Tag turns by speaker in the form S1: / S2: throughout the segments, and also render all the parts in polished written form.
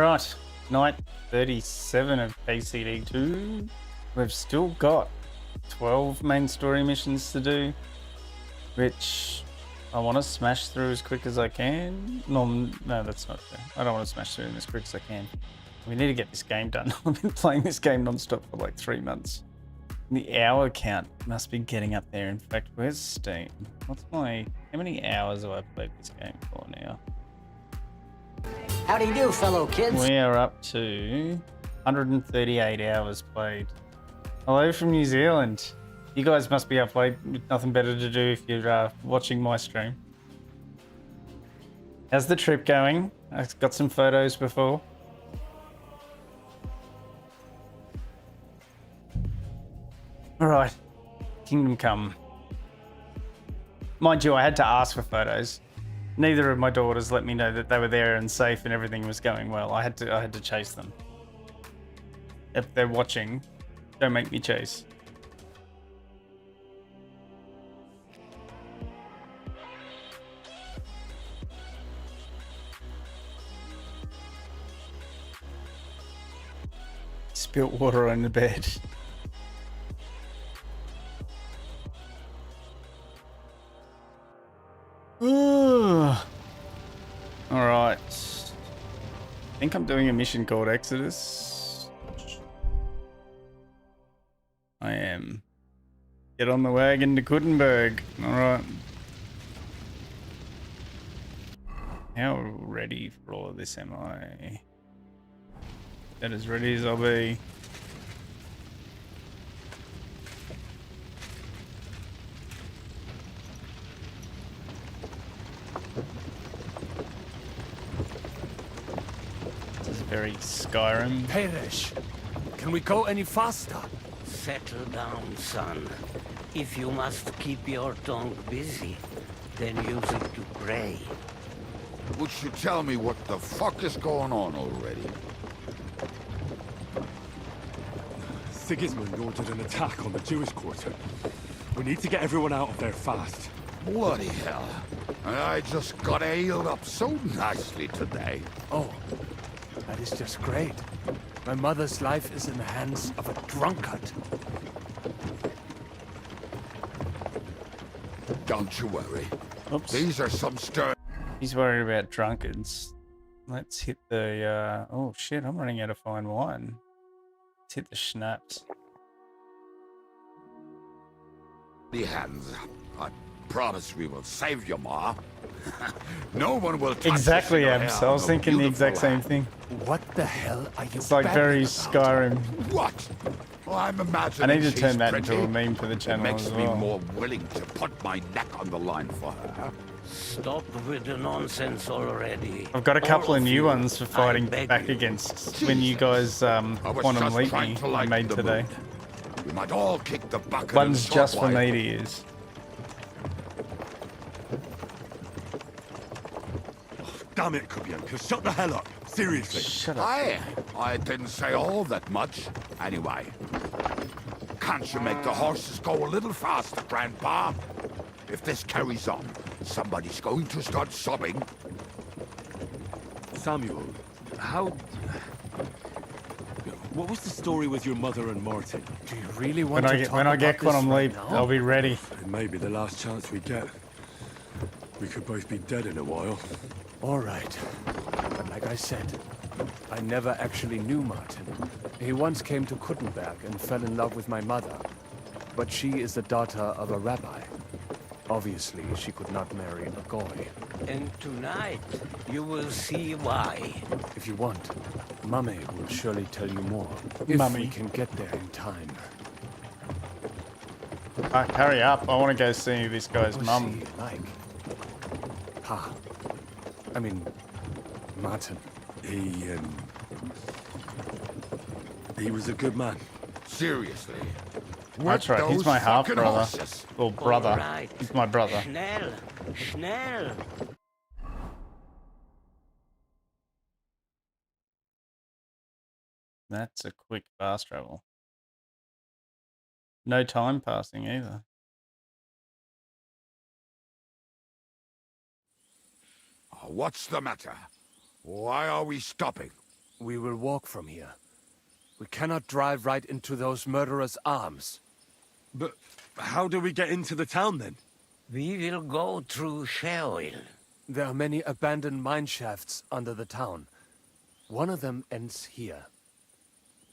S1: Right, night 37 of KCD2. We've still got 12 main story missions to do, which I want to smash through as quick as I can. No, that's not fair. I don't want to smash through them as quick as I can. We need to get this game done. I've been playing this game non-stop for like 3 months. The hour count must be getting up there. In fact, where's Steam? How many hours have I played this game for now?
S2: How do you do, fellow kids?
S1: We are up to 138 hours played. Hello from New Zealand. You guys must be up late with nothing better to do if you're watching my stream. How's the trip going? I've got some photos before. Alright, Kingdom Come. Mind you, I had to ask for photos. Neither of my daughters let me know that they were there and safe and everything was going well. I had to chase them. If they're watching, don't make me chase. Spilt water on the bed. Alright. I think I'm doing a mission called Exodus. I am. Get on the wagon to Kuttenberg. Alright. How ready for all of this am I? That as ready as I'll be. Very Skyrim.
S3: Perish. Can we go any faster?
S2: Settle down, son. If you must keep your tongue busy, then use it to pray.
S4: Would you tell me what the fuck is going on already?
S3: Sigismund ordered an attack on the Jewish quarter. We need to get everyone out of there fast.
S4: Bloody hell. I just got ailed up so nicely today.
S3: Oh, that is just great. My mother's life is in the hands of a drunkard.
S4: Don't you worry.
S1: Oops.
S4: These are some stern...
S1: He's worried about drunkards. Let's hit the, oh shit, I'm running out of fine wine. Let's hit the schnapps.
S4: The hands. I promise we will save you, Ma. No one will touch
S1: Exactly,
S4: us in
S1: Abs.
S4: your
S1: I was thinking the exact same
S4: land.
S1: thing.
S3: What the hell are you
S1: It's like very Skyrim.
S4: What? Well, I'm imagining
S1: I need to
S4: she's
S1: turn that
S4: pretty.
S1: into a meme for the channel
S4: It makes
S1: as
S4: me
S1: well.
S4: more willing to put my neck on the line for her.
S2: Stop with the nonsense already.
S1: I've got a couple
S2: All
S1: of new
S2: you,
S1: ones for fighting
S2: I beg
S1: back
S2: you.
S1: against when you guys Quantum
S4: just
S1: Leap
S4: trying
S1: me
S4: to
S1: I
S4: lighten
S1: made
S4: the
S1: today.
S4: mood. We might all kick the bucket.
S1: One's
S4: and
S1: just for
S4: start
S1: me
S4: life.
S1: to use.
S3: Damn it, Kubienka, shut the hell up. Seriously.
S1: Shut up.
S4: I didn't say all that much. Anyway, can't you make the horses go a little faster, Grandpa? If this carries on, somebody's going to start sobbing.
S3: Samuel, how... What was the story with your mother and Martin? Do you really want to talk
S1: When I get
S3: about this
S1: Quantum
S3: right
S1: Leap,
S3: now?
S1: I'll be ready.
S3: It may be the last chance we get. We could both be dead in a while. All right. But like I said, I never actually knew Martin. He once came to Kuttenberg and fell in love with my mother. But she is the daughter of a rabbi. Obviously, she could not marry a goy.
S2: And tonight, you will see why.
S3: If you want, Mummy will surely tell you more. If
S1: Mummy.
S3: we can get there in time.
S1: Hurry up, I want to go see this guy's
S3: What's
S1: mum.
S3: he like? I mean, Martin. He was a good man.
S4: Seriously.
S1: That's right, he's
S4: Those
S1: my half
S4: fucking
S1: brother.
S4: horses.
S1: Or brother.
S2: All right.
S1: He's my brother.
S2: Schnell, schnell.
S1: That's a quick fast travel. No time passing either.
S4: What's the matter? Why are we stopping?
S3: We will walk from here. We cannot drive right into those murderers' arms.
S5: But how do we get into the town then?
S2: We will go through Sheol.
S3: There are many abandoned mine shafts under the town. One of them ends here.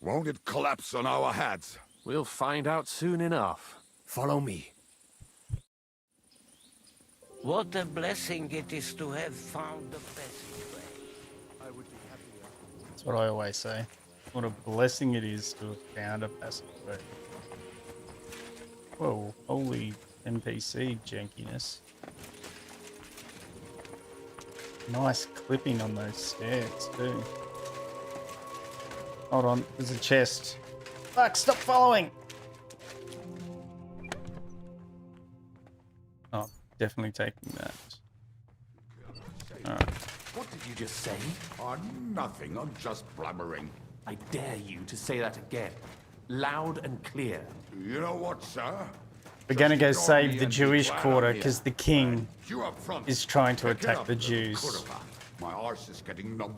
S4: Won't it collapse on our heads?
S6: We'll find out soon enough.
S3: Follow me.
S2: What a blessing it is to have found the passageway.
S1: That's what I always say. What a blessing it is to have found a passageway. Whoa, holy NPC jankiness. Nice clipping on those stairs too. Hold on, there's a chest. Fuck, stop following! Oh, definitely taking that. Alright.
S6: What did you just say?
S4: Oh, nothing. I'm just blabbering.
S6: I dare you to say that again. Loud and clear.
S4: You know what, sir?
S1: We're gonna go
S4: Just
S1: save
S4: ignore me
S1: the
S4: and be
S1: Jewish
S4: glad
S1: quarter
S4: I'm here.
S1: because the king
S4: You up front.
S1: is trying to
S4: Pick it
S1: attack
S4: up,
S1: the
S4: little
S1: Jews.
S4: quarterback. My arse is getting numb.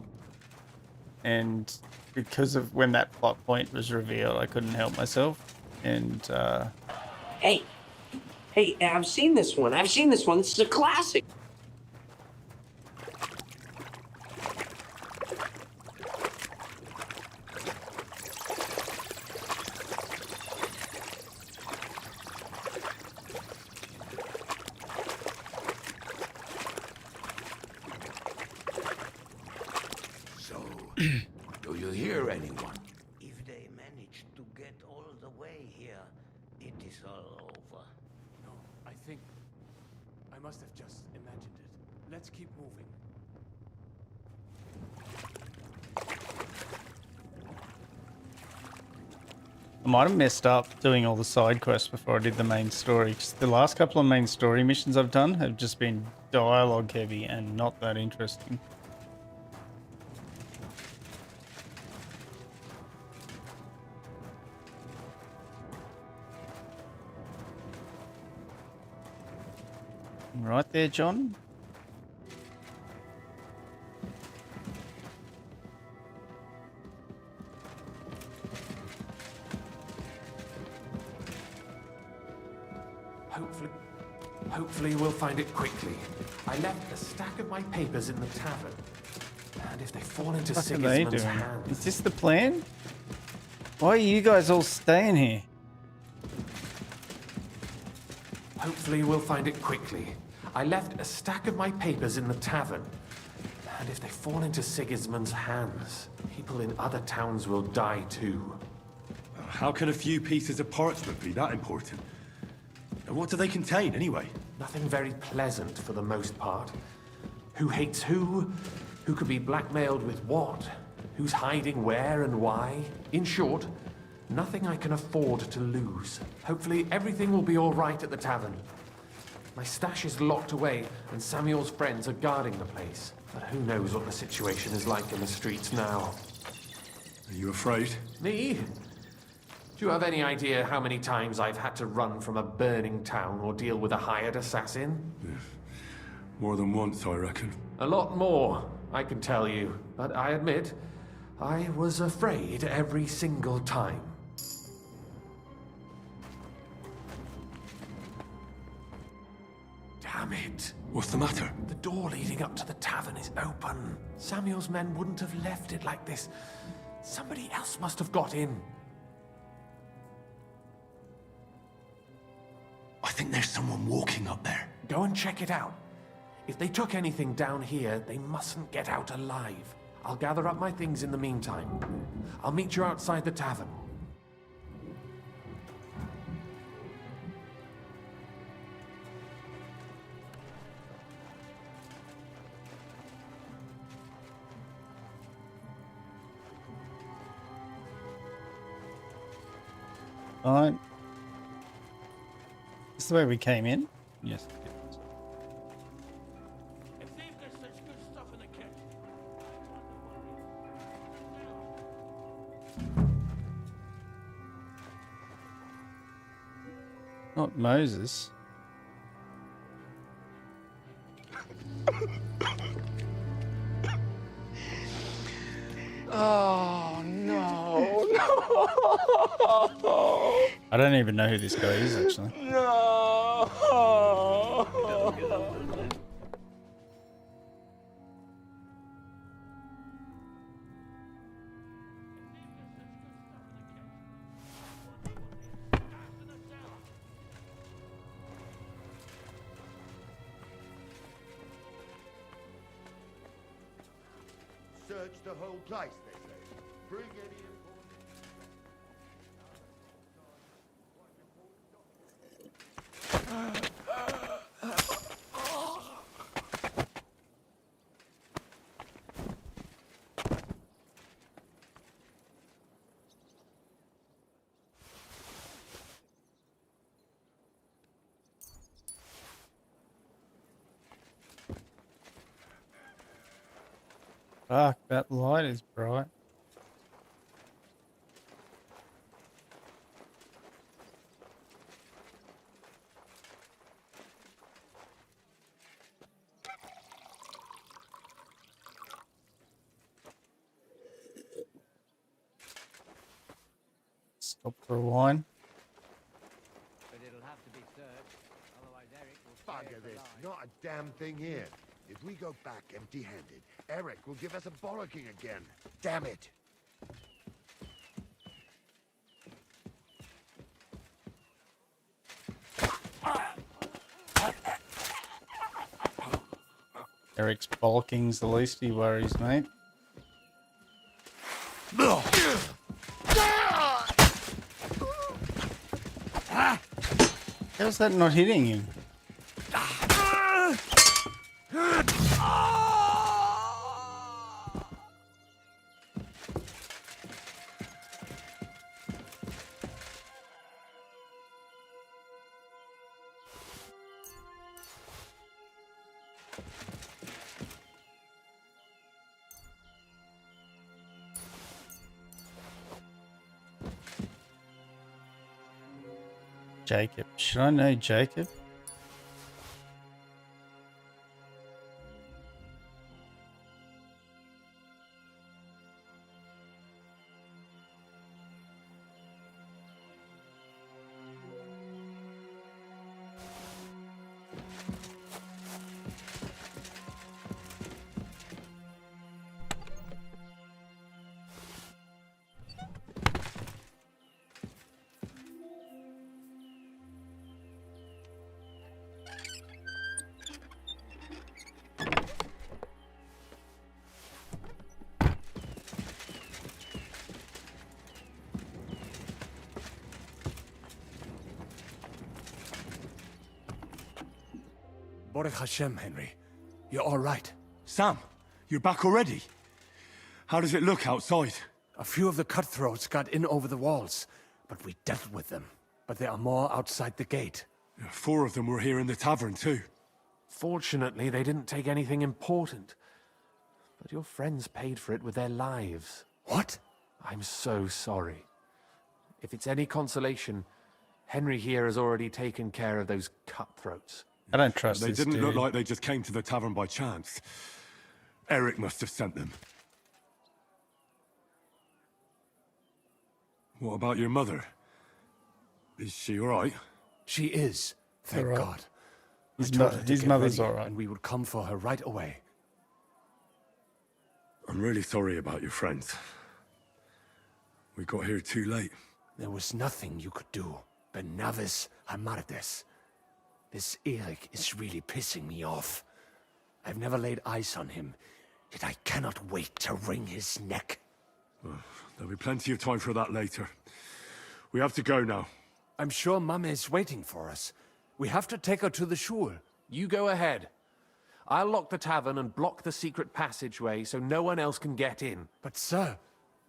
S1: And because of when that plot point was revealed, I couldn't help myself. And
S7: Hey, I've seen this one. This is a classic.
S4: So, do you hear anyone?
S2: If they manage to get all the way here, it is all over.
S3: No, I think... I must have just imagined it. Let's keep moving.
S1: I might have messed up doing all the side quests before I did the main story. 'Cause the last couple of main story missions I've done have just been dialogue heavy and not that interesting. Right there, John.
S6: Hopefully we'll find it quickly. I left a stack of my papers in the tavern. And if they fall into
S1: What are they
S6: Sigismund's
S1: doing?
S6: hands...
S1: Is this the plan? Why are you guys all staying here?
S6: Hopefully we'll find it quickly. I left a stack of my papers in the tavern. And if they fall into Sigismund's hands, people in other towns will die too.
S5: How can a few pieces of parchment be that important? And what do they contain, anyway?
S6: Nothing very pleasant for the most part. Who hates who? Who could be blackmailed with what? Who's hiding where and why? In short, nothing I can afford to lose. Hopefully everything will be all right at the tavern. My stash is locked away, and Samuel's friends are guarding the place. But who knows what the situation is like in the streets now?
S5: Are you afraid?
S6: Me? Do you have any idea how many times I've had to run from a burning town or deal with a hired assassin?
S5: More than once, I reckon.
S6: A lot more, I can tell you. But I admit, I was afraid every single time. Damn it!
S5: What's the matter?
S6: The door leading up to the tavern is open. Samuel's men wouldn't have left it like this. Somebody else must have got in.
S5: I think there's someone walking up there.
S6: Go and check it out. If they took anything down here, they mustn't get out alive. I'll gather up my things in the meantime. I'll meet you outside the tavern.
S1: Fine. This is the way we came in? Yes. Not Moses.
S4: Oh, no,
S1: I don't even know who this guy is, actually.
S4: no. Search the whole place, they say. Bring any
S1: Fuck, that light is bright. Stop for a wine.
S2: But it'll have to be searched. Otherwise Eric will
S4: bugger this? Not a damn thing here. If we go back empty-handed, Eric will give us a bollocking again. Damn it.
S1: Eric's balking's the least he worries, mate. How's that not hitting him? Jacob. Should I know Jacob?
S3: Baruch Hashem, Henry. You're all right.
S5: Sam, you're back already? How does it look outside?
S3: A few of the cutthroats got in over the walls, but we dealt with them. But there are more outside the gate.
S5: 4 of them were here in the tavern too.
S6: Fortunately, they didn't take anything important. But your friends paid for it with their lives.
S3: What?
S6: I'm so sorry. If it's any consolation, Henry here has already taken care of those cutthroats.
S1: I don't trust
S5: They
S1: this
S5: didn't
S1: dude.
S5: look like they just came to the tavern by chance. Eric must have sent them. What about your mother? Is she all right?
S3: She is. Thank
S1: All right.
S3: God.
S1: His,
S3: I told her to
S1: his
S3: get
S1: mother's
S3: ready,
S1: all right.
S3: and we would come for her right away.
S5: I'm really sorry about your friends. We got here too late.
S3: There was nothing you could do. Benavis Hamardes. This Eric is really pissing me off. I've never laid eyes on him, yet I cannot wait to wring his neck.
S5: There'll be plenty of time for that later. We have to go now.
S3: I'm sure Mama is waiting for us. We have to take her to the shul.
S6: You go ahead. I'll lock the tavern and block the secret passageway so no one else can get in.
S3: But sir,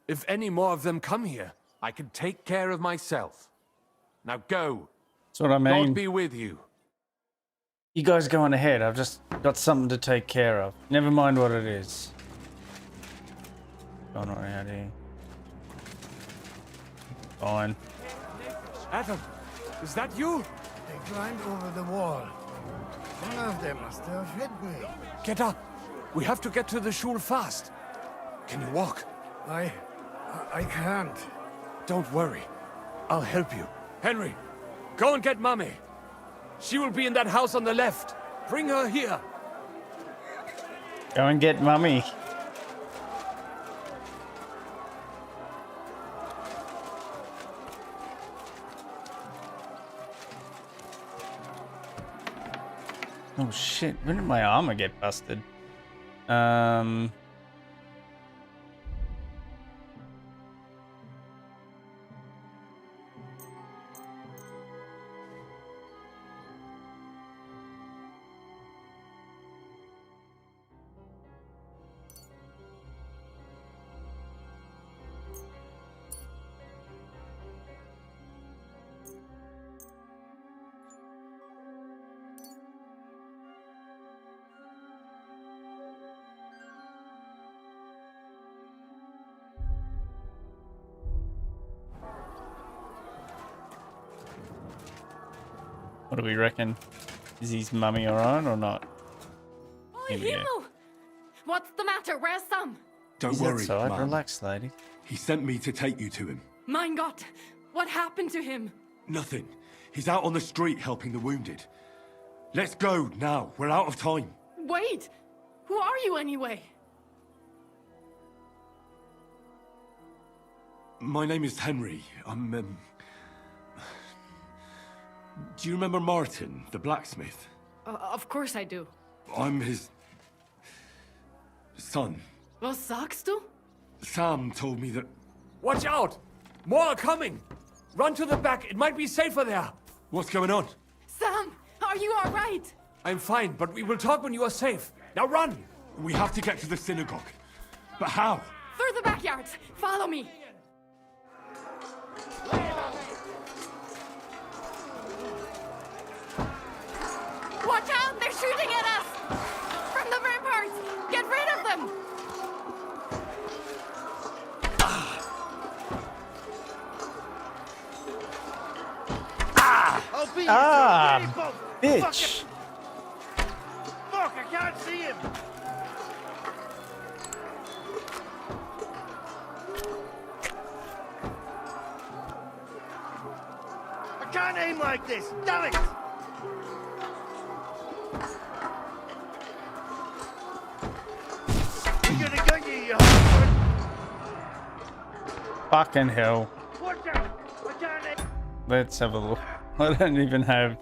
S3: if any more of them come here...
S6: I can take care of myself. Now go.
S1: That's what I mean.
S6: God be with you.
S1: You guys go on ahead. I've just got something to take care of. Never mind what it is. Going around here. Fine.
S3: Adam, is that you?
S8: They climbed over the wall. One of them must have hit me.
S3: Get up. We have to get to the shul fast. Can you walk?
S8: I can't.
S3: Don't worry. I'll help you. Henry, go and get Mummy. She will be in that house on the left. Bring her here.
S1: Go and get Mummy. Oh shit, when did my armor get busted? What do we reckon? Is his mummy alright or not?
S9: Oh, Hero! What's the matter? Where's Sam?
S5: Don't
S1: He's
S5: worry,
S1: outside.
S5: man.
S1: Relax, lady.
S5: He sent me to take you to him.
S9: Mein Gott! What happened to him?
S5: Nothing. He's out on the street helping the wounded. Let's go now. We're out of time.
S9: Wait! Who are you anyway?
S5: My name is Henry. I'm, Do you remember Martin, the blacksmith?
S9: Of course I do.
S5: I'm his... son.
S9: Was sagst du?
S5: Sam told me that...
S3: Watch out! More are coming! Run to the back. It might be safer there.
S5: What's going on?
S9: Sam! Are you alright?
S3: I'm fine, but we will talk when you are safe. Now run!
S5: We have to get to the synagogue. But how?
S9: Through the backyard! Follow me! Watch out! They're shooting at us! From the ramparts! Get rid of them!
S1: Ah, bitch!
S8: Fuck, I can't see him. I can't aim like this. Damn it! You're gonna gun you husband.
S1: Fucking hell.
S8: Watch out! I can't aim.
S1: Let's have a look. I don't even have...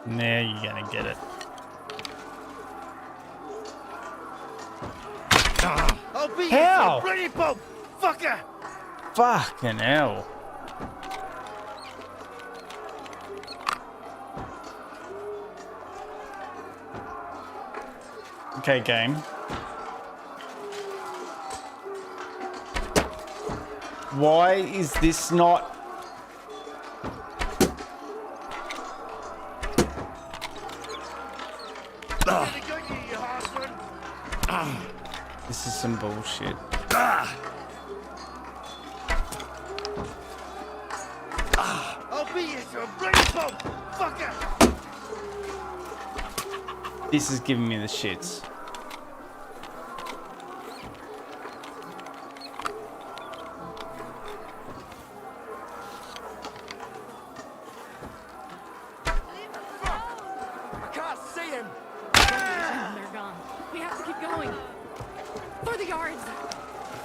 S1: Now you're gonna get it.
S8: I'll be
S1: How?
S8: your bloody bum, fucker!
S1: Fucking hell. Okay, game. Why is this not...
S8: I'm gonna gun you husband.
S1: This is some bullshit.
S8: I'll be your bloody bum, fucker!
S1: This is giving me the shits.
S3: I can't see him!
S9: They're gone. We have to keep going. For the yards!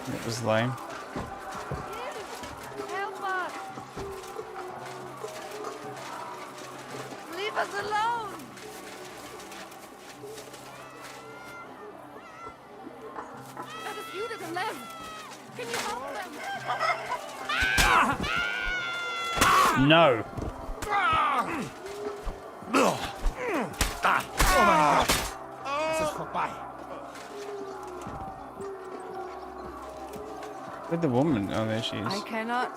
S1: That was lame.
S10: Help us! Leave us alone!
S9: That is you to the left! Can you help them?
S1: No. Where'd the woman? Oh, there she is.
S10: I cannot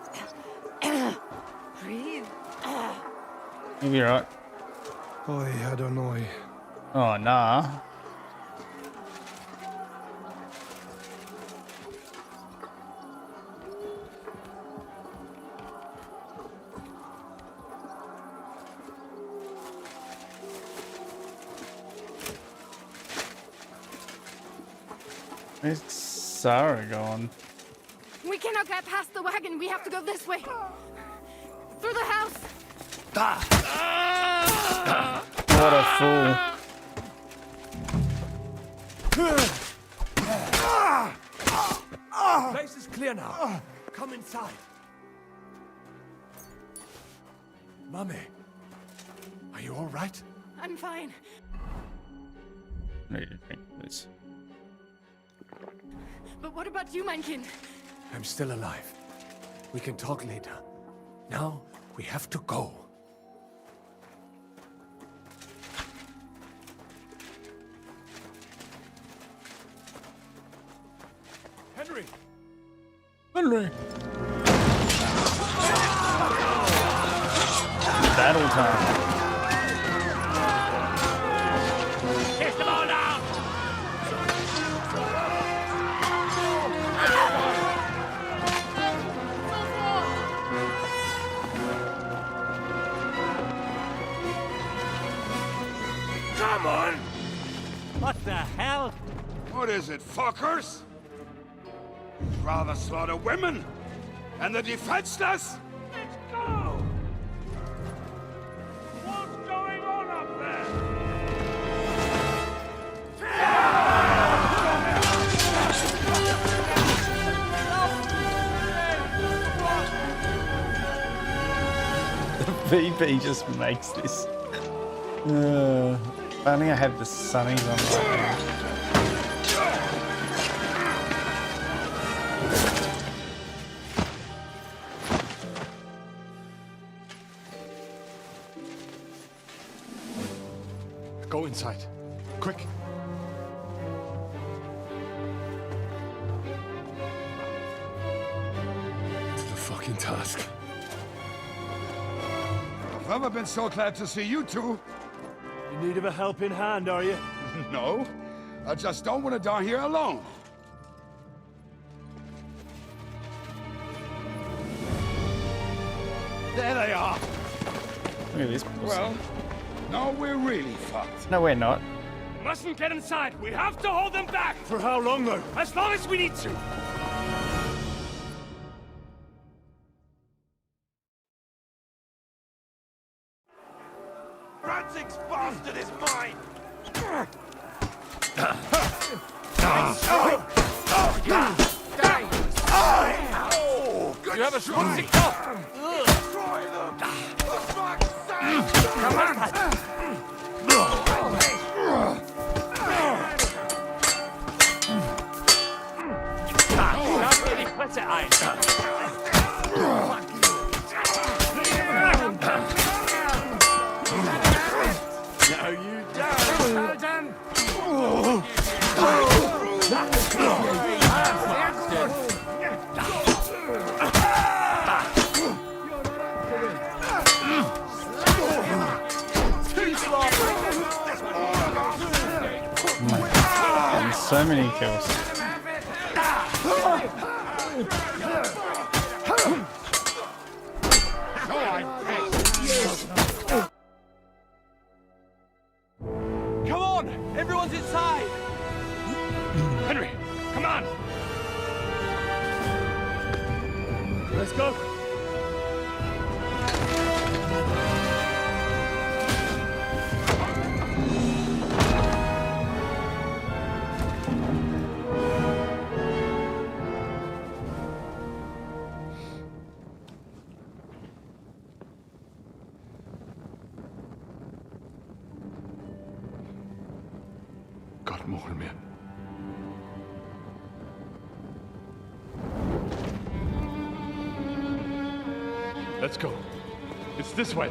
S10: breathe.
S1: You'll be right.
S8: Oi, I don't know.
S1: Oh, nah. Where's Sarah gone?
S9: We cannot get past the wagon. We have to go this way. Through the house.
S1: What a fool.
S3: Place is clear now. Come inside. Mummy, are you all right?
S9: I'm fine.
S1: I need to drink this.
S9: But what about you, mein Kind?
S3: I'm still alive. We can talk later. Now, we have to go. Henry!
S1: Henry! Battle time.
S2: Kiss them all down!
S4: Come on!
S2: What the hell?
S4: What is it, fuckers? Rather slaughter women and the defenseless? Let's go! What's going on up there?
S1: VP just makes this. If only I had the sunnies on right now.
S3: Go inside. Quick. To the fucking task.
S4: I've never been so glad to see you two.
S5: In need of a helping hand, are you?
S4: No, I just don't want to die here alone. There they are.
S1: Look at this.
S4: Well, now we're really fucked.
S1: No, we're not.
S5: Mustn't get inside. We have to hold them back. For how long, though? As long as we need to.
S4: Frantic's bastard is mine!
S2: You have a schmutzig Kopf!
S4: Destroy them! For fuck's sake!
S2: Schlag mir die Fresse ein!
S5: No, you don't.
S1: And so many kills.
S5: Come on! Everyone's inside! Henry, come on! Let's go!
S3: Gott mohel mir.
S5: Let's go. It's this way.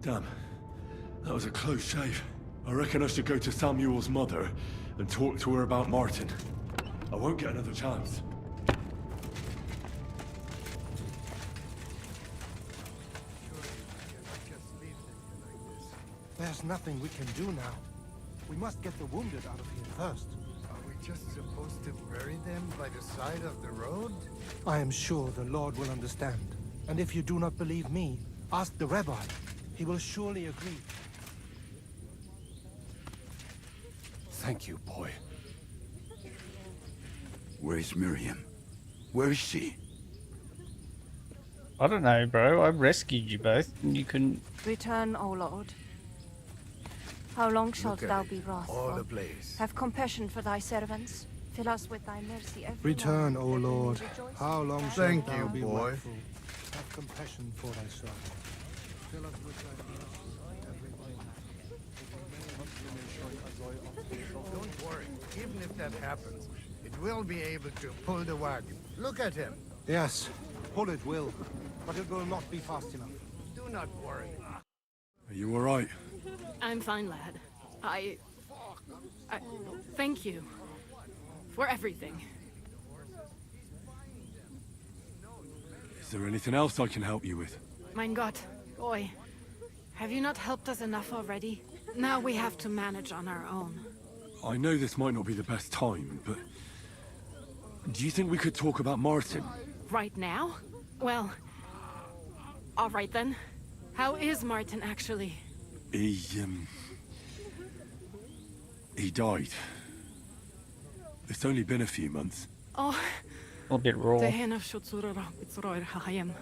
S5: Damn. That was a close shave. I reckon I should go to Samuel's mother and talk to her about Martin. I won't get another chance.
S8: There's nothing we can do now. We must get the wounded out of here first.
S10: Are we just supposed to bury them by the side of the road?
S8: I am sure the Lord will understand. And if you do not believe me, ask the rabbi. He will surely agree.
S3: Thank you, boy.
S4: Where's Miriam? Where is she?
S1: I don't know, bro. I rescued you both, and you couldn't.
S9: Return, O Lord. How long shalt
S10: Look
S9: thou
S10: at
S9: be
S10: it, all
S9: wrathful?
S10: ablaze.
S9: Have compassion for thy servants. Fill us with thy mercy every
S8: Return,
S9: morning,
S8: O
S9: that we may
S8: Lord.
S9: rejoice
S8: How
S9: in
S8: long
S9: thy
S8: shalt
S10: Thank
S8: thou
S10: you,
S8: be
S10: boy.
S8: wrathful? Have compassion for thy servant. Fill us with thy mercy every morning.
S10: Don't worry. Even if that happens, it will be able to pull the wagon. Look at him.
S8: Yes, pull it will, but it will not be fast enough.
S10: Do not worry.
S5: Are you alright?
S9: I'm fine, lad. I thank you for everything.
S5: Is there anything else I can help you with?
S9: Mein Gott, boy, have you not helped us enough already? Now we have to manage on our own.
S5: I know this might not be the best time, but... do you think we could talk about Martin?
S9: Right now? Well, all right then. How is Martin actually?
S5: He died. It's only been a few months.
S9: Oh,
S1: A bit raw.
S9: the hen of Schutzurra, it's roer Hayem.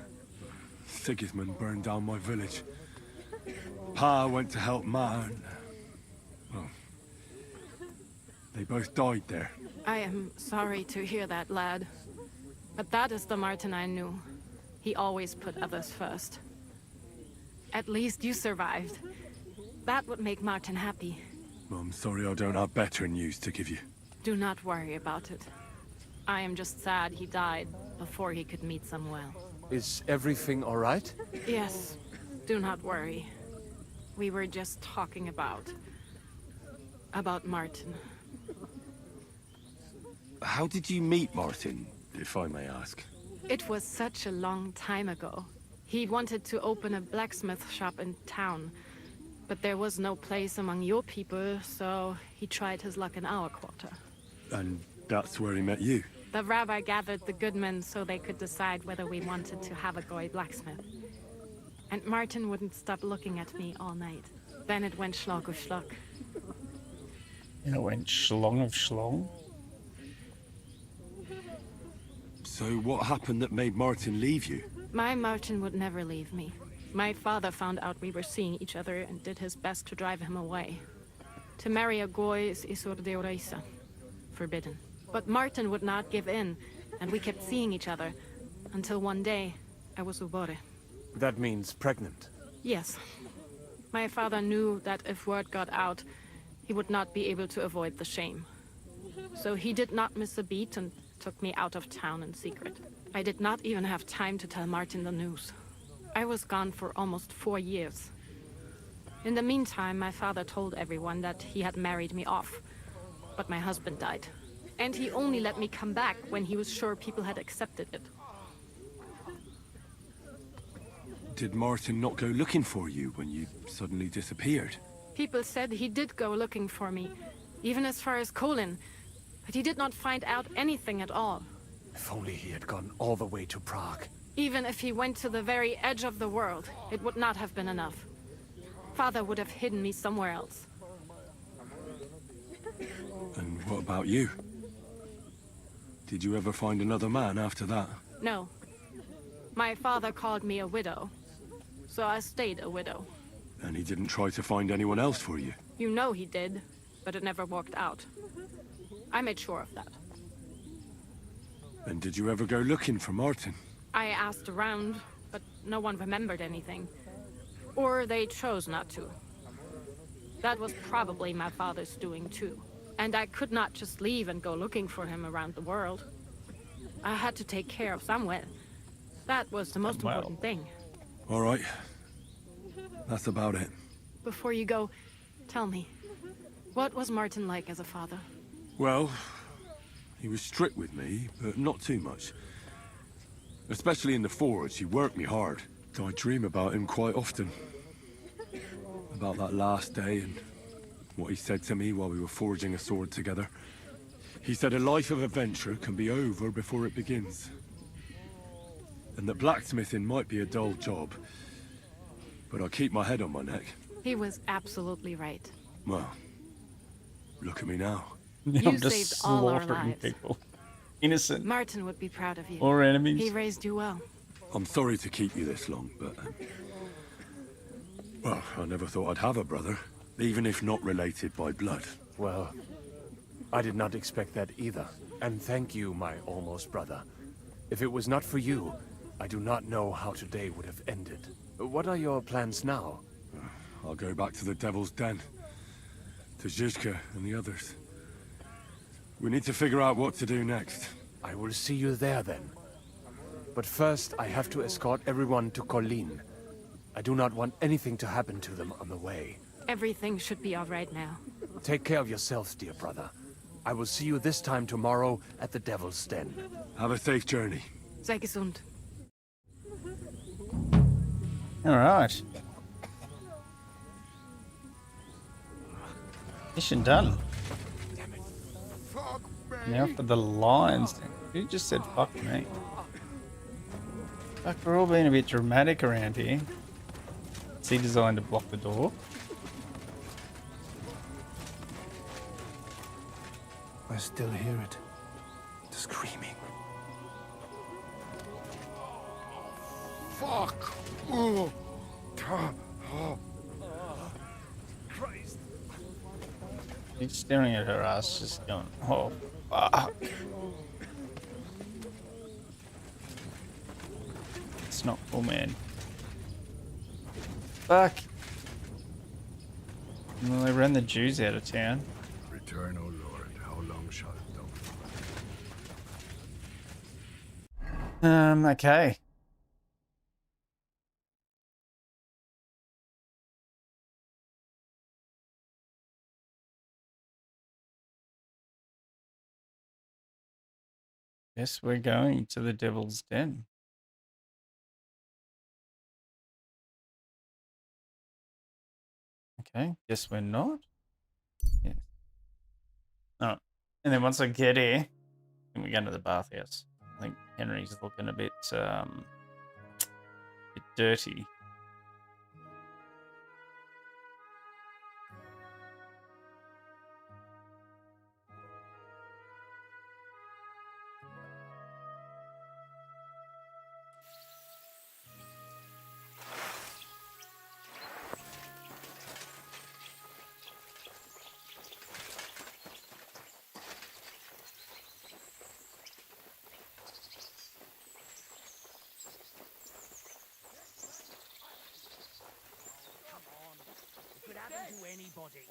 S5: Sigismund burned down my village. Pa went to help Ma and... well... they both died there.
S9: I am sorry to hear that, lad. But that is the Martin I knew. He always put others first. At least you survived. That would make Martin happy.
S5: I'm sorry I don't have better news to give you.
S9: Do not worry about it. I am just sad he died before he could meet Samuel.
S3: Is everything all right?
S9: Yes, do not worry. We were just talking about Martin.
S5: How did you meet Martin, if I may ask?
S9: It was such a long time ago. He wanted to open a blacksmith shop in town, but there was no place among your people, so he tried his luck in our quarter.
S5: And that's where he met you?
S9: The rabbi gathered the good men so they could decide whether we wanted to have a goy blacksmith. And Martin wouldn't stop looking at me all night. Then it went schlock of schlock.
S1: And it went schlong of schlong.
S5: So what happened that made Martin leave you?
S9: My Martin would never leave me. My father found out we were seeing each other and did his best to drive him away. To marry a goy is isur deoraisa, forbidden. But Martin would not give in, and we kept seeing each other, until one day I was ubore.
S3: That means pregnant.
S9: Yes. My father knew that if word got out, he would not be able to avoid the shame. So he did not miss a beat and took me out of town in secret. I did not even have time to tell Martin the news. I was gone for almost 4 years. In the meantime, my father told everyone that he had married me off. But my husband died. And he only let me come back when he was sure people had accepted it.
S5: Did Martin not go looking for you when you suddenly disappeared?
S9: People said he did go looking for me, even as far as Colin, but he did not find out anything at all.
S3: If only he had gone all the way to Prague.
S9: Even if he went to the very edge of the world, it would not have been enough. Father would have hidden me somewhere else.
S5: And what about you? Did you ever find another man after that?
S9: No. My father called me a widow, so I stayed a widow.
S5: And he didn't try to find anyone else for you?
S9: You know he did, but it never worked out. I made sure of that.
S5: And did you ever go looking for Martin?
S9: I asked around, but no one remembered anything. Or they chose not to. That was probably my father's doing too. And I could not just leave and go looking for him around the world. I had to take care of Samuel. That was the most important thing.
S5: All right. That's about it.
S9: Before you go, tell me, what was Martin like as a father?
S5: Well, he was strict with me, but not too much. Especially in the forge, he worked me hard. I dream about him quite often. About that last day and what he said to me while we were forging a sword together. He said a life of adventure can be over before it begins. And that blacksmithing might be a dull job, but I keep my head on my neck.
S9: He was absolutely right.
S5: Well, look at me now.
S9: You
S1: I'm just
S9: saved all our
S1: slaughtering
S9: lives.
S1: people. Innocent
S9: Martin would be proud of you.
S1: or enemies.
S9: He raised you well.
S5: I'm sorry to keep you this long, but... well, I never thought I'd have a brother, even if not related by blood.
S3: Well, I did not expect that either. And thank you, my almost brother. If it was not for you, I do not know how today would have ended. What are your plans now?
S5: I'll go back to the Devil's Den. To Zizka and the others. We need to figure out what to do next.
S3: I will see you there then. But first, I have to escort everyone to Colleen. I do not want anything to happen to them on the way.
S9: Everything should be all right now.
S3: Take care of yourselves, dear brother. I will see you this time tomorrow at the Devil's Den.
S5: Have a safe journey.
S9: Sei gesund.
S1: All right. Mission done. Now for the lions. Who just said fuck me? Fuck, we're all being a bit dramatic around here. Is he designed to block the door?
S3: I still hear it. The screaming.
S4: Fuck! Oh. Oh.
S3: Christ!
S1: He's staring at her ass, just going, oh, fuck. It's not cool, man. Fuck. Well, they ran the Jews out of town.
S4: Return, O Lord. How long shalt thou?
S1: Okay. Yes, we're going to the Devil's Den. Okay, guess we're not. Yes. Oh, and then once I get here, then we go to the bathhouse. I think Henry's looking a bit dirty.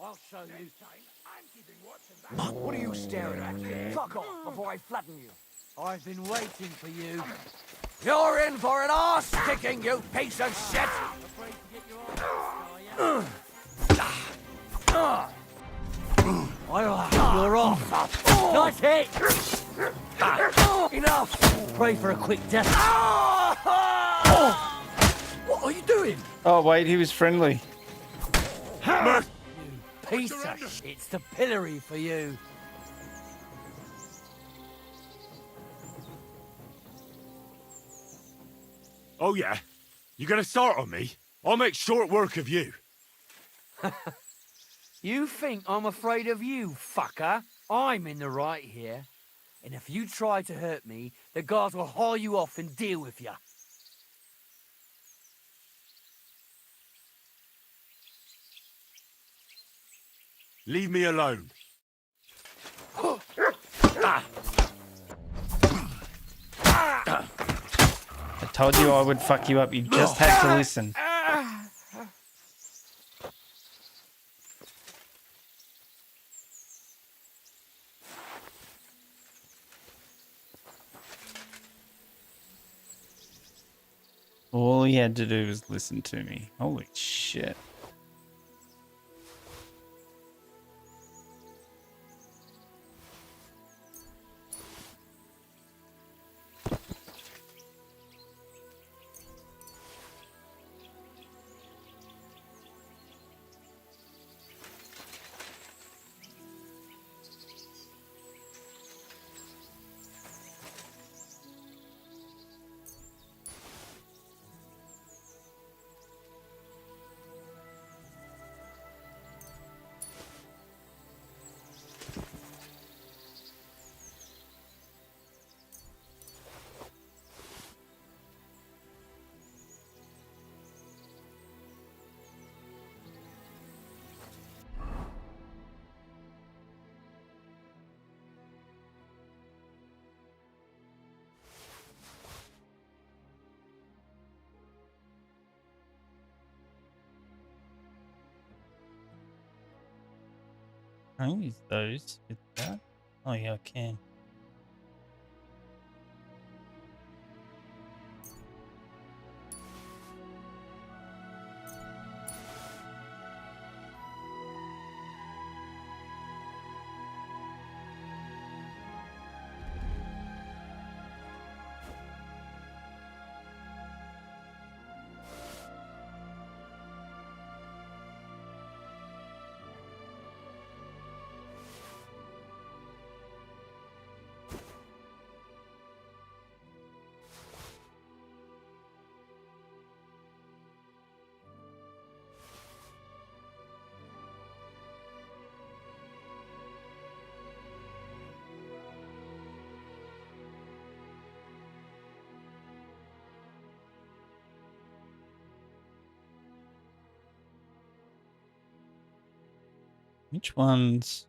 S2: I'll show you. What are you staring at? Fuck off before I flatten you. I've been waiting for you. You're in for an arse kicking, you piece of shit! You're off. Nice hit! Enough! Pray for a quick death. What are you doing?
S1: Oh, wait, he was friendly.
S2: Piece of shit. It's the pillory for you.
S5: Oh yeah? You gonna start on me? I'll make short work of you.
S2: You think I'm afraid of you, fucker? I'm in the right here. And if you try to hurt me, the guards will haul you off and deal with you.
S5: Leave me alone.
S1: I told you I would fuck you up. You just had to listen. All he had to do was listen to me. Holy shit. I can use those with that. Oh yeah, I can. Which ones?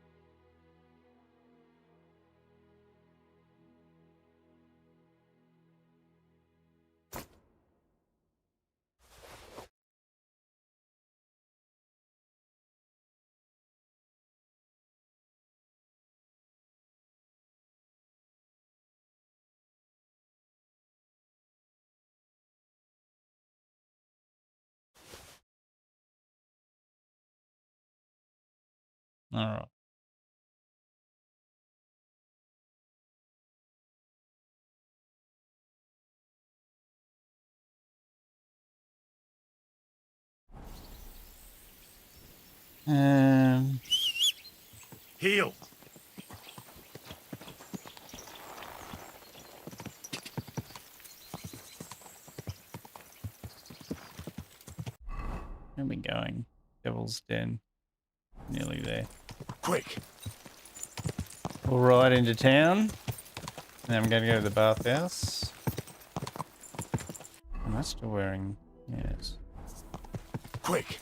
S1: All right.
S3: Heal.
S1: Where are we going? Devil's Den. Nearly there.
S3: Quick.
S1: We'll ride into town. Then I'm going to go to the bathhouse. Am I still wearing? Yes.
S3: Quick.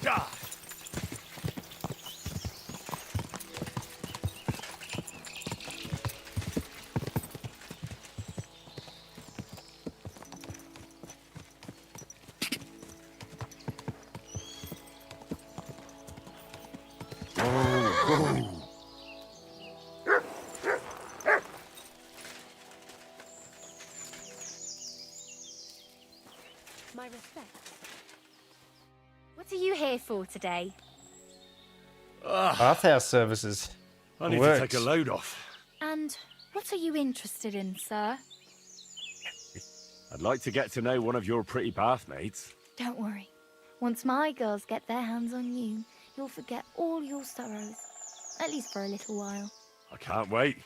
S3: Die.
S11: My respect. What are you here for today?
S1: Bathhouse services.
S3: I need
S1: Works.
S3: to take a load off.
S11: And what are you interested in, sir?
S3: I'd like to get to know one of your pretty bath mates.
S11: Don't worry. Once my girls get their hands on you, you'll forget all your sorrows. At least for a little while.
S3: I can't wait.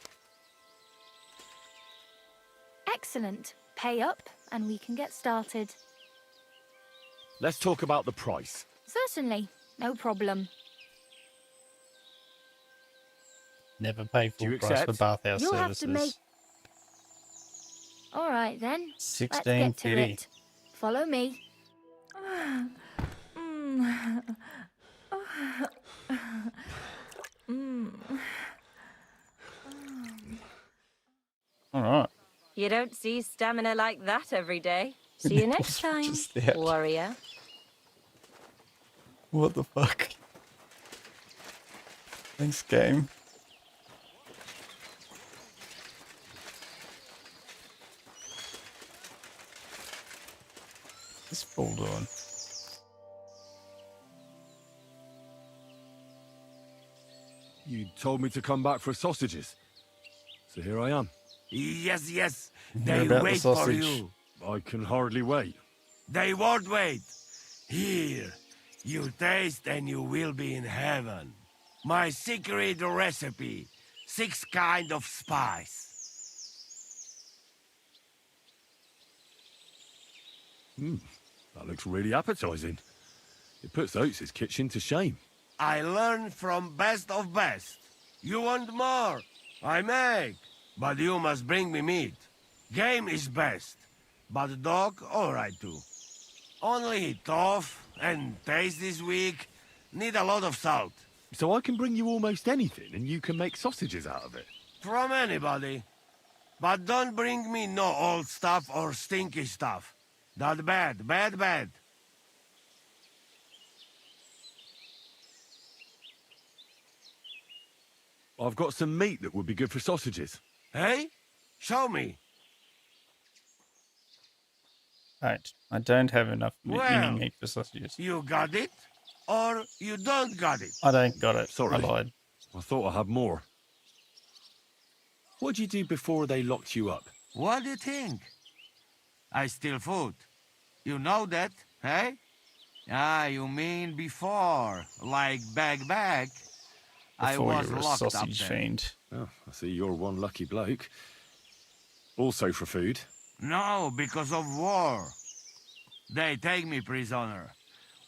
S11: Excellent. Pay up, and we can get started.
S3: Let's talk about the price.
S11: Certainly. No problem.
S1: Never pay full
S3: you
S1: price for
S3: accept?
S1: bathhouse
S11: You'll
S1: services.
S11: have to make... All right, then. Let's get to
S1: $16.50.
S11: it. Follow me.
S1: All right.
S12: You don't see stamina like that every day. See you next time,
S1: Just that.
S12: warrior.
S1: What the fuck? Thanks, game. Hold on.
S5: You told me to come back for sausages. So here I am.
S2: Yes, yes.
S1: Hear
S2: They
S1: about the
S2: wait for
S1: sausage.
S2: you.
S5: I can hardly wait.
S2: They won't wait. Here, you taste and you will be in heaven. My secret recipe. 6 kind of spice.
S5: That looks really appetizing. It puts Oates' kitchen to shame.
S2: I learn from best of best. You want more? I make. But you must bring me meat. Game is best. But dog, alright too. Only tough and taste this weak. Need a lot of salt.
S5: So I can bring you almost anything and you can make sausages out of it.
S2: From anybody. But don't bring me no old stuff or stinky stuff. That bad, bad, bad.
S5: I've got some meat that would be good for sausages.
S2: Hey? Show me.
S1: Right. I don't have enough
S2: Well,
S1: meat for sausages.
S2: You got it? Or you don't got it?
S1: I don't got it.
S5: Sorry.
S1: I lied.
S5: I thought I had more. What'd you do before they locked you up?
S2: What do you think? I steal food. You know that, hey? Ah, you mean before, like back. I
S1: Before
S2: was
S1: you were a
S2: locked up
S1: sausage
S2: there.
S1: fiend.
S5: Oh, I see you're one lucky bloke. Also for food.
S2: No, because of war. They take me prisoner.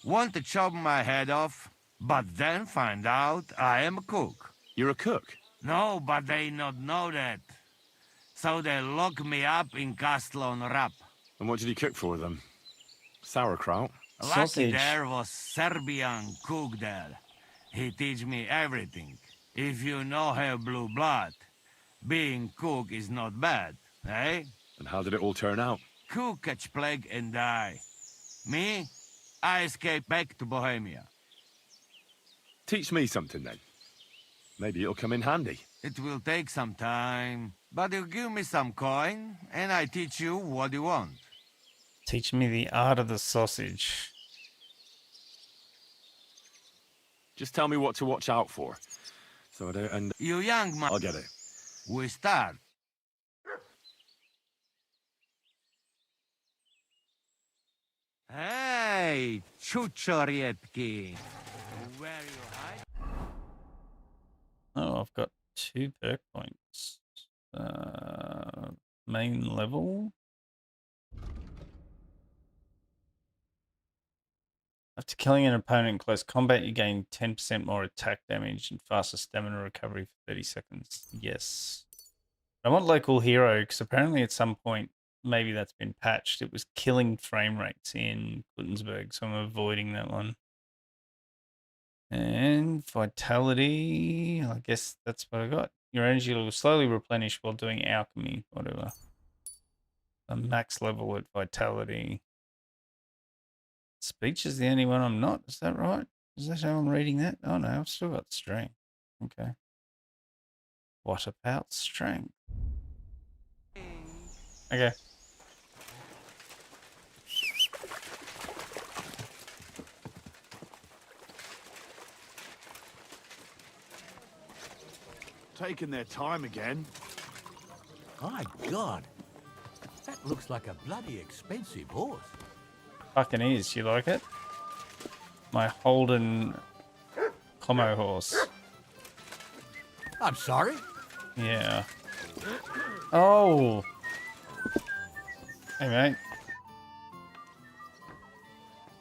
S2: Want to chop my head off, but then find out I am a cook.
S5: You're a cook?
S2: No, but they not know that. So they lock me up in Castle on Rap.
S5: And what did you cook for them? Sauerkraut?
S2: Lucky
S1: Sausage.
S2: there was Serbian cook there. He teach me everything. If you no have blue blood, being cook is not bad, eh?
S5: And how did it all turn out?
S2: Cook catch plague and die. Me, I escape back to Bohemia.
S5: Teach me something then. Maybe it'll come in handy.
S2: It will take some time, but you give me some coin, and I teach you what you want.
S1: Teach me the art of the sausage.
S5: Just tell me what to watch out for. So I don't end...
S2: You young man.
S5: I'll get it.
S2: We start. Hey, Chuchorietki. Where you hide?
S1: Oh, I've got 2 perk points. Main level. After killing an opponent in close combat, you gain 10% more attack damage and faster stamina recovery for 30 seconds. Yes. I want local hero because apparently at some point, maybe that's been patched. It was killing frame rates in Khuntza, so I'm avoiding that one. And vitality, I guess that's what I got. Your energy will slowly replenish while doing alchemy, whatever. A max level at vitality. Speech is the only one I'm not. Is that right? Is that how I'm reading that? Oh no, I've still got strength. Okay. What about strength? Okay.
S3: Taking their time again.
S2: My God. That looks like a bloody expensive horse.
S1: Fucking is. You like it? My Holden Como horse.
S2: I'm sorry?
S1: Yeah. Oh. Hey, mate.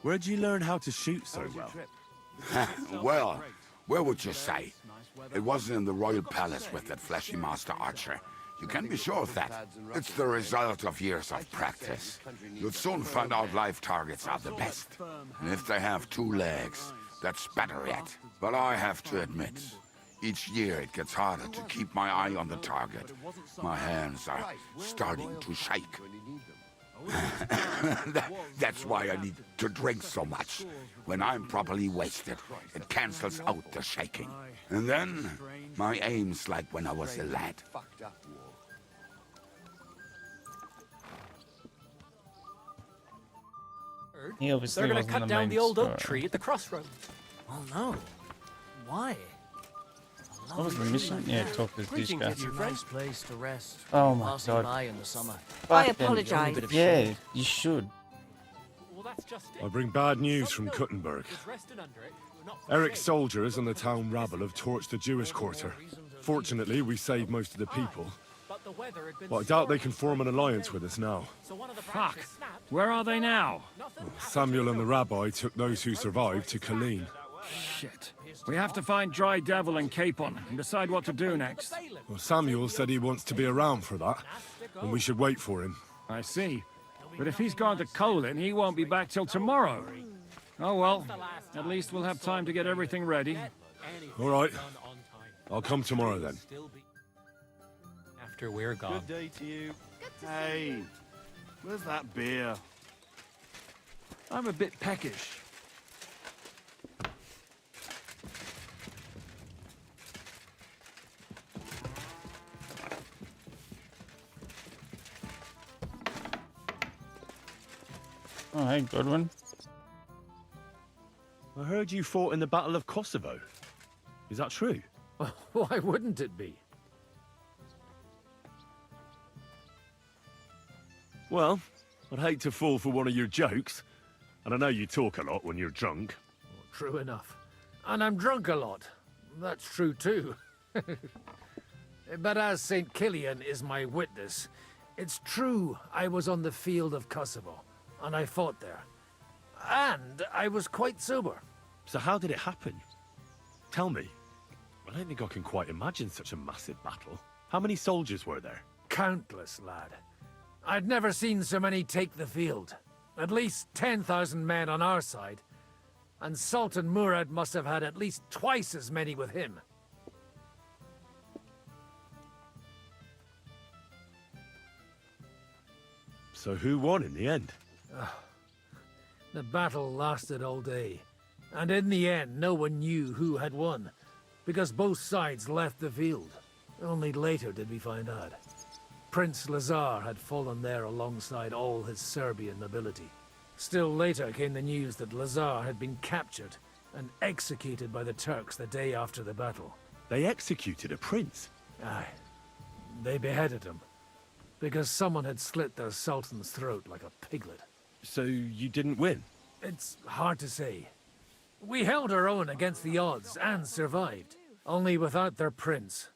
S5: Where'd you learn how to shoot so well?
S4: Well, where would you say? It wasn't in the royal palace with that flashy master archer. You can be sure of that. It's the result of years of practice. You'll soon find out live targets are the best. And if they have 2 legs, that's better yet. But I have to admit, each year it gets harder to keep my eye on the target. My hands are starting to shake. That's why I need to drink so much. When I'm properly wasted, it cancels out the shaking. And then, my aim's like when I was a lad.
S1: He obviously
S13: They're going to
S1: wasn't
S13: cut
S1: the
S13: down
S1: main
S13: the old oak
S1: story.
S13: tree at the crossroads.
S2: Oh no. Why?
S1: What was the mission? Yeah, talk to this guy.
S2: It's a nice place to rest.
S1: Oh my
S2: Passing
S1: god.
S2: by in the summer.
S1: Fucking-
S12: apologise.
S2: Bit of
S1: Yeah,
S2: shade.
S1: you should.
S13: Well, that's just it.
S5: I bring bad news from Kuttenberg.
S13: It's resting under it, not for
S5: Eric's
S13: shade.
S5: soldiers and the town rabble have torched the Jewish quarter. Fortunately, we saved most of the people,
S13: But the weather had been
S5: but I doubt they can form an alliance with us now.
S13: so one of the
S14: Fuck.
S13: branches snapped.
S14: Where are they now?
S5: Samuel and the rabbi took those who survived to Colleen.
S14: Shit. We have to find Dry Devil and Capon and decide what to do next.
S5: Well, Samuel said he wants to be around for that, and we should wait for him.
S14: I see. But if he's gone to Colin, he won't be back till tomorrow. Oh well. At least we'll have time to get everything ready.
S5: All right. I'll come tomorrow then.
S13: After we're gone.
S15: Day to you. Hey, where's that beer?
S14: I'm a bit peckish.
S1: Oh, hey, Godwin.
S3: I heard you fought in the Battle of Kosovo. Is that true?
S13: Why wouldn't it be?
S3: Well, I'd hate to fall for one of your jokes. And I know you talk a lot when you're drunk.
S13: True enough. And I'm drunk a lot. That's true too. But as St. Killian is my witness, it's true I was on the field of Kosovo, and I fought there. And I was quite sober.
S3: So how did it happen? Tell me. I don't think I can quite imagine such a massive battle. How many soldiers were there?
S13: Countless, lad. I'd never seen so many take the field. At least 10,000 men on our side. And Sultan Murad must have had at least twice as many with him.
S3: So who won in the end?
S13: The battle lasted all day. And in the end, no one knew who had won. Because both sides left the field. Only later did we find out. Prince Lazar had fallen there alongside all his Serbian nobility. Still later came the news that Lazar had been captured and executed by the Turks the day after the battle.
S3: They executed a prince?
S13: Aye. They beheaded him. Because someone had slit their sultan's throat like a piglet.
S3: So you didn't win?
S13: It's hard to say. We held our own against the odds and survived. Only without their prince.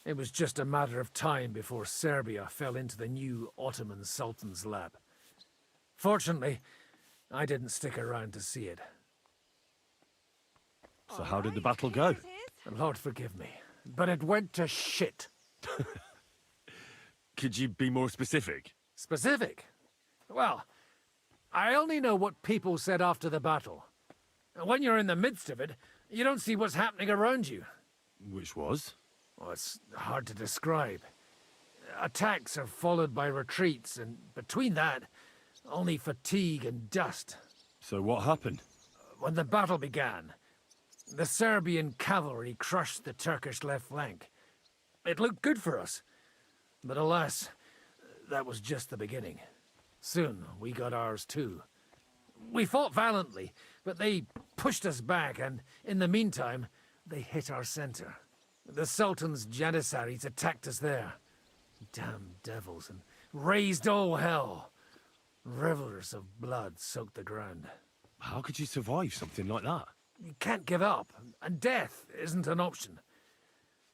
S13: It was just a matter of time before Serbia fell into the new Ottoman Sultan's lap. Fortunately, I didn't stick around to see it.
S3: So how did the battle go?
S13: Lord forgive me, but it went to shit.
S3: Could you be more specific?
S13: Specific? Well, I only know what people said after the battle. When you're in the midst of it, you don't see what's happening around you.
S3: Which was?
S13: Well, it's hard to describe. Attacks are followed by retreats, and between that, only fatigue and dust.
S3: So what happened?
S13: When the battle began, the Serbian cavalry crushed the Turkish left flank. It looked good for us, but alas, that was just the beginning. Soon, we got ours too. We fought valiantly, but they pushed us back, and in the meantime, they hit our center. The Sultan's Janissaries attacked us there. Damn devils, and raised all hell. Rivers of blood soaked the ground.
S3: How could you survive something like that?
S13: You can't give up, and death isn't an option.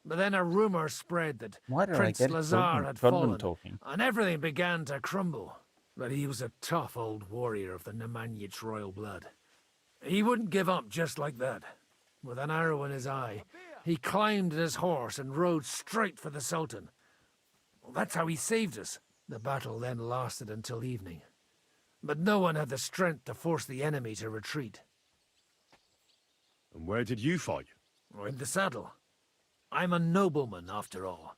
S13: But then a rumor spread that
S1: Why did I
S13: Prince
S1: get
S13: Lazar had
S1: Godwin
S13: fallen,
S1: talking?
S13: and everything began to crumble. But he was a tough old warrior of the Nemanjic royal blood. He wouldn't give up just like that. With an arrow in his eye, he climbed his horse and rode straight for the Sultan. Well, that's how he saved us. The battle then lasted until evening. But no one had the strength to force the enemy to retreat.
S3: And where did you fight?
S13: In the saddle. I'm a nobleman, after all.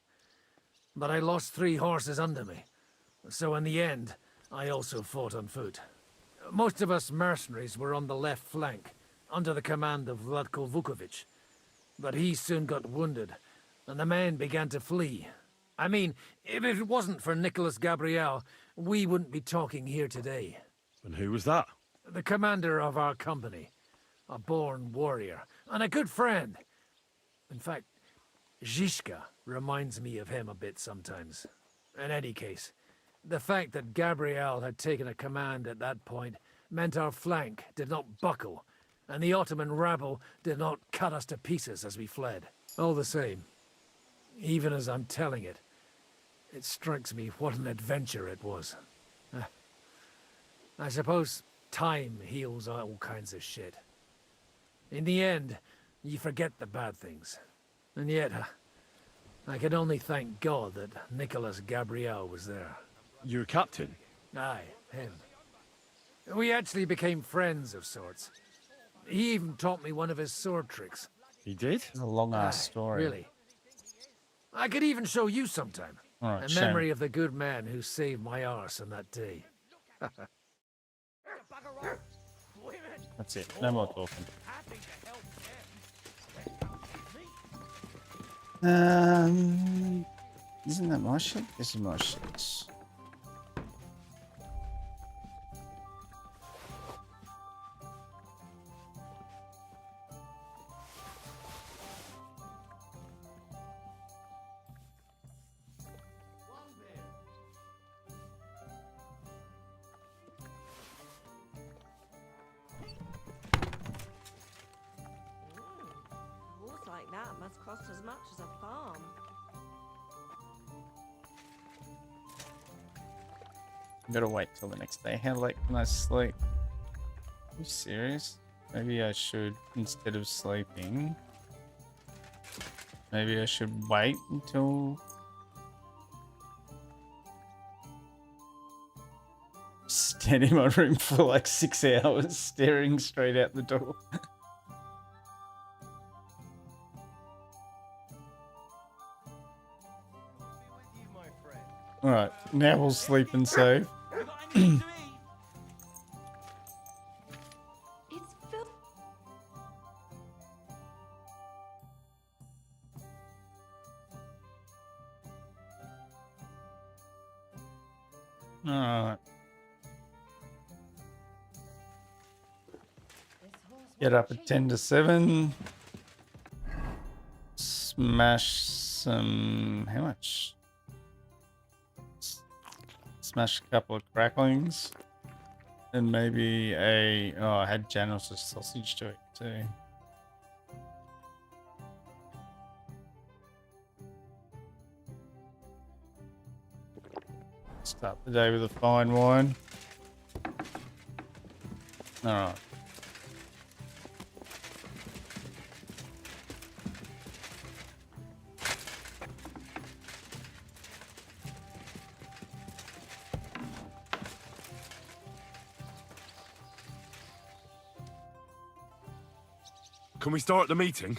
S13: But I lost 3 horses under me. So in the end, I also fought on foot. Most of us mercenaries were on the left flank, under the command of Vlatko Vukovic. But he soon got wounded, and the men began to flee. I mean, if it wasn't for Nicholas Gabriel, we wouldn't be talking here today.
S3: And who was that?
S13: The commander of our company. A born warrior. And a good friend. In fact, Zizka reminds me of him a bit sometimes. In any case, the fact that Gabriel had taken a command at that point meant our flank did not buckle, and the Ottoman rabble did not cut us to pieces as we fled. All the same, even as I'm telling it, it strikes me what an adventure it was. I suppose time heals all kinds of shit. In the end, you forget the bad things. And yet, I can only thank God that Nicholas Gabriel was there.
S5: Your captain?
S13: Aye, him. We actually became friends of sorts. He even taught me one of his sword tricks.
S5: He did?
S1: It's a long-ass story.
S13: Really. I could even show you sometime.
S1: All right,
S13: a
S1: show
S13: memory
S1: me.
S13: of the good man who saved my arse on that day.
S1: That's it. No more talking. Isn't that my shit? This is my shit.
S12: Horse like that must cost as much as a farm.
S1: I'm gonna wait till the next day. How late can I sleep? Are you serious? Maybe I should, instead of sleeping, maybe I should wait until... Stand in my room for like 6 hours, staring straight out the door. Alright, now we'll sleep and save. Alright. Get up at 10 to 7. Smash some... How much? Smash a couple of cracklings. And maybe a... Oh, I had Janos' sausage to it too. Start the day with a fine wine. Alright.
S5: Can we start the meeting?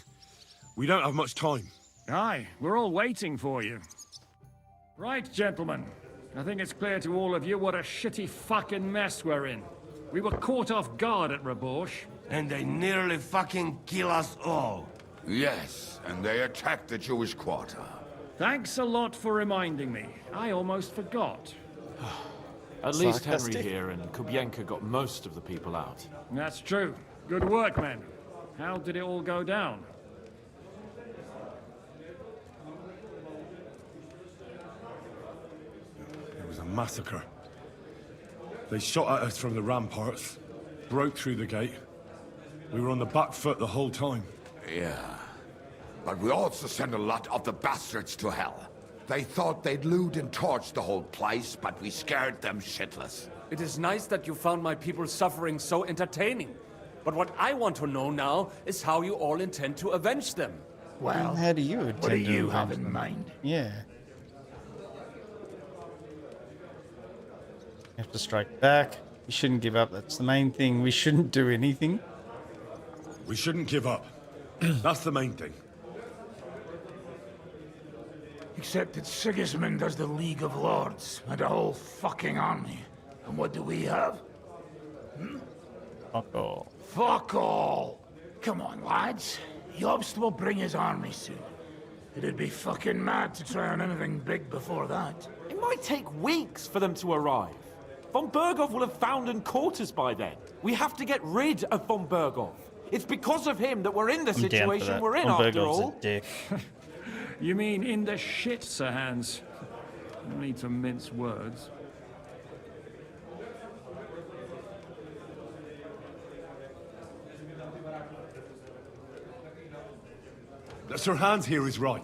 S5: We don't have much time.
S14: Aye, we're all waiting for you. Right, gentlemen. I think it's clear to all of you what a shitty fucking mess we're in. We were caught off guard at Rabosh.
S16: And they nearly fucking kill us all.
S4: Yes, and they attacked the Jewish quarter.
S14: Thanks a lot for reminding me. I almost forgot.
S6: At least Henry here and Kubienka got most of the people out.
S14: That's true. Good work, men. How did it all go down?
S5: It was a massacre. They shot at us from the ramparts, broke through the gate. We were on the back foot the whole time.
S4: Yeah. But we also sent a lot of the bastards to hell. They thought they'd loot and torch the whole place, but we scared them shitless.
S17: It is nice that you found my people's suffering so entertaining. But what I want to know now is how you all intend to avenge them.
S1: Well, how do you intend
S17: what do
S1: to
S17: you
S1: avenge
S17: have in
S1: them?
S17: mind?
S1: Yeah. You have to strike back. You shouldn't give up. That's the main thing. We shouldn't do anything.
S5: We shouldn't give up. That's the main thing.
S18: Except that Sigismund has the League of Lords and a whole fucking army. And what do we have?
S1: Fuck all.
S18: Fuck all! Come on, lads. Jobst will bring his army soon. It'd be fucking mad to try on anything big before that.
S6: It might take weeks for them to arrive.
S17: Von Berghoff will have found and caught us by then. We have to get rid of Von Berghoff. It's because of him that we're in the situation we're in, after all.
S1: A dick.
S14: You mean in the shit, Sir Hans? No need to mince words.
S5: Sir Hans here is right.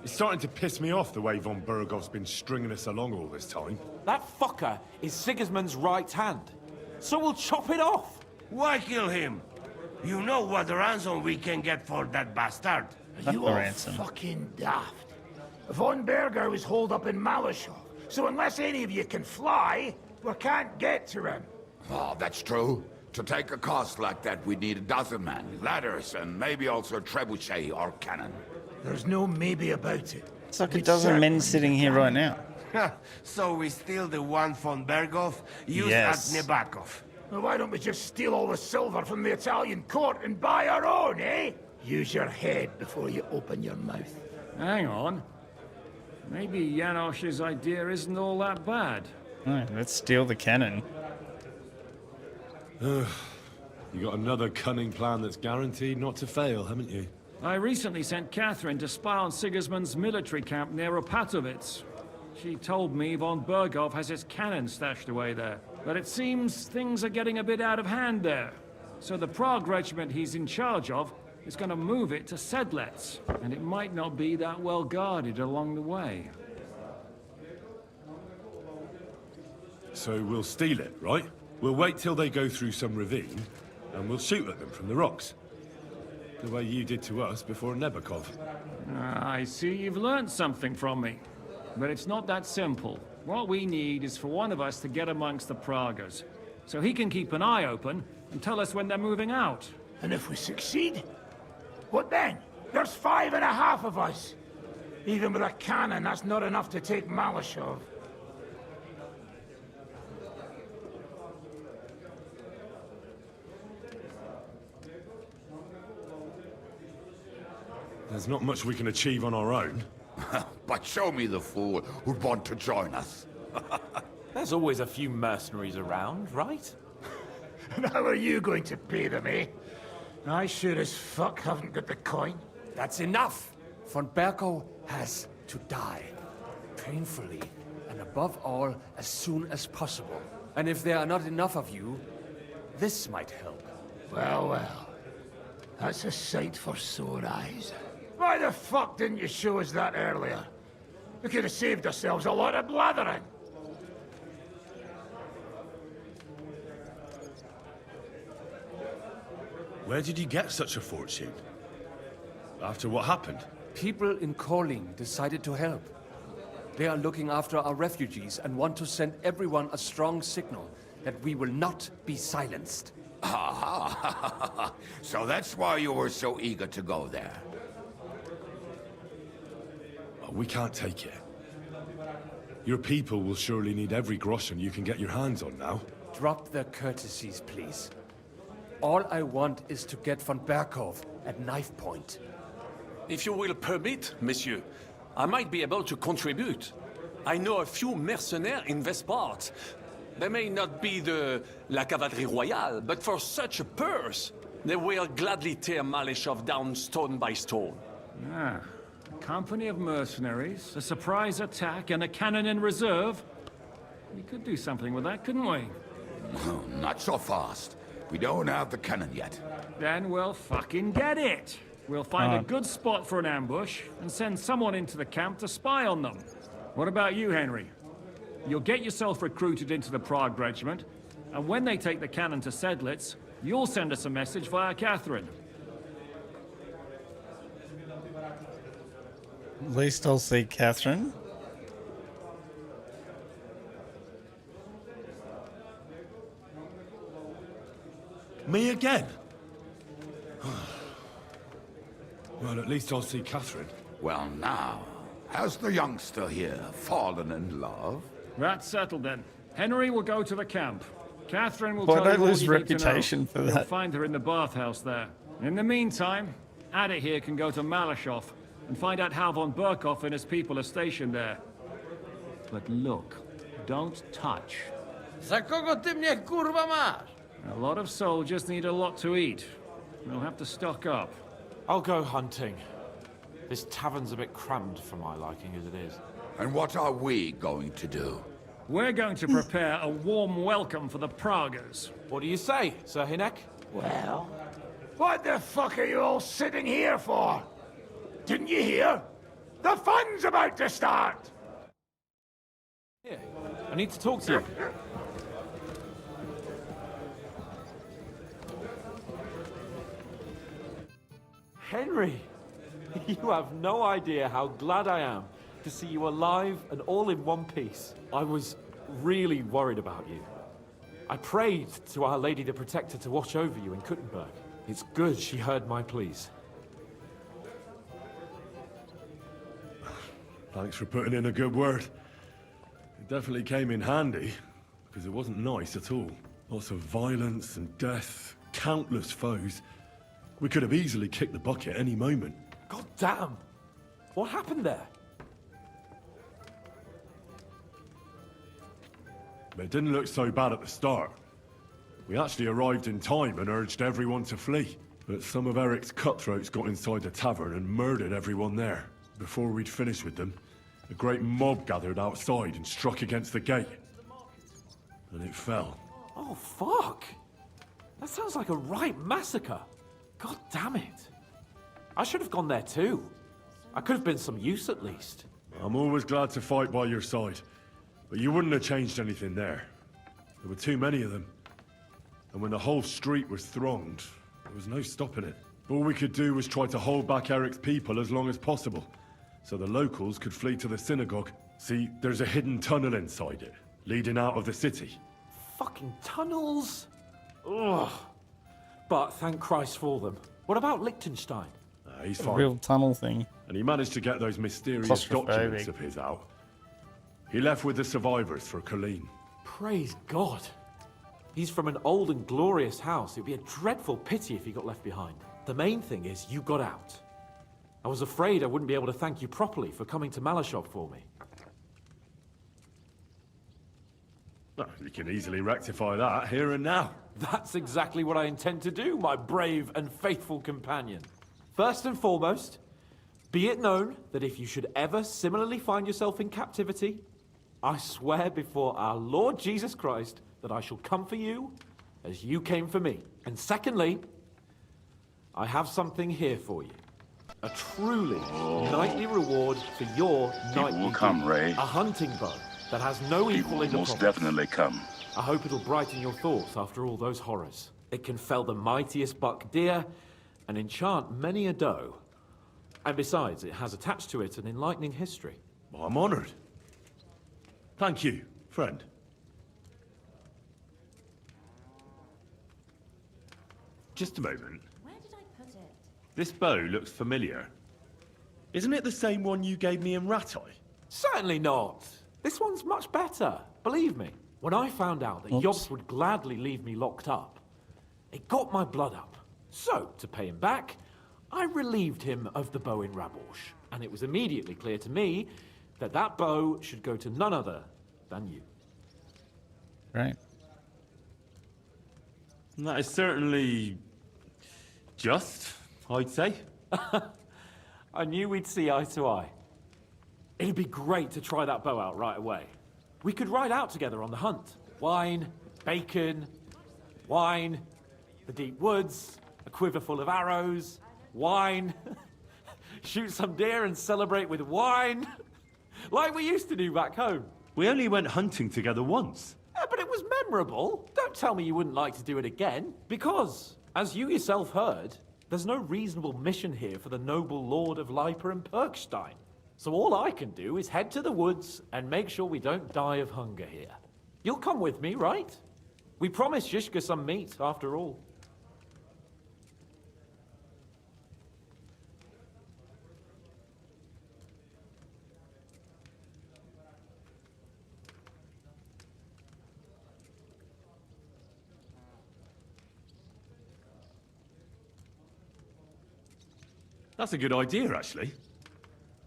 S5: It's starting to piss me off the way Von Berghoff's been stringing us along all this time.
S17: That fucker is Sigismund's right hand. So we'll chop it off.
S16: Why kill him? You know what ransom we can get for that bastard.
S18: You are fucking daft. Von Berger was holed up in Malashov, so unless any of you can fly, we can't get to him.
S4: Oh, that's true. To take a cost like that, we'd need a dozen men, ladders, and maybe also a trebuchet or cannon.
S18: There's no maybe about it.
S1: It's like a dozen men sitting here right now.
S16: So we steal the one von Berghoff, use
S1: Yes.
S16: at Nebakov.
S18: Well, why don't we just steal all the silver from the Italian court and buy our own, eh? Use your head before you open your mouth.
S14: Hang on. Maybe Janosch's idea isn't all that bad.
S1: Right, let's steal the cannon.
S5: You got another cunning plan that's guaranteed not to fail, haven't you?
S14: I recently sent Catherine to spy on Sigismund's military camp near Opatovitz. She told me von Berghoff has his cannon stashed away there. But it seems things are getting a bit out of hand there. So the Prague regiment he's in charge of is going to move it to Sedlec. And it might not be that well guarded along the way.
S5: So we'll steal it, right? We'll wait till they go through some ravine, and we'll shoot at them from the rocks. The way you did to us before Nebakov.
S14: I see you've learned something from me. But it's not that simple. What we need is for one of us to get amongst the Pragas, so he can keep an eye open and tell us when they're moving out.
S18: And if we succeed, what then? There's 5.5 of us. Even with a cannon, that's not enough to take Malashov.
S5: There's not much we can achieve on our own.
S4: But show me the fool who'd want to join us.
S17: There's always a few mercenaries around, right?
S18: And how are you going to pay them, eh? I sure as fuck haven't got the coin.
S17: That's enough! Von Berghoff has to die. Painfully, and above all, as soon as possible. And if there are not enough of you, this might help.
S18: Well, well. That's a sight for sore eyes. Why the fuck didn't you show us that earlier? We could have saved ourselves a lot of blathering.
S5: Where did you get such a fortune? After what happened?
S17: People in Calling decided to help. They are looking after our refugees and want to send everyone a strong signal that we will not be silenced.
S4: Aha! So that's why you were so eager to go there.
S5: Oh, we can't take it. Your people will surely need every groschen you can get your hands on now.
S17: Drop the courtesies, please. All I want is to get von Berghoff at knife point.
S19: If you will permit, monsieur, I might be able to contribute. I know a few mercenaires in this part. They may not be la cavalerie royale, but for such a purse, they will gladly tear Malashov down stone by stone.
S14: Ah, a company of mercenaries, a surprise attack, and a cannon in reserve. We could do something with that, couldn't we?
S4: Not so fast. We don't have the cannon yet.
S14: Then we'll fucking get it. We'll find a good spot for an ambush and send someone into the camp to spy on them. What about you, Henry? You'll get yourself recruited into the Prague regiment, and when they take the cannon to Sedlec, you'll send us a message via Catherine.
S1: At least I'll see Catherine.
S5: Me again? Well, at least I'll see Catherine.
S4: Well, now, has the youngster here fallen in love?
S14: That's settled then. Henry will go to the camp. Catherine will
S1: Why
S14: tell
S1: don't
S14: you all
S1: lose
S14: you need to know.
S1: reputation for
S14: You'll
S1: that?
S14: find her in the bathhouse there. In the meantime, Ada here can go to Malashov and find out how von Berghoff and his people are stationed there. But look, don't touch.
S18: Za kogo ty mnie kurwa masz?
S14: A lot of soldiers need a lot to eat. We'll have to stock up.
S6: I'll go hunting. This tavern's a bit crammed for my liking as it is.
S4: And what are we going to do?
S14: We're going to prepare a warm welcome for the Pragas.
S6: What do you say, Sir Hinek?
S18: Well, what the fuck are you all sitting here for? Didn't you hear? The fun's about to start!
S6: Here, I need to talk to you. Henry, you have no idea how glad I am to see you alive and all in one piece. I was really worried about you. I prayed to Our Lady the Protector to watch over you in Kuttenberg. It's good she heard my pleas.
S5: Thanks for putting in a good word. It definitely came in handy, because it wasn't nice at all. Lots of violence and death, countless foes. We could have easily kicked the bucket any moment.
S6: God damn! What happened there?
S5: It didn't look so bad at the start. We actually arrived in time and urged everyone to flee. But some of Eric's cutthroats got inside the tavern and murdered everyone there. Before we'd finished with them, a great mob gathered outside and struck against the gate. And it fell.
S6: Oh, fuck! That sounds like a right massacre. God damn it. I should have gone there too. I could have been some use at least.
S5: I'm always glad to fight by your side. But you wouldn't have changed anything there. There were too many of them. And when the whole street was thronged, there was no stopping it. All we could do was try to hold back Eric's people as long as possible, so the locals could flee to the synagogue. See, there's a hidden tunnel inside it, leading out of the city.
S6: Fucking tunnels! Ugh. But thank Christ for them. What about Liechtenstein?
S5: He's
S1: A
S5: fine.
S1: real tunnel thing.
S5: And he managed to get those mysterious
S1: Claustrophobic.
S5: documents of his out. He left with the survivors for Colleen.
S6: Praise God. He's from an old and glorious house. It'd be a dreadful pity if he got left behind. The main thing is you got out. I was afraid I wouldn't be able to thank you properly for coming to Malashov for me.
S5: Well, you can easily rectify that here and now.
S6: That's exactly what I intend to do, my brave and faithful companion. First and foremost, be it known that if you should ever similarly find yourself in captivity, I swear before our Lord Jesus Christ that I shall come for you as you came for me. And secondly, I have something here for you. A truly knightly reward for your knightly
S20: will come,
S6: deed.
S20: Ray.
S6: A hunting bow that has no equal in the
S20: Most
S6: province.
S20: definitely come.
S6: I hope it'll brighten your thoughts after all those horrors. It can fell the mightiest buck deer and enchant many a doe. And besides, it has attached to it an enlightening history.
S5: Well, I'm honored. Thank you, friend. Just a moment.
S12: Where did I put it?
S5: This bow looks familiar. Isn't it the same one you gave me in Ratai?
S6: Certainly not. This one's much better, believe me. When I found out that Yops would gladly leave me locked up, it got my blood up. So, to pay him back, I relieved him of the bow in Rabosh, and it was immediately clear to me that that bow should go to none other than you.
S1: Right.
S5: That is certainly just, I'd say.
S6: I knew we'd see eye to eye. It'd be great to try that bow out right away. We could ride out together on the hunt. Wine, bacon, wine, the deep woods, a quiver full of arrows, wine, shoot some deer and celebrate with wine, like we used to do back home.
S5: We only went hunting together once.
S6: Yeah, but it was memorable. Don't tell me you wouldn't like to do it again. Because, as you yourself heard, there's no reasonable mission here for the noble lord of Leiper and Perkstein. So all I can do is head to the woods and make sure we don't die of hunger here. You'll come with me, right? We promised Shishka some meat, after all.
S5: That's a good idea, actually.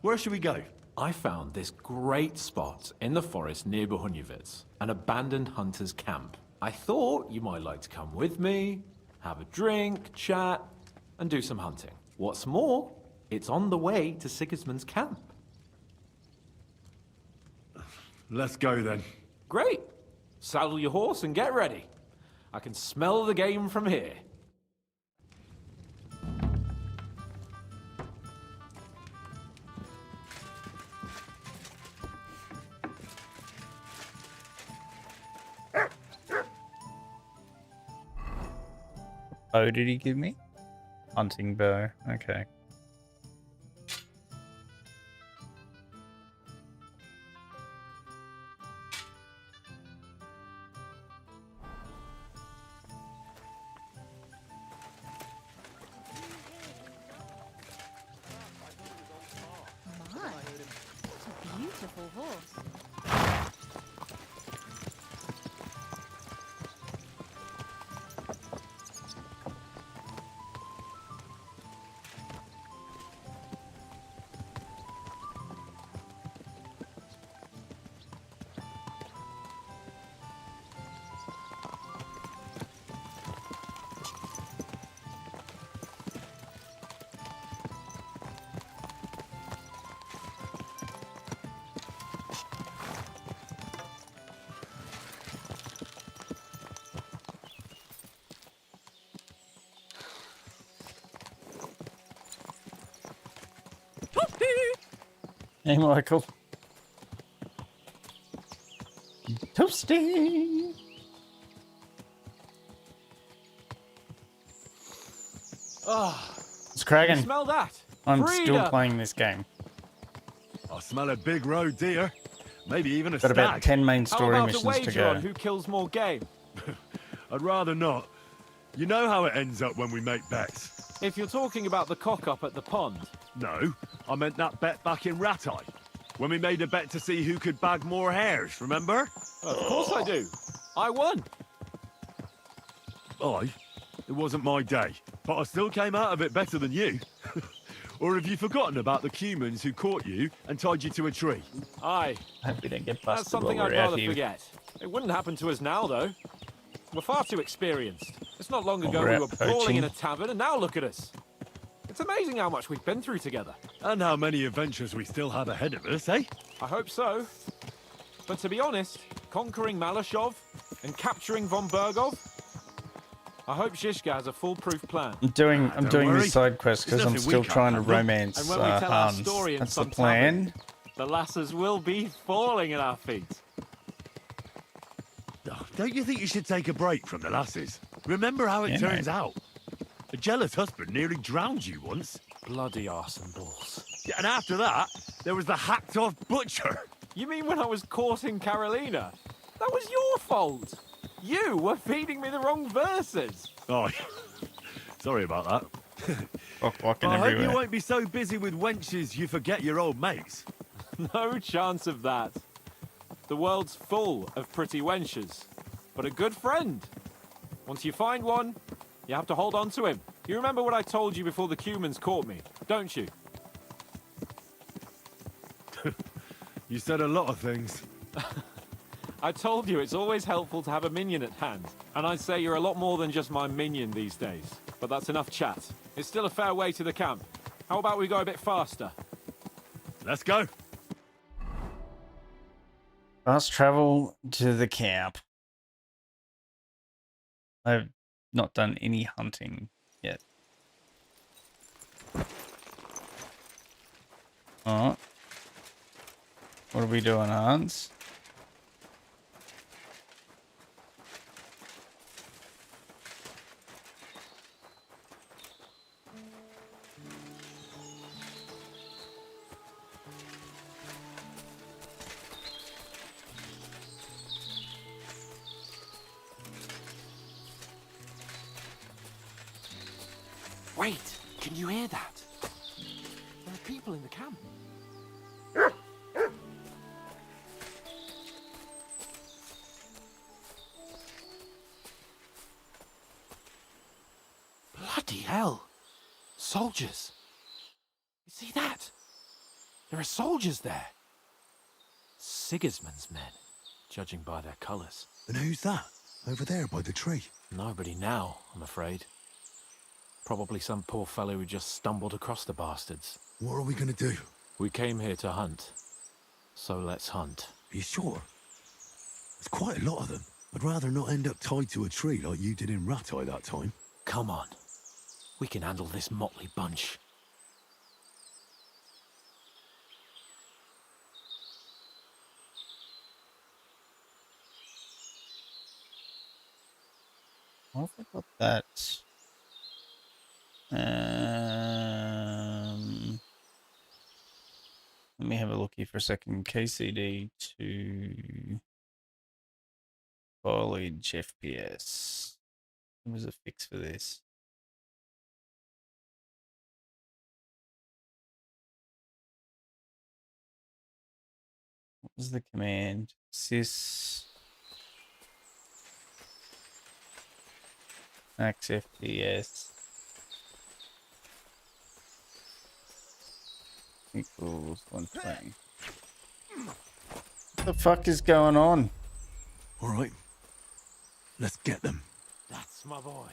S5: Where should we go?
S6: I found this great spot in the forest near Bohunjevitz, an abandoned hunter's camp. I thought you might like to come with me, have a drink, chat, and do some hunting. What's more, it's on the way to Sigismund's camp.
S5: Let's go then.
S6: Great. Saddle your horse and get ready. I can smell the game from here.
S1: Oh, did he give me? Hunting bow. Okay.
S20: My, what a beautiful horse.
S1: Hey, Michael. Toasty.
S6: Ah,
S1: It's cracking.
S6: smell that?
S1: I'm
S6: Freedom.
S1: still playing this game.
S5: I smell a big road deer. Maybe even a
S1: Got about
S5: stag.
S1: 10 main
S6: How
S1: story
S6: about a
S1: missions
S6: wager
S1: to go.
S6: on who kills more game?
S5: I'd rather not. You know how it ends up when we make bets.
S6: If you're talking about the cock-up at the pond.
S5: No, I meant that bet back in Ratai. When we made a bet to see who could bag more hares, remember?
S6: Of course I do. I won.
S5: It wasn't my day, but I still came out of it better than you. Or have you forgotten about the humans who caught you and tied you to a tree?
S6: Aye.
S1: Hope we don't get
S6: That's
S1: busted
S6: something
S1: while
S6: I'd
S1: we're out
S6: rather
S1: here.
S6: forget. It wouldn't happen to us now, though. We're far too experienced. It's not long ago
S1: we're
S6: we
S1: out
S6: were brawling
S1: poaching.
S6: in a tavern, and now look at us. It's amazing how much we've been through together.
S5: And how many adventures we still have ahead of us, eh?
S6: I hope so. But to be honest, conquering Malashov and capturing von Bergov, I hope Shishka has a foolproof plan.
S1: I'm doing
S5: worry.
S1: this side quest because I'm
S5: There's nothing we
S1: still
S5: can't
S1: trying to
S5: handle.
S1: romance
S6: And when we tell our
S1: Hans.
S6: story in
S1: That's the
S6: some
S1: plan.
S6: tavern, the lasses will be falling at our feet.
S5: Don't you think you should take a break from the lasses? Remember how it
S1: Yeah,
S5: turns
S1: mate.
S5: out. A jealous husband nearly drowned you once.
S6: Bloody arse and balls.
S5: Yeah, and after that, there was the hacked-off butcher.
S6: You mean when I was courting Carolina? That was your fault. You were feeding me the wrong verses.
S5: Oh, sorry about that.
S1: Walking
S5: I hope you
S1: everywhere.
S5: won't be so busy with wenches you forget your old mates.
S6: No chance of that. The world's full of pretty wenches. But a good friend. Once you find one, you have to hold on to him. You remember what I told you before the Cumans caught me, don't you?
S5: You said a lot of things.
S6: I told you it's always helpful to have a minion at hand. And I'd say you're a lot more than just my minion these days. But that's enough chat. It's still a fair way to the camp. How about we go a bit faster?
S5: Let's go.
S1: Fast travel to the camp. I've not done any hunting yet. Alright. What are we doing, Hans?
S6: Wait, can you hear that? There are people in the camp. Bloody hell. Soldiers. You see that? There are soldiers there. Sigismund's men, judging by their colours.
S3: And who's that? Over there by the tree?
S6: Nobody now, I'm afraid. Probably some poor fellow who just stumbled across the bastards.
S3: What are we gonna do?
S6: We came here to hunt. So let's hunt.
S3: Are you sure? There's quite a lot of them. I'd rather not end up tied to a tree like you did in Rattay that time.
S6: Come on. We can handle this motley bunch.
S1: I forgot that. Let me have a look here for a second. KCD to foliage FPS. There was a fix for this. What was the command? Sys max FPS equals 120. What the fuck is going on?
S3: All right, let's get them.
S6: That's my boy.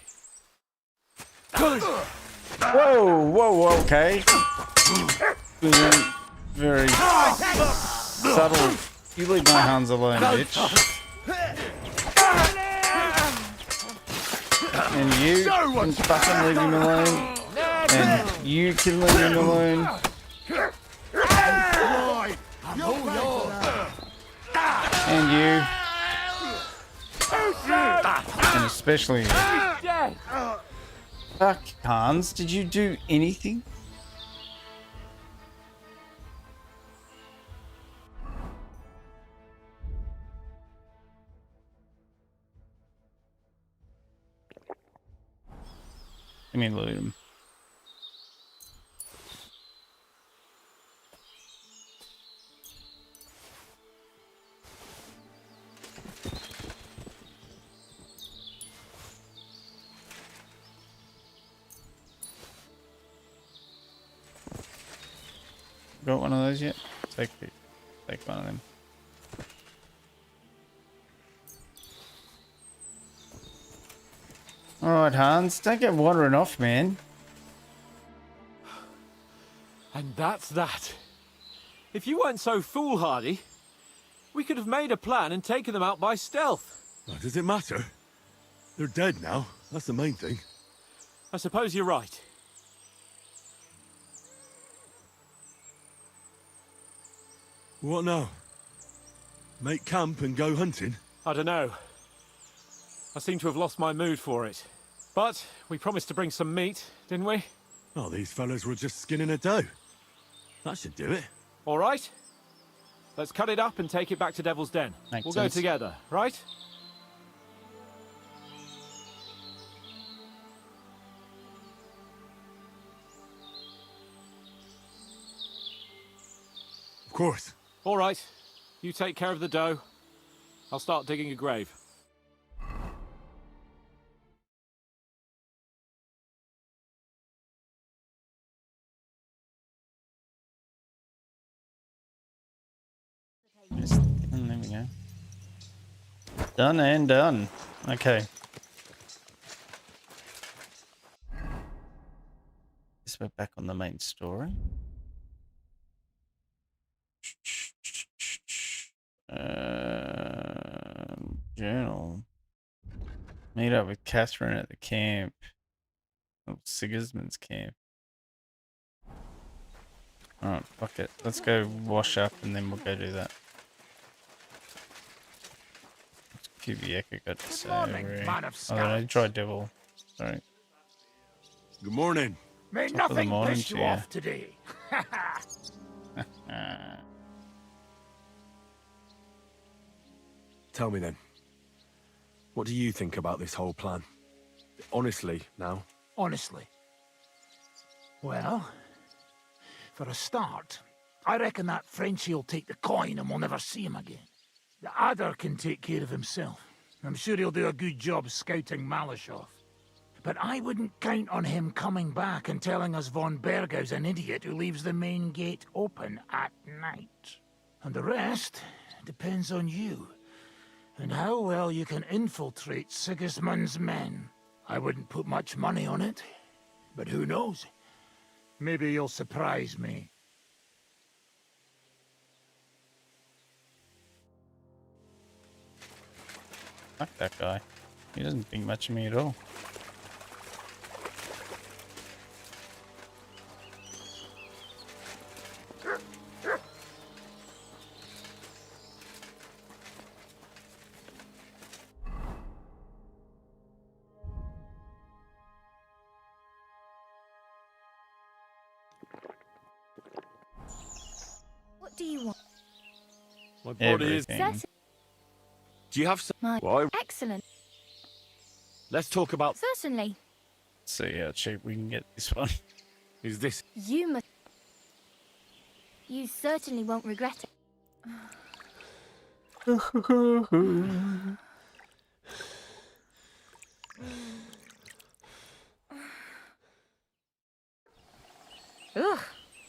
S1: Whoa, okay. Very subtle. You leave my hands alone, bitch. And you can fucking leave him alone. And you can leave him alone. And you. And especially you. Fuck, Hans, did you do anything? Let me loot him. Got one of those yet? Take one of them. Alright, Hans, don't get wandering off, man.
S6: And that's that. If you weren't so foolhardy, we could have made a plan and taken them out by stealth.
S3: Well, does it matter? They're dead now. That's the main thing.
S6: I suppose you're right.
S3: What now? Make camp and go hunting?
S6: I don't know. I seem to have lost my mood for it. But we promised to bring some meat, didn't we?
S3: Oh, these fellas were just skinning a doe. That should do it.
S6: All right. Let's cut it up and take it back to Devil's Den.
S1: Makes
S6: We'll
S1: sense.
S6: go together, right?
S3: Of course.
S6: All right. You take care of the doe. I'll start digging a grave.
S1: There we go. Done and done. Okay. Guess we're back on the main story. Journal. Meet up with Catherine at the camp. Oh, Sigismund's camp. Alright, fuck it. Let's go wash up and then we'll go do that. Kubieka got to say.
S18: morning, man of
S1: Oh, I tried Devil. Sorry.
S3: Good morning.
S18: May
S1: Top of the
S18: nothing
S1: morning
S18: piss
S1: to
S18: you
S1: you.
S18: off today.
S3: Tell me then. What do you think about this whole plan? Honestly, now.
S18: Honestly. Well, for a start, I reckon that Frenchie'll take the coin and we'll never see him again. The Adder can take care of himself. I'm sure he'll do a good job scouting Malishov. but I wouldn't count on him coming back and telling us von Bergau's an idiot who leaves the main gate open at night. And the rest depends on you, and how well you can infiltrate Sigismund's men. I wouldn't put much money on it, but who knows? Maybe you'll surprise me.
S1: Fuck that guy. He doesn't think much of me at all.
S11: What do you want?
S5: My body is...
S1: Everything.
S5: Do you have some...
S11: My
S5: Why?
S11: excellent.
S5: Let's talk about...
S11: Certainly.
S1: See how cheap we can get this one.
S5: Is this...
S11: You must. You certainly won't regret it.
S12: Ugh,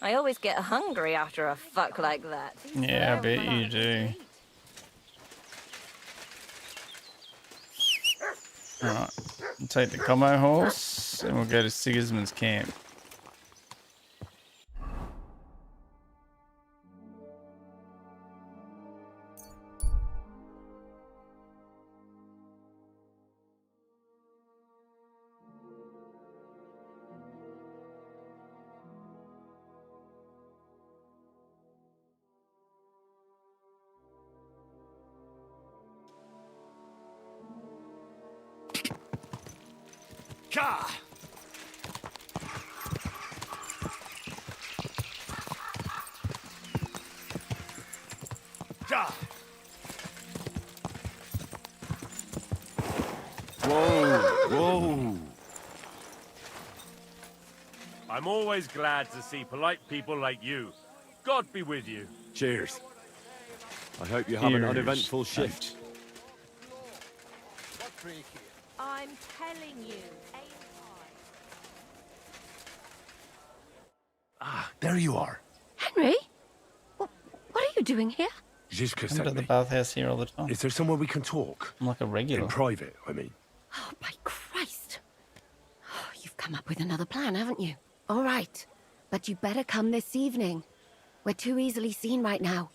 S12: I always get hungry after a fuck like that.
S1: Yeah, I bet you do. Alright, we'll take the commo horse and we'll go to Sigismund's camp.
S18: Ka! Ja!
S5: Whoa, whoa.
S21: I'm always glad to see polite people like you. God be with you.
S5: Cheers. I hope you have an
S1: Cheers.
S5: uneventful shift.
S12: I'm telling you.
S3: Ah, there you are.
S22: Henry? What are you doing here?
S3: Zizka
S1: Come
S3: sent
S1: to the
S3: me.
S1: bathhouse here all the time.
S3: Is there somewhere we can talk?
S1: I'm like a regular.
S3: In private, I mean.
S22: Oh, by Christ. Oh, you've come up with another plan, haven't you? All right. But you better come this evening. We're too easily seen right now.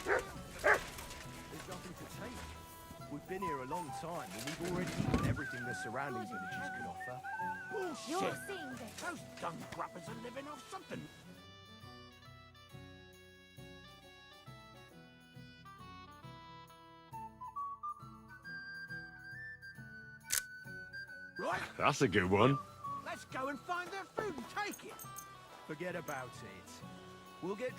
S2: There's nothing to take. We've been here a long time, and we've already eaten everything the surrounding villages could offer.
S18: Bullshit!
S11: You're seeing this.
S18: Those dung grabbers are living off something. Right,
S5: That's a good one.
S18: let's go and find their food and take it.
S2: Forget about it. We'll get...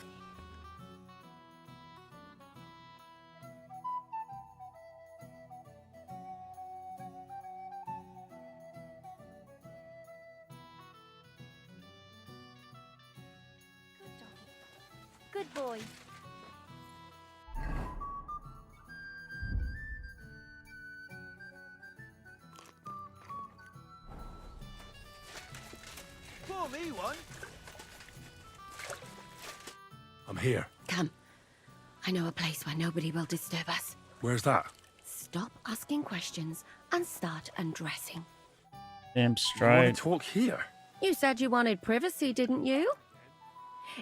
S11: Good boy.
S2: Pour me one.
S3: I'm here.
S22: Come. I know a place where nobody will disturb us.
S3: Where's that?
S22: Stop asking questions and start undressing.
S1: Damn
S3: You want
S1: straight.
S3: to talk here?
S22: You said you wanted privacy, didn't you?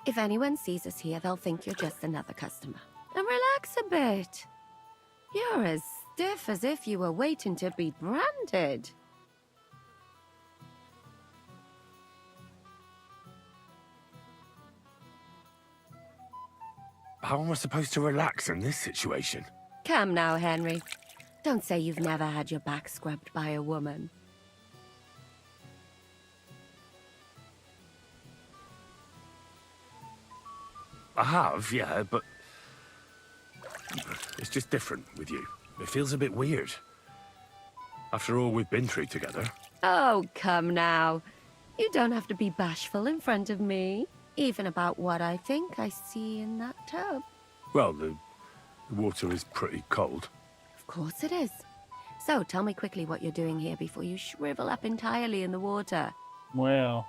S22: If anyone sees us here, they'll think you're just another customer. And relax a bit. You're as stiff as if you were waiting to be branded.
S3: How am I supposed to relax in this situation?
S22: Come now, Henry. Don't say you've never had your back scrubbed by a woman.
S3: I have, yeah, but... It's just different with you. It feels a bit weird. After all we've been through together.
S22: Oh, come now. You don't have to be bashful in front of me. Even about what I think I see in that tub.
S5: Well, the water is pretty cold.
S22: Of course it is. So, tell me quickly what you're doing here before you shrivel up entirely in the water.
S1: Well,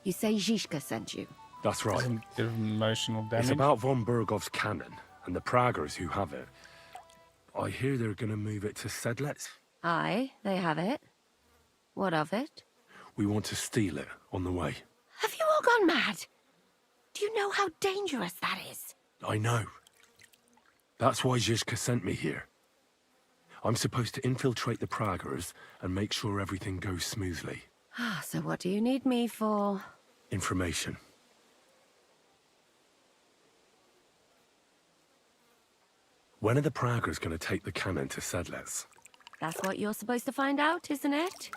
S22: You say Zizka sent you.
S5: That's right.
S1: a bit of emotional damage.
S5: It's about von Bergov's cannon and the Praggers who have it. I hear they're going to move it to Sedlets.
S22: Aye, they have it. What of it?
S5: We want to steal it on the way.
S22: Have you all gone mad? Do you know how dangerous that is?
S5: I know. That's why Zizka sent me here. I'm supposed to infiltrate the Praggers and make sure everything goes smoothly.
S22: So what do you need me for?
S5: Information. When are the Praggers going to take the cannon to Sedlets?
S22: That's what you're supposed to find out, isn't it?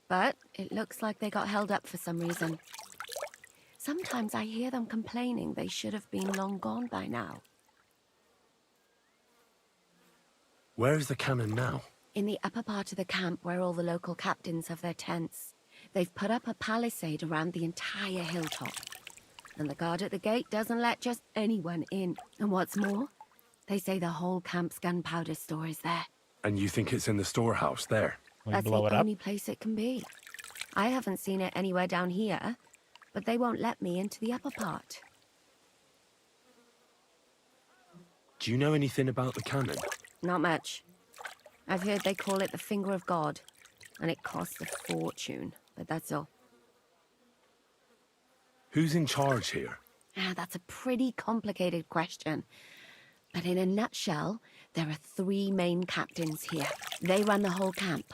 S22: But it looks like they got held up for some reason. Sometimes I hear them complaining they should have been long gone by now.
S5: Where is the cannon now?
S22: In the upper part of the camp where all the local captains have their tents. They've put up a palisade around the entire hilltop. And the guard at the gate doesn't let just anyone in. And what's more, they say the whole camp's gunpowder store is there.
S5: And you think it's in the storehouse there?
S22: That's the only place it can be. I haven't seen it anywhere down here, but they won't let me into the upper part.
S5: Do you know anything about the cannon?
S22: Not much. I've heard they call it the Finger of God, and it costs a fortune, but that's all.
S5: Who's in charge here?
S22: That's a pretty complicated question. But in a nutshell, there are 3 main captains here. They run the whole camp.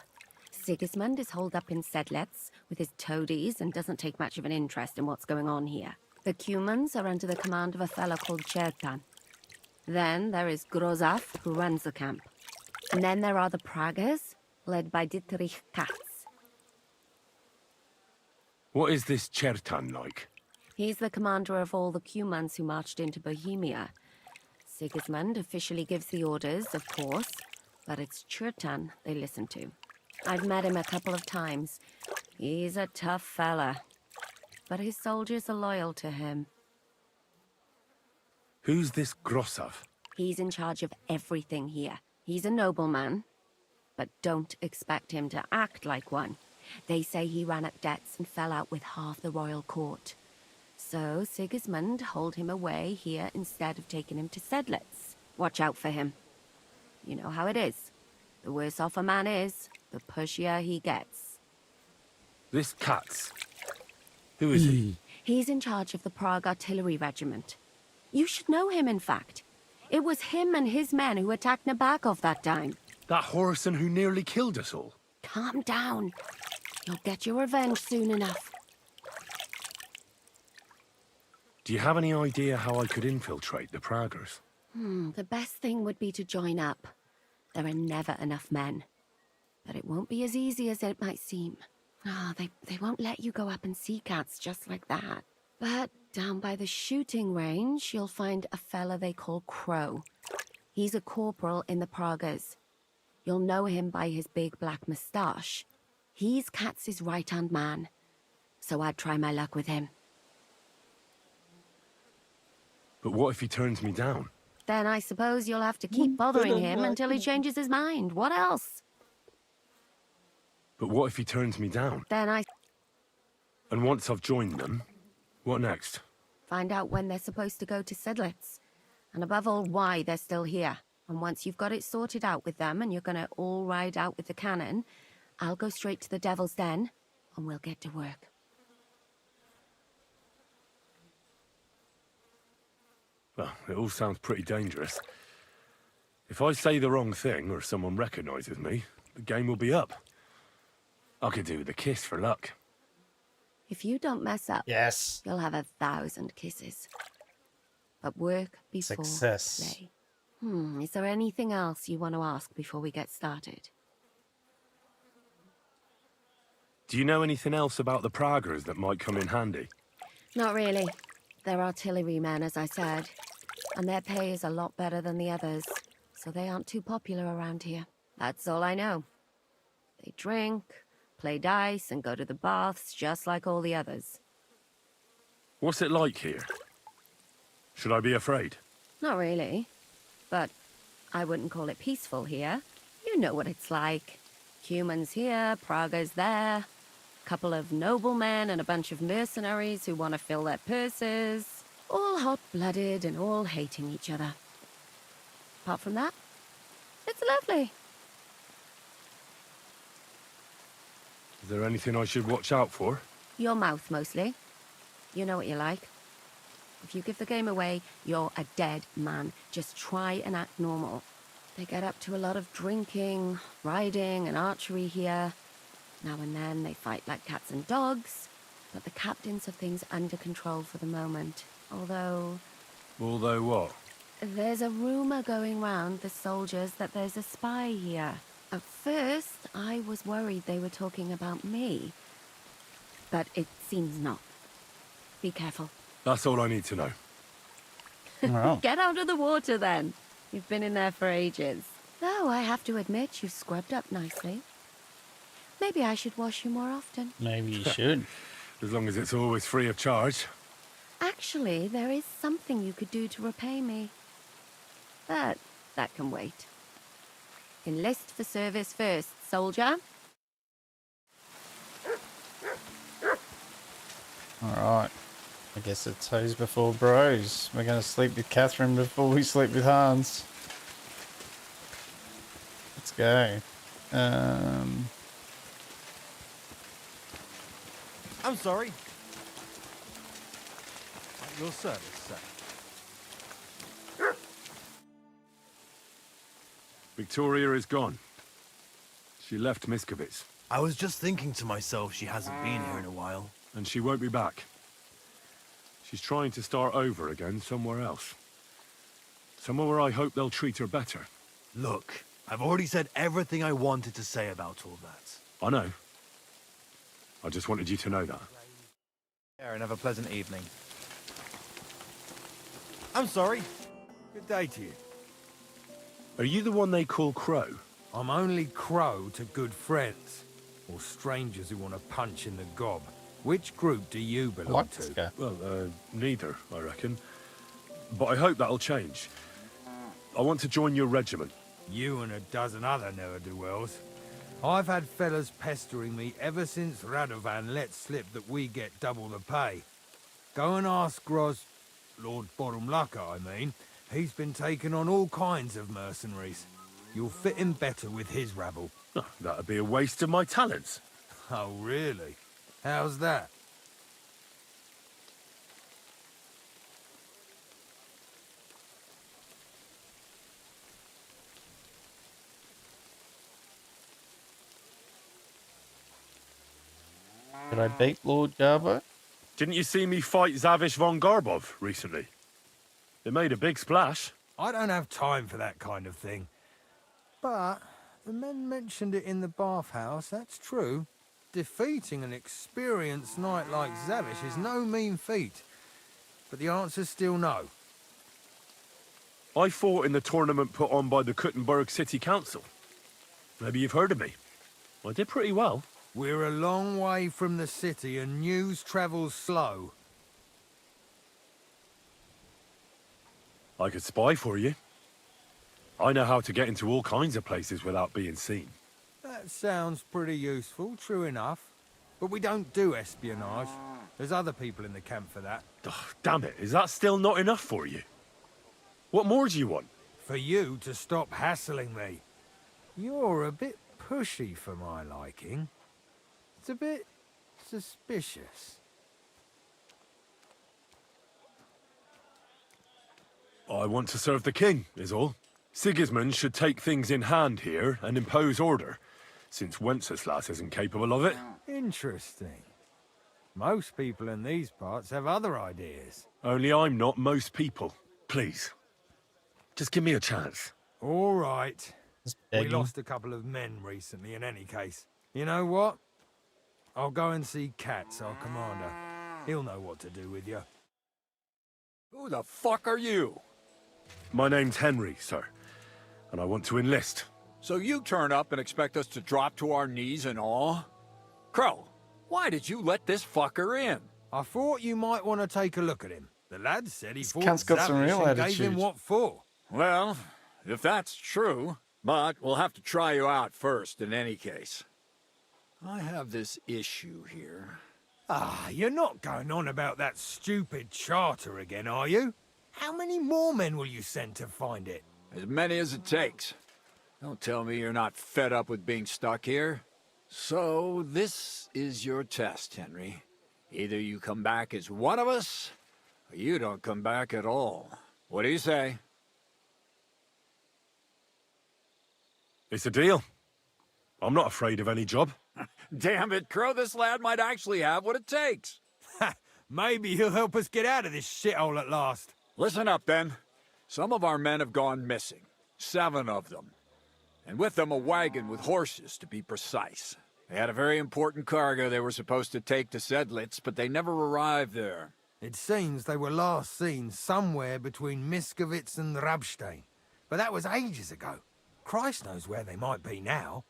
S22: Sigismund is holed up in Sedlets with his toadies and doesn't take much of an interest in what's going on here. The Cumans are under the command of a fellow called Chertan. Then there is Grozaf, who runs the camp. And then there are the Praggers, led by Dietrich Katz.
S5: What is this Chertan like?
S22: He's the commander of all the Cumans who marched into Bohemia. Sigismund officially gives the orders, of course, but it's Chertan they listen to. I've met him a couple of times. He's a tough fella, but his soldiers are loyal to him.
S5: Who's this Grossav?
S22: He's in charge of everything here. He's a nobleman, but don't expect him to act like one. They say he ran up debts and fell out with half the royal court. So Sigismund holed him away here instead of taking him to Sedlets. Watch out for him. You know how it is. The worse off a man is, the pushier he gets.
S5: This Katz. Who is he?
S22: He's in charge of the Prague Artillery Regiment. You should know him, in fact. It was him and his men who attacked Nabakov that time.
S5: That Horison who nearly killed us all.
S22: Calm down. You'll get your revenge soon enough.
S5: Do you have any idea how I could infiltrate the Praggers?
S22: The best thing would be to join up. There are never enough men. But it won't be as easy as it might seem. They won't let you go up and see cats just like that. But down by the shooting range, you'll find a fella they call Crow. He's a corporal in the Praggers. You'll know him by his big black moustache. He's Katz's right-hand man. So I'd try my luck with him.
S5: But what if he turns me down?
S22: Then I suppose you'll have to keep bothering him until he changes his mind. What else?
S5: But what if he turns me down?
S22: Then I
S5: And once I've joined them, what next?
S22: find out when they're supposed to go to Sedlets. And above all, why they're still here. And once you've got it sorted out with them and you're gonna all ride out with the cannon, I'll go straight to the Devil's Den and we'll get to work.
S5: Well, it all sounds pretty dangerous. If I say the wrong thing or someone recognizes me, the game will be up. I could do with a kiss for luck.
S22: If you don't mess up,
S1: yes,
S22: you'll have 1,000 kisses. But work before
S1: success.
S22: play. Is there anything else you want to ask before we get started?
S5: Do you know anything else about the Praggers that might come in handy?
S22: Not really. They're artillerymen, as I said. And their pay is a lot better than the others. So they aren't too popular around here. That's all I know. They drink, play dice, and go to the baths just like all the others.
S5: What's it like here? Should I be afraid?
S22: Not really. But I wouldn't call it peaceful here. You know what it's like. Humans here, Praga's there. Couple of noblemen and a bunch of mercenaries who want to fill their purses. All hot-blooded and all hating each other. Apart from that, it's lovely.
S5: Is there anything I should watch out for?
S22: Your mouth, mostly. You know what you like. If you give the game away, you're a dead man. Just try and act normal. They get up to a lot of drinking, riding, and archery here. Now and then they fight like cats and dogs, but the captains have things under control for the moment. Although
S5: what?
S22: there's a rumor going round the soldiers that there's a spy here. At first, I was worried they were talking about me, but it seems not. Be careful.
S5: That's all I need to know.
S1: Wow.
S22: Get out of the water, then. You've been in there for ages. Though I have to admit, you've scrubbed up nicely. Maybe I should wash you more often.
S1: Maybe you should.
S5: As long as it's always free of charge.
S22: Actually, there is something you could do to repay me. But that can wait. Enlist for service first, soldier.
S1: Alright. I guess it's hoes before bros. We're going to sleep with Catherine before we sleep with Hans. Let's go.
S15: I'm sorry. At your service, sir.
S5: Victoria is gone. She left Miskovitz.
S15: I was just thinking to myself she hasn't been here in a while.
S5: And she won't be back. She's trying to start over again somewhere else. Somewhere where I hope they'll treat her better.
S15: Look, I've already said everything I wanted to say about all that.
S5: I know. I just wanted you to know that.
S15: Yeah, and have a pleasant evening. I'm sorry. Good day to you.
S5: Are you the one they call Crow?
S13: I'm only Crow to good friends, or strangers who want to punch in the gob. Which group do you belong to?
S5: Well, neither, I reckon. But I hope that'll change. I want to join your regiment.
S13: You and a dozen other ne'er-do-wells. I've had fellas pestering me ever since Radovan let slip that we get double the pay. Go and ask Lord Borumlaka, I mean. He's been taking on all kinds of mercenaries. You'll fit him better with his rabble.
S5: Oh, that'd be a waste of my talents.
S13: Oh, really? How's that?
S1: Did I beat Lord Garbo?
S5: Didn't you see me fight Zavish von Garbov recently? It made a big splash.
S13: I don't have time for that kind of thing. But the men mentioned it in the bathhouse, that's true. Defeating an experienced knight like Zavish is no mean feat. But the answer's still no.
S5: I fought in the tournament put on by the Kuttenberg City Council. Maybe you've heard of me. I did pretty well.
S13: We're a long way from the city and news travels slow.
S5: I could spy for you. I know how to get into all kinds of places without being seen.
S13: That sounds pretty useful, true enough. But we don't do espionage. There's other people in the camp for that.
S5: Oh, damn it, is that still not enough for you? What more do you want?
S13: For you to stop hassling me. You're a bit pushy for my liking. It's a bit suspicious.
S5: I want to serve the king, is all. Sigismund should take things in hand here and impose order, since Wenceslas isn't capable of it.
S13: Interesting. Most people in these parts have other ideas.
S5: Only I'm not most people. Please. Just give me a chance.
S13: All right. We
S1: begging.
S13: lost a couple of men recently in any case. You know what? I'll go and see Katz, our commander. He'll know what to do with you.
S7: Who the fuck are you?
S5: My name's Henry, sir, and I want to enlist.
S7: So you turn up and expect us to drop to our knees in awe? Crow, why did you let this fucker in?
S2: I thought you might want to take a look at him. The lad said he fought
S1: cunt's got some
S2: Zavish
S1: real
S2: and gave him
S1: attitude.
S2: what for.
S7: Well, if that's true, but we'll have to try you out first in any case. I have this issue here.
S2: Ah, you're not going on about that stupid charter again, are you? How many more men will you send to find it?
S7: As many as it takes. Don't tell me you're not fed up with being stuck here. So, this is your test, Henry. Either you come back as one of us, or you don't come back at all. What do you say?
S5: It's a deal. I'm not afraid of any job.
S7: Damn it, Crow, this lad might actually have what it takes.
S2: Maybe he'll help us get out of this shithole at last.
S7: Listen up, then. Some of our men have gone missing. 7 of them. And with them a wagon with horses, to be precise. They had a very important cargo they were supposed to take to Sedlitz, but they never arrived there.
S2: It seems they were last seen somewhere between Miskovitz and Rabstein. But that was ages ago. Christ knows where they might be now.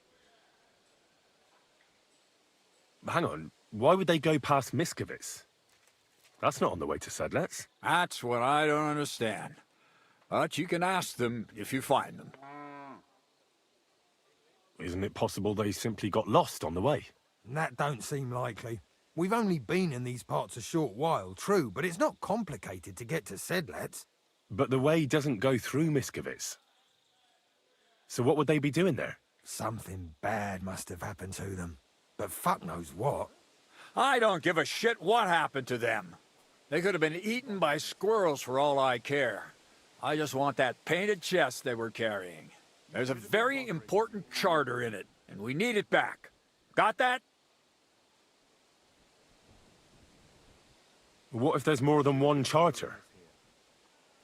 S5: Hang on, why would they go past Miskovitz? That's not on the way to Sedlitz.
S7: That's what I don't understand. But you can ask them if you find them.
S5: Isn't it possible they simply got lost on the way?
S2: That don't seem likely. We've only been in these parts a short while, true, but it's not complicated to get to Sedlitz.
S5: But the way doesn't go through Miskovitz. So what would they be doing there?
S2: Something bad must have happened to them. But fuck knows what.
S7: I don't give a shit what happened to them. They could have been eaten by squirrels for all I care. I just want that painted chest they were carrying. There's a very important charter in it, and we need it back. Got that?
S5: What if there's more than one charter?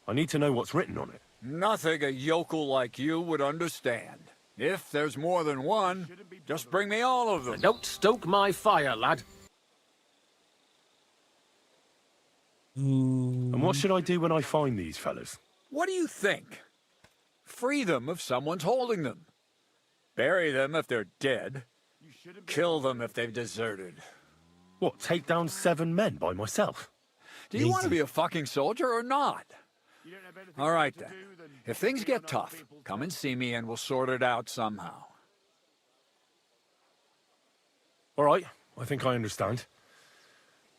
S5: I need to know what's written on it.
S7: Nothing a yokel like you would understand. If there's more than one, just bring me all of them.
S6: Don't stoke my fire, lad.
S5: And what should I do when I find these fellas?
S7: What do you think? Free them if someone's holding them. Bury them if they're dead. Kill them if they've deserted.
S5: What, take down 7 men by myself?
S7: Do you want to be a fucking soldier or not? All right then. If things get tough, come and see me and we'll sort it out somehow.
S5: All right, I think I understand.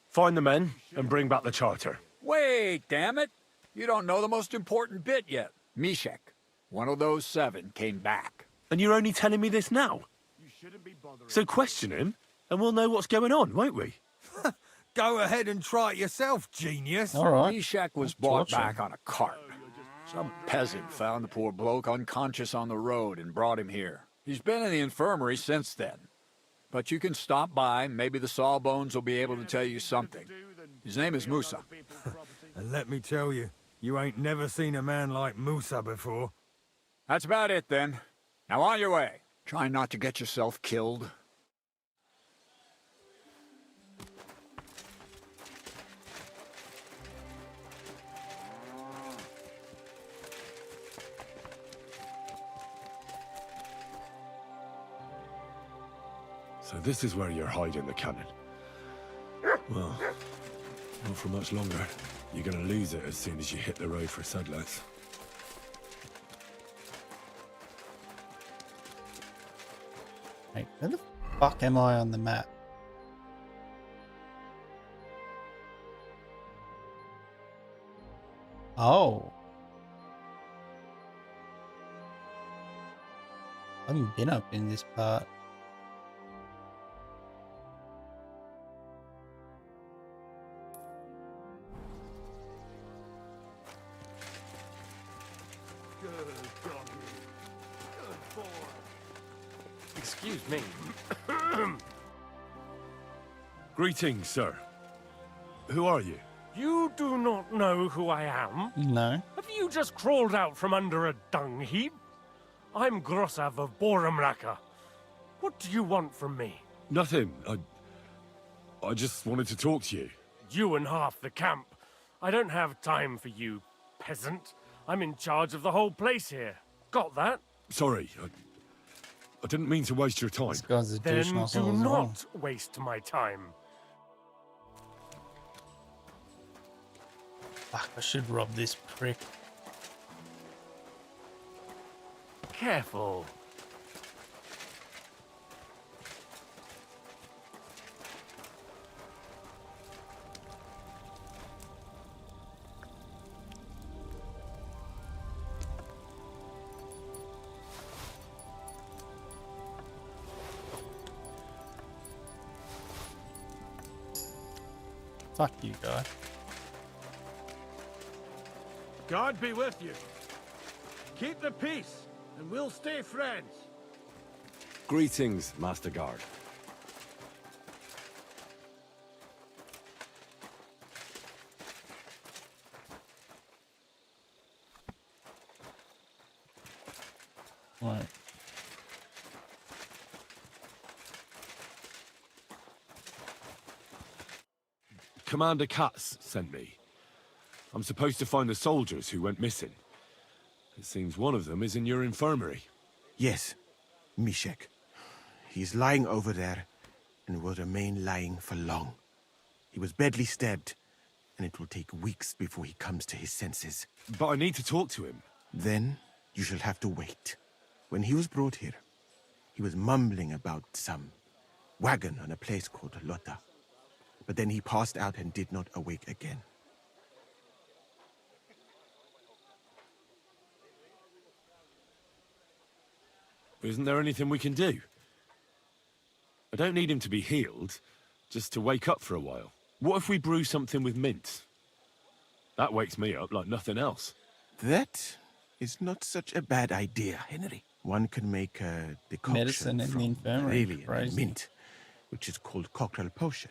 S5: Find the men and bring back the charter.
S7: Wait, damn it! You don't know the most important bit yet. Mishek, one of those 7, came back.
S5: And you're only telling me this now? So question him, and we'll know what's going on, won't we?
S2: Go ahead and try it yourself, genius.
S1: All right.
S7: Mishek was brought back on a cart. Some peasant found the poor bloke unconscious on the road and brought him here. He's been in the infirmary since then. But you can stop by, maybe the Sawbones will be able to tell you something. His name is Musa.
S2: And let me tell you, you ain't never seen a man like Musa before.
S7: That's about it then. Now on your way. Try not to get yourself killed.
S5: So this is where you're hiding the cannon. Well, not for much longer. You're gonna lose it as soon as you hit the road for Sedlitz.
S1: Wait, where the fuck am I on the map? Oh. I haven't been up in this part.
S6: Excuse me.
S5: Greetings, sir. Who are you?
S8: You do not know who I am?
S1: No.
S8: Have you just crawled out from under a dung heap? I'm Grossav of Boramraka. What do you want from me?
S5: Nothing. I just wanted to talk to you.
S8: You and half the camp. I don't have time for you, peasant. I'm in charge of the whole place here. Got that?
S5: Sorry, I didn't mean to waste your time.
S1: This guy's a
S8: Then
S1: douche
S8: do
S1: nozzle as well.
S8: not waste my time.
S1: Fuck, I should rob this prick.
S13: Careful.
S1: Fuck you, guy.
S8: God be with you. Keep the peace, and we'll stay friends.
S3: Greetings, Master Guard.
S1: Right.
S5: Commander Katz sent me. I'm supposed to find the soldiers who went missing. It seems one of them is in your infirmary.
S9: Yes, Mishek. He's lying over there, and will remain lying for long. He was badly stabbed, and it will take weeks before he comes to his senses.
S5: But I need to talk to him.
S9: Then you shall have to wait. When he was brought here, he was mumbling about some wagon on a place called Lota. But then he passed out and did not awake again.
S5: Isn't there anything we can do? I don't need him to be healed, just to wake up for a while. What if we brew something with mint? That wakes me up like nothing else.
S9: That is not such a bad idea, Henry. One can make a decoction
S1: Medicine in
S9: from
S1: the infirmary.
S9: Bavarian
S1: Crazy.
S9: mint, which is called cockerel potion.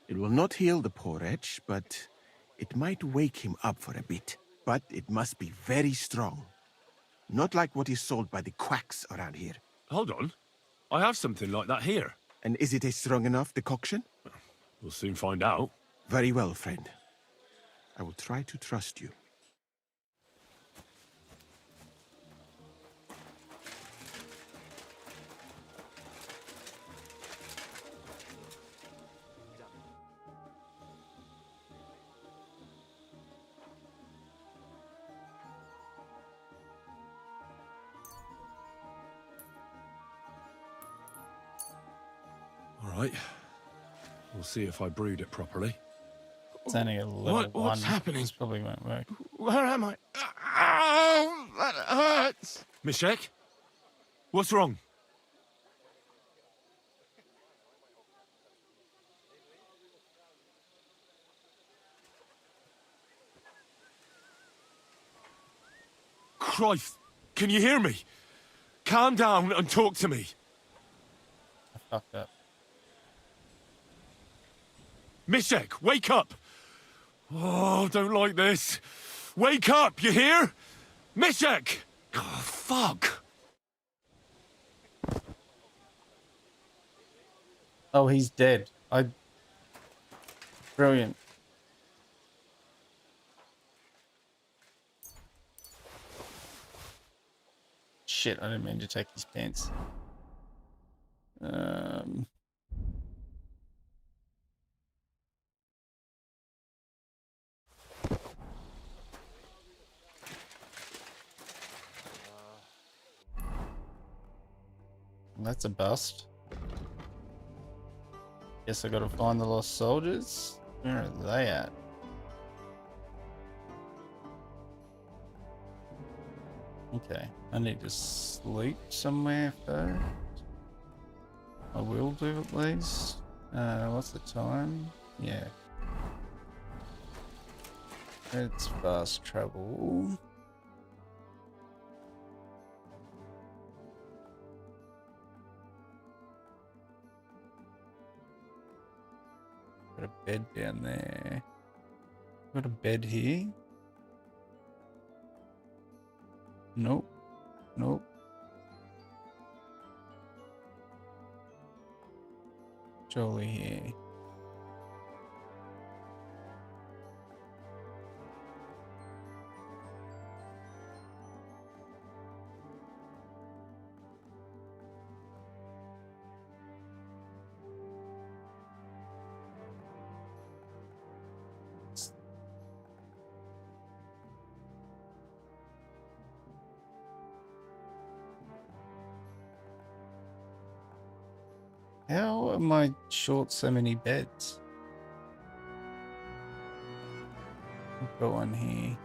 S9: It will not heal the poor wretch, but it might wake him up for a bit. But it must be very strong. Not like what is sold by the quacks around here.
S5: Hold on. I have something like that here.
S9: And is it a strong enough decoction?
S5: We'll soon find out.
S9: Very well, friend. I will try to trust you.
S5: All right. We'll see if I brewed it properly.
S1: It's only a level
S15: What's
S1: one.
S15: happening?
S1: This probably won't work.
S15: Where am I? Ow! That hurts!
S5: Mishek? What's wrong? Christ! Can you hear me? Calm down and talk to me.
S1: I fucked up.
S5: Mishek, wake up! Oh, don't like this. Wake up, you hear? Mishek! Oh, fuck!
S1: Oh, he's dead. Brilliant. Shit, I didn't mean to take his pants. That's a bust. Guess I gotta find the lost soldiers. Where are they at? Okay, I need to sleep somewhere first. I will do at least. What's the time? Yeah. It's fast travel. Got a bed down there. Got a bed here? Nope. Nope. Surely here. How am I short so many beds? I've got one here.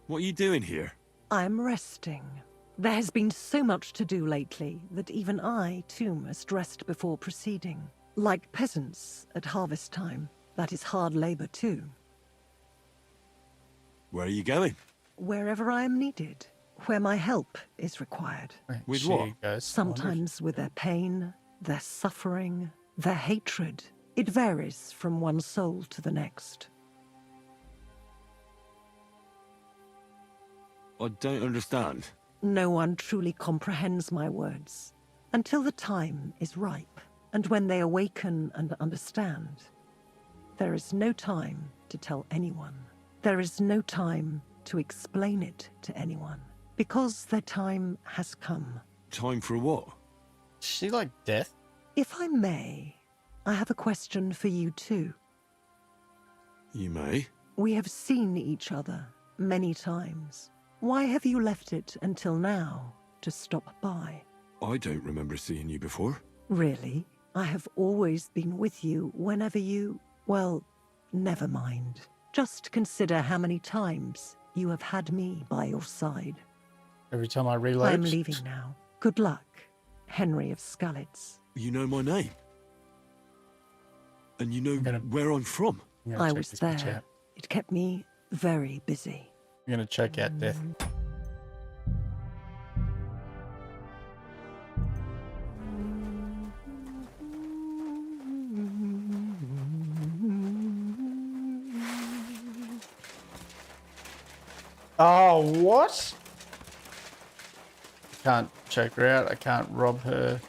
S5: What are you doing here?
S10: I'm resting. There has been so much to do lately that even I, too, must rest before proceeding. Like peasants at harvest time, that is hard labor, too.
S5: Where are you going?
S10: Wherever I am needed, where my help is required.
S5: With what?
S10: Sometimes with their pain, their suffering, their hatred. It varies from one soul to the next.
S5: I don't understand.
S10: No one truly comprehends my words until the time is ripe, and when they awaken and understand. There is no time to tell anyone. There is no time to explain it to anyone, because their time has come.
S5: Time for what?
S1: Is she like death?
S10: If I may, I have a question for you too.
S5: You may.
S10: We have seen each other many times. Why have you left it until now to stop by?
S5: I don't remember seeing you before.
S10: Really? I have always been with you whenever you... Well, never mind. Just consider how many times you have had me by your side.
S1: Every time I reload.
S10: I'm leaving now. Good luck, Henry of Skalitz.
S5: You know my name. And you know where I'm from.
S10: I was there. It kept me very busy.
S1: I'm gonna check out death. Oh, what? I can't check her out. I can't rob her.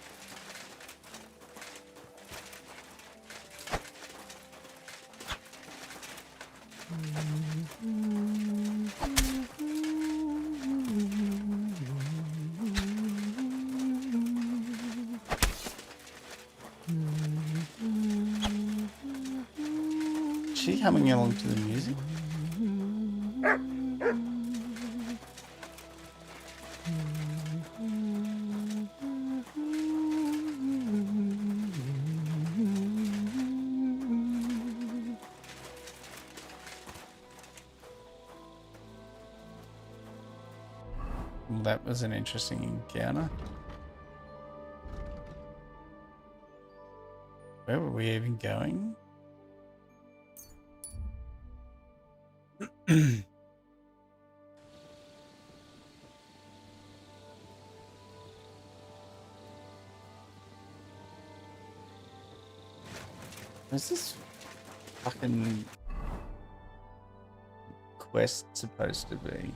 S1: Is she humming along to the music? Well, that was an interesting encounter. Where were we even going? What's this fucking quest supposed to be?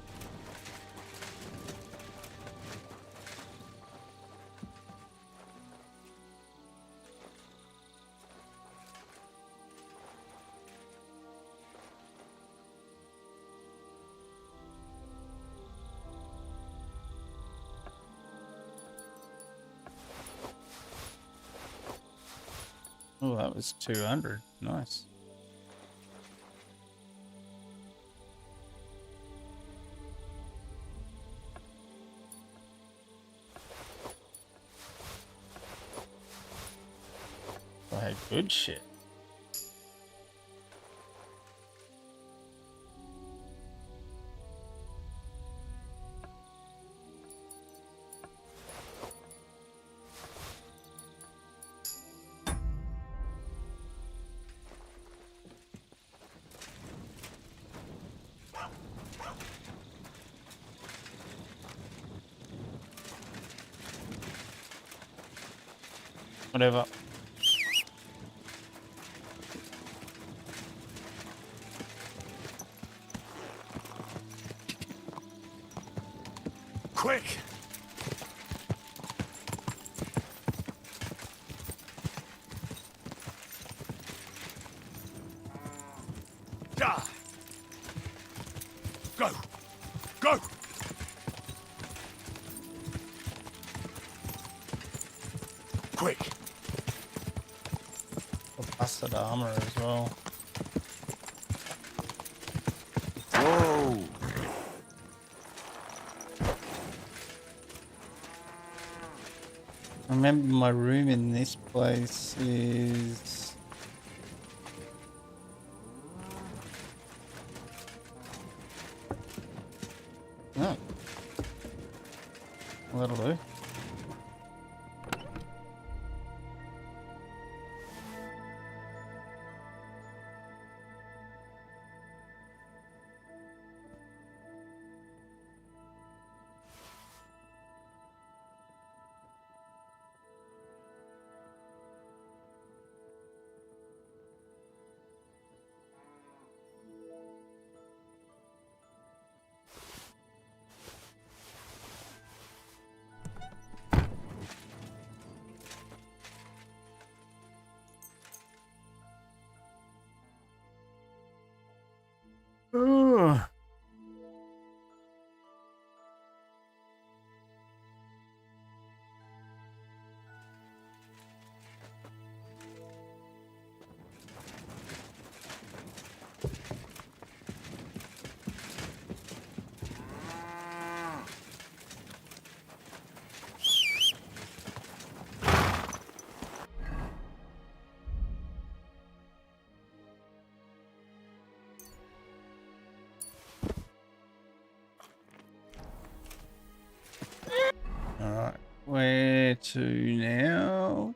S1: Oh, that was 200. Nice. I had good shit. Whatever.
S5: Quick!
S4: Go! Go! Quick!
S1: Busted armor as well.
S4: Whoa!
S1: I remember my room in this place is... Oh. Well, that'll do. Ugh. Alright, where to now?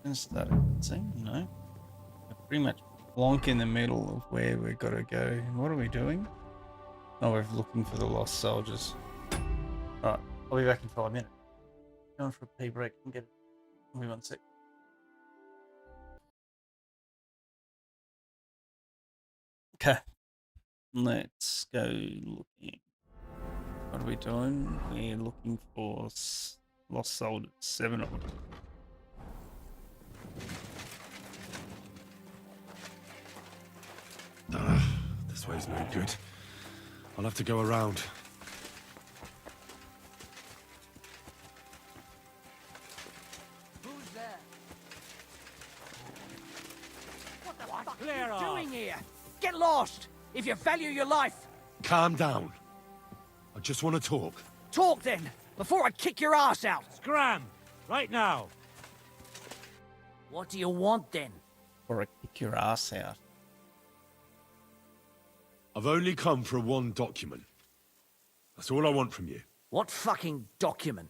S1: Is that a no? Pretty much plonk in the middle of where we've got to go. What are we doing? Oh, we're looking for the lost soldiers. Alright, I'll be back in 5 minutes. Going for a pee break and get it. Give me 1 sec. Okay, let's go looking. What are we doing? We're looking for lost soldiers, 7 of them.
S5: This way's no good. I'll have to go around.
S2: Who's there? What the fuck are you doing here? Get lost! If you value your life!
S5: Calm down. I just want to talk.
S2: Talk then, before I kick your ass out!
S8: Scram! Right now!
S2: What do you want then?
S1: Or I kick your ass out.
S5: I've only come for one document. That's all I want from you.
S2: What fucking document?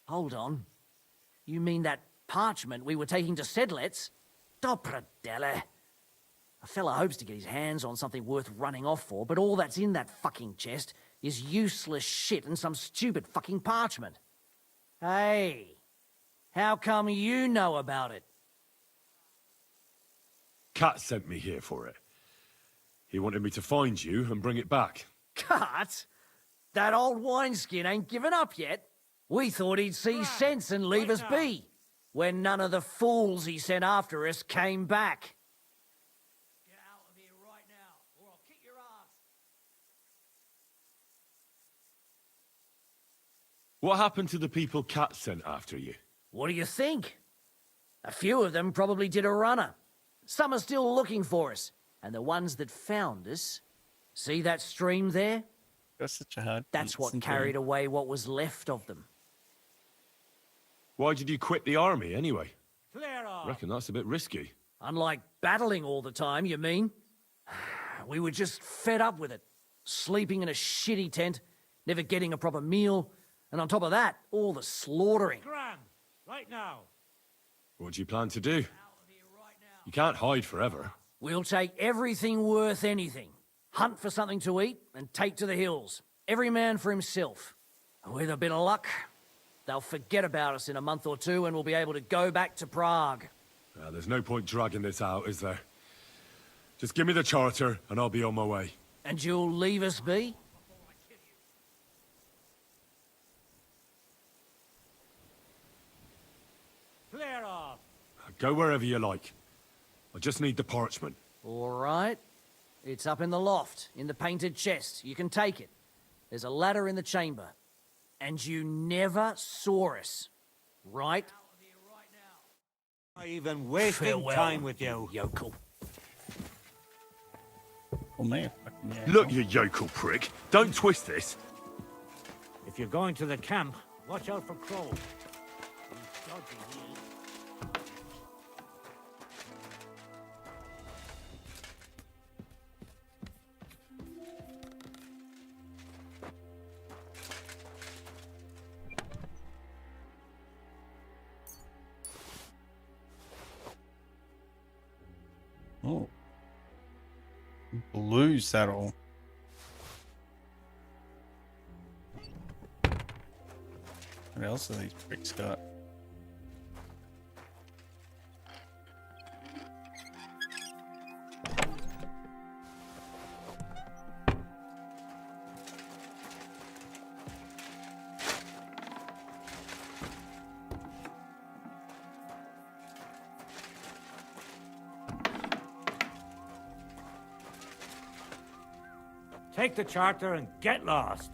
S2: Hold on. You mean that parchment we were taking to Sedlets? Dopradele. A fella hopes to get his hands on something worth running off for, but all that's in that fucking chest is useless shit and some stupid fucking parchment. Hey, how come you know about it?
S5: Cat sent me here for it. He wanted me to find you and bring it back.
S2: Cut? That old wineskin ain't given up yet. We thought he'd see sense and leave us be, when none of the fools he sent after us came back. Get out of here right now, or I'll kick your ass.
S5: What happened to the people Cat sent after you?
S2: What do you think? A few of them probably did a runner. Some are still looking for us. And the ones that found us, see that stream there?
S1: That's such a hard.
S2: That's what carried away what was left of them.
S5: Why did you quit the army anyway?
S8: Clear off!
S5: Reckon that's a bit risky.
S2: Unlike battling all the time, you mean? We were just fed up with it. Sleeping in a shitty tent, never getting a proper meal, and on top of that, all the slaughtering.
S8: Scram! Right now!
S5: What do you plan to do? You can't hide forever.
S2: We'll take everything worth anything. Hunt for something to eat and take to the hills. Every man for himself. With a bit of luck, they'll forget about us in a month or two and we'll be able to go back to Prague.
S5: There's no point dragging this out, is there? Just give me the charter, and I'll be on my way.
S18: And you'll leave us be?
S2: Clear off.
S5: Go wherever you like. I just need the parchment.
S2: All right. It's up in the loft, in the painted chest. You can take it. There's a ladder in the chamber. And you never saw us, right?
S16: I even wasting
S2: Farewell,
S16: time with you.
S2: yokel.
S1: Well, me, fucking yeah.
S5: Look, you yokel prick. Don't twist this.
S16: If you're going to the camp, watch out for crows. These dodgy hills.
S1: Oh. Blue saddle. What else have these pricks got?
S16: Take the charter and get lost.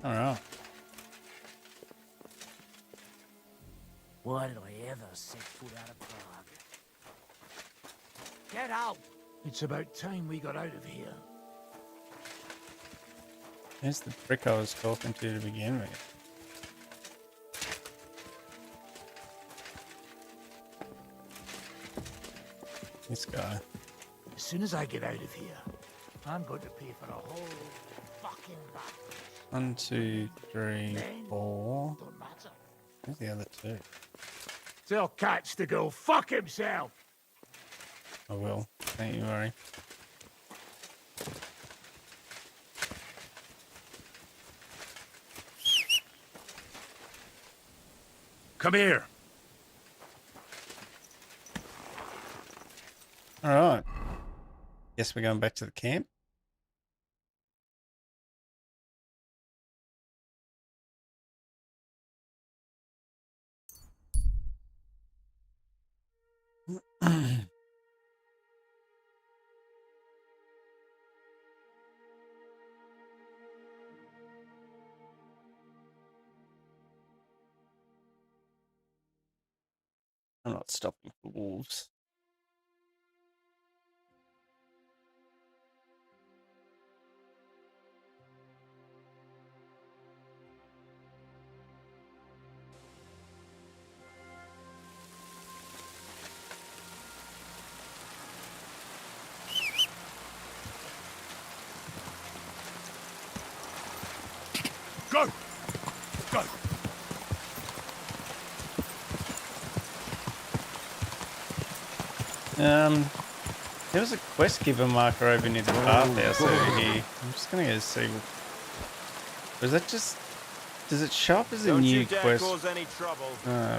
S1: I don't know.
S2: Why did I ever set foot out of Prague? Get out!
S18: It's about time we got out of here.
S1: Where's the prick I was talking to begin with? This guy.
S18: As soon as I get out of here, I'm going to pay for a whole fucking lot.
S1: 1, 2, 3, 4.
S18: Don't matter.
S1: Where's the other two?
S18: Tell Catch to go fuck himself.
S1: I will. Don't you worry.
S5: Come here.
S1: Alright. Guess we're going back to the camp. I'm not stopping for wolves.
S5: Go! Go!
S1: There was a quest giver marker over near the bathhouse over here. I'm just gonna go see. Was that just? Does it show up as a new
S21: you dare
S1: quest?
S21: cause any trouble.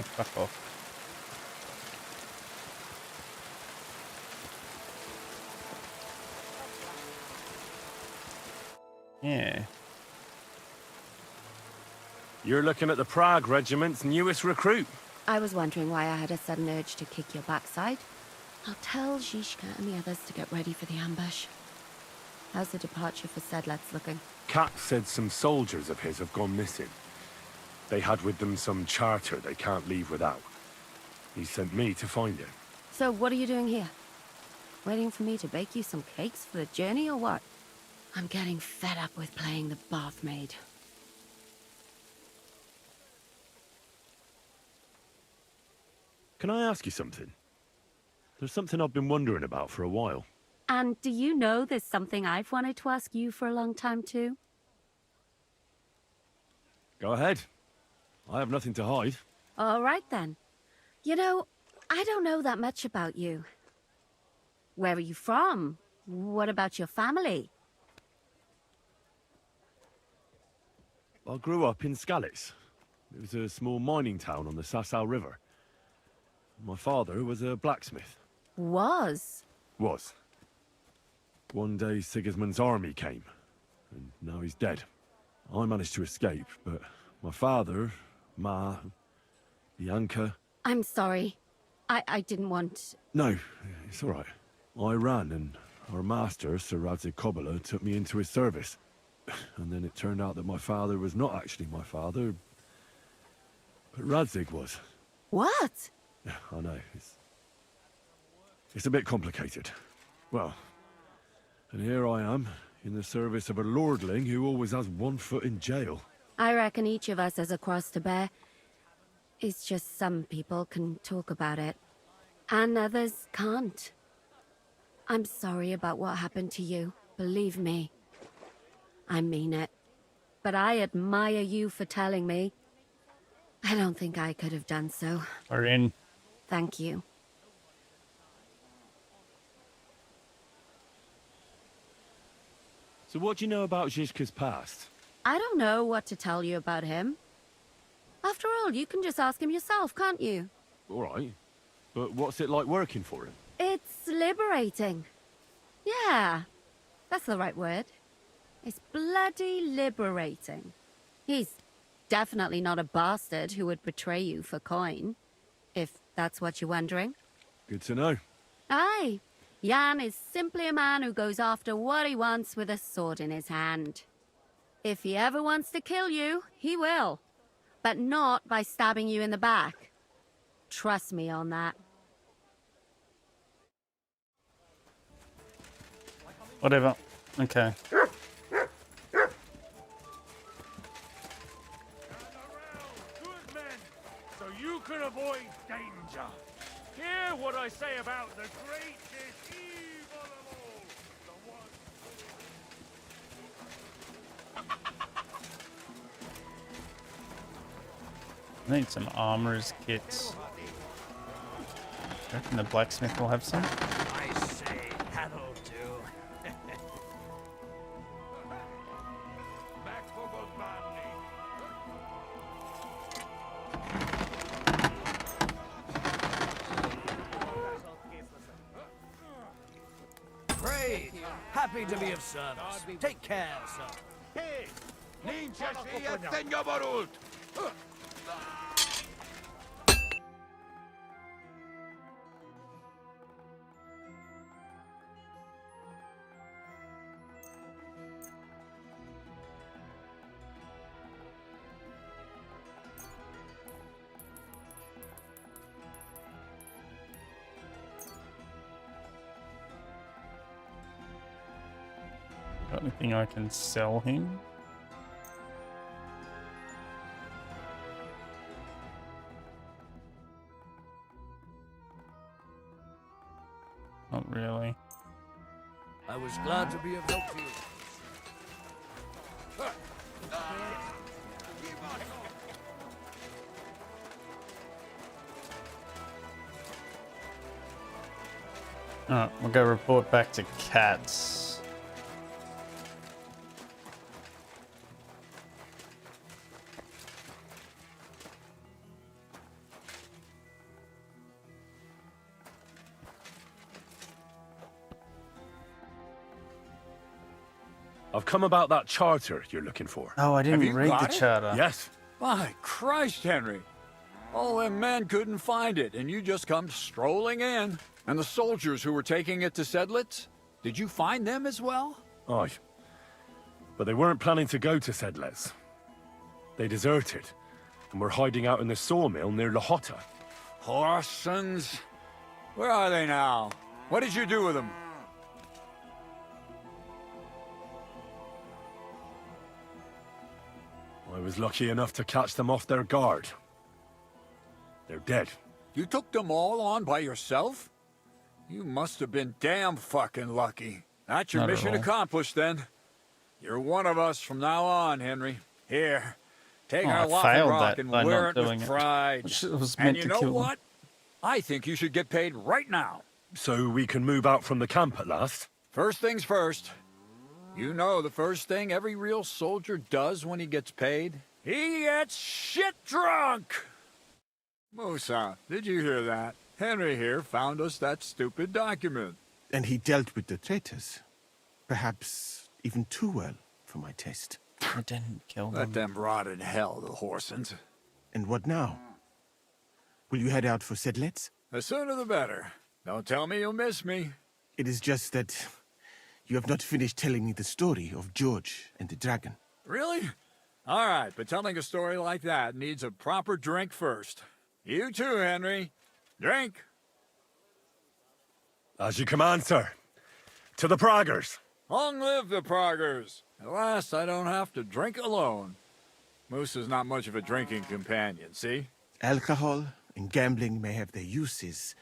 S1: Fuck off. Yeah.
S5: You're looking at the Prague Regiment's newest recruit.
S22: I was wondering why I had a sudden urge to kick your backside. I'll tell Zhishka and the others to get ready for the ambush. How's the departure for Sedlets looking?
S5: Kat said some soldiers of his have gone missing. They had with them some charter they can't leave without. He sent me to find it.
S22: So what are you doing here? Waiting for me to bake you some cakes for the journey or what? I'm getting fed up with playing the bath maid.
S3: Can I ask you something? There's something I've been wondering about for a while.
S22: And do you know there's something I've wanted to ask you for a long time too?
S3: Go ahead. I have nothing to hide.
S22: All right then. You know, I don't know that much about you. Where are you from? What about your family?
S3: I grew up in Skalitz. It was a small mining town on the Sasau River. My father was a blacksmith.
S22: Was?
S3: Was. One day Sigismund's army came, and now he's dead. I managed to escape, but my father, Ma, Bianca...
S22: I'm sorry. I didn't want...
S3: No, it's all right. I ran, and our master, Sir Radzig Kobyla, took me into his service. And then it turned out that my father was not actually my father, but Radzig was.
S22: What?
S3: I know, it's a bit complicated. Well, and here I am, in the service of a lordling who always has one foot in jail.
S22: I reckon each of us has a cross to bear. It's just some people can talk about it, and others can't. I'm sorry about what happened to you, believe me. I mean it. But I admire you for telling me. I don't think I could have done so.
S1: We're in.
S22: Thank you.
S3: So what do you know about Zizka's past?
S22: I don't know what to tell you about him. After all, you can just ask him yourself, can't you?
S3: All right. But what's it like working for him?
S22: It's liberating. Yeah, that's the right word. It's bloody liberating. He's definitely not a bastard who would betray you for coin, if that's what you're wondering.
S3: Good to know.
S22: Aye, Jan is simply a man who goes after what he wants with a sword in his hand. If he ever wants to kill you, he will. But not by stabbing you in the back. Trust me on that.
S1: Whatever. Okay.
S8: So you can avoid danger. Hear what I say about the greatest evil of all. The one...
S1: I need some armorer's kits. Reckon the blacksmith will have some?
S2: I say, that'll do.
S4: Back for good badly.
S2: Great. Happy to be of service. Take care, sir.
S4: Hey! Ninja się jestem borut!
S1: Got anything I can sell him? Not really.
S2: I was glad to be of help to you.
S1: Alright, we'll go report back to Cats.
S3: I've come about that charter you're looking for.
S1: Oh, I didn't
S7: Have you
S1: read the
S7: got it?
S1: charter.
S3: Yes.
S7: By Christ, Henry. All them men couldn't find it, and you just come strolling in. And the soldiers who were taking it to Sedlitz? Did you find them as well?
S3: Aye. But they weren't planning to go to Sedlitz. They deserted, and were hiding out in the sawmill near Lahota.
S7: Horsons. Where are they now? What did you do with them?
S3: I was lucky enough to catch them off their guard. They're dead.
S7: You took them all on by yourself? You must have been damn fucking lucky. That's your
S1: Not at
S7: mission
S1: all.
S7: accomplished, then. You're one of us from now on, Henry. Here, take
S1: Oh,
S7: our
S1: I
S7: laughing
S1: failed
S7: rock
S1: that
S7: and
S1: by
S7: wear
S1: not
S7: it with
S1: doing it.
S7: pride.
S1: Which was
S7: And
S1: meant
S7: you
S1: to
S7: know
S1: kill them.
S7: what? I think you should get paid right now.
S15: So we can move out from the camp at last?
S7: First things first. You know the first thing every real soldier does when he gets paid? He gets shit drunk! Musa, did you hear that? Henry here found us that stupid document.
S9: And he dealt with the traitors. Perhaps even too well for my taste.
S1: I didn't kill them.
S7: Let them rot in hell, the Horsens.
S9: And what now? Will you head out for Sedlets?
S7: The sooner the better. Don't tell me you'll miss me.
S9: It is just that you have not finished telling me the story of George and the dragon.
S7: Really? All right, but telling a story like that needs a proper drink first. You too, Henry. Drink.
S15: As you command, sir. To the Praggers.
S7: Long live the Praggers. At last, I don't have to drink alone. Moose is not much of a drinking companion, see?
S9: Alcohol and gambling may have their uses,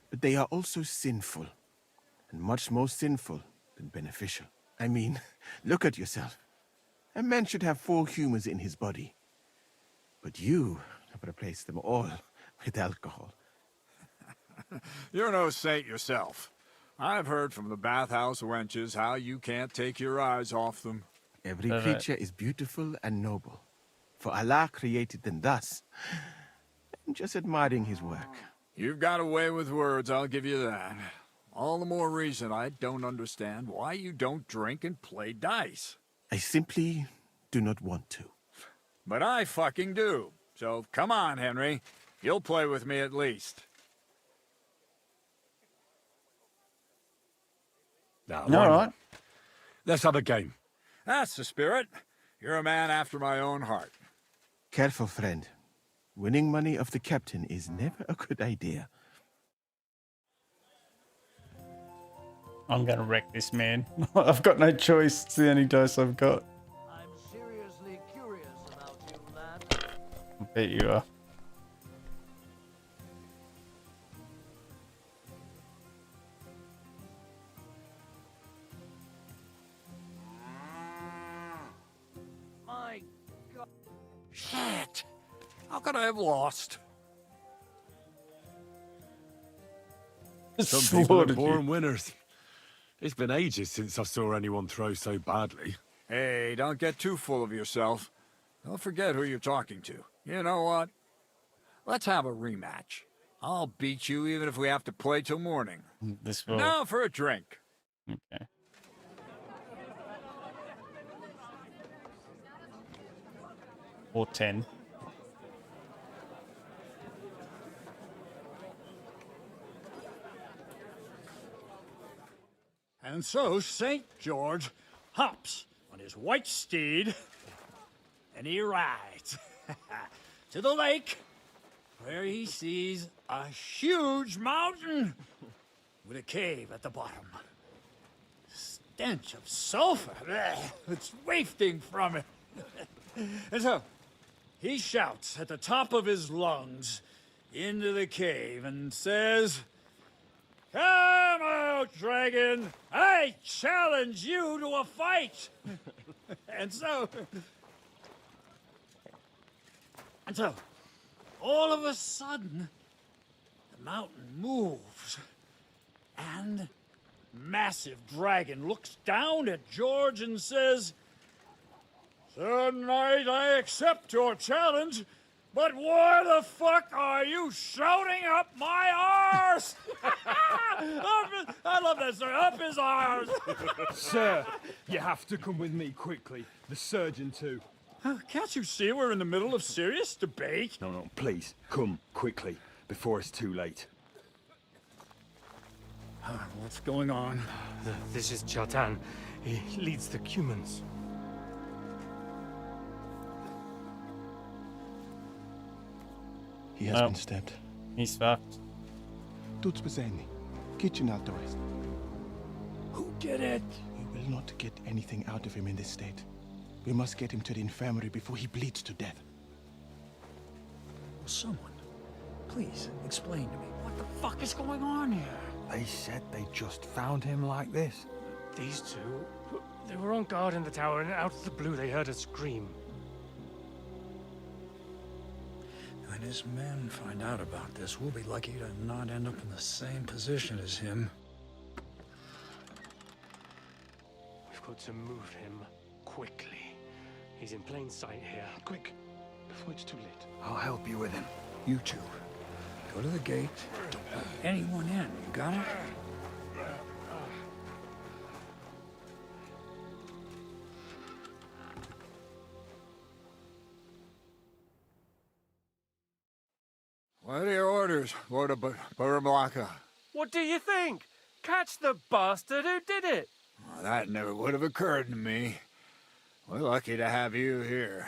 S9: but they are also sinful, and much more sinful than beneficial. I mean, look at yourself. A man should have 4 humors in his body, but you have replaced them all with alcohol.
S7: You're no saint yourself. I've heard from the bathhouse wenches how you can't take your eyes off them.
S9: Every creature is beautiful and noble, for Allah created them thus. I'm just admiring his work.
S7: You've got a way with words, I'll give you that. All the more reason I don't understand why you don't drink and play dice.
S9: I simply do not want to.
S7: But I fucking do. So come on, Henry. You'll play with me at least.
S15: Now,
S1: All right.
S15: Let's have a game.
S7: That's the spirit. You're a man after my own heart.
S9: Careful, friend. Winning money off the captain is never a good idea.
S1: I'm gonna wreck this man. I've got no choice. It's the only dice I've got.
S2: I'm seriously curious about you, lad.
S1: I bet you are.
S2: My God.
S7: Shit! How could I have lost?
S15: Some people are
S1: Slaughtered you.
S15: born winners. It's been ages since I saw anyone throw so badly.
S7: Hey, don't get too full of yourself. Don't forget who you're talking to. You know what? Let's have a rematch. I'll beat you even if we have to play till morning.
S1: This will.
S7: Now for a drink.
S1: Okay. Or 10.
S8: And so St. George hops on his white steed, and he rides to the lake, where he sees a huge mountain with a cave at the bottom. Stench of sulfur, it's wafting from it. And so he shouts at the top of his lungs into the cave and says, "Come out, dragon! I challenge you to a fight!" And so, all of a sudden, the mountain moves, and massive dragon looks down at George and says, "Sir Knight, I accept your challenge, but why the fuck are you shouting up my arse?" I love that, sir. Up his arse.
S5: Sir, you have to come with me quickly. The surgeon too.
S8: Can't you see we're in the middle of serious debate?
S5: No, please, come quickly, before it's too late.
S8: What's going on?
S17: This is Chatan. He leads the Cumans.
S9: He has been stabbed.
S1: He's fucked.
S9: Tuts beseni. Kitchen out the west.
S8: Who did it?
S9: We will not get anything out of him in this state. We must get him to the infirmary before he bleeds to death.
S8: Someone Please, explain to me. What the fuck is going on here?
S14: They said they just found him like this.
S17: These two, they were on guard in the tower, and out of the blue they heard a scream.
S8: When his men find out about this, we'll be lucky to not end up in the same position as him.
S17: We've got to move him quickly. He's in plain sight here. Quick, before it's too late.
S8: I'll help you with him. You two, go to the gate. Don't let anyone in. You got it?
S7: What are your orders, Lord of Burmlaka?
S21: What do you think? Catch the bastard who did it!
S7: Well, that never would have occurred to me. We're lucky to have you here.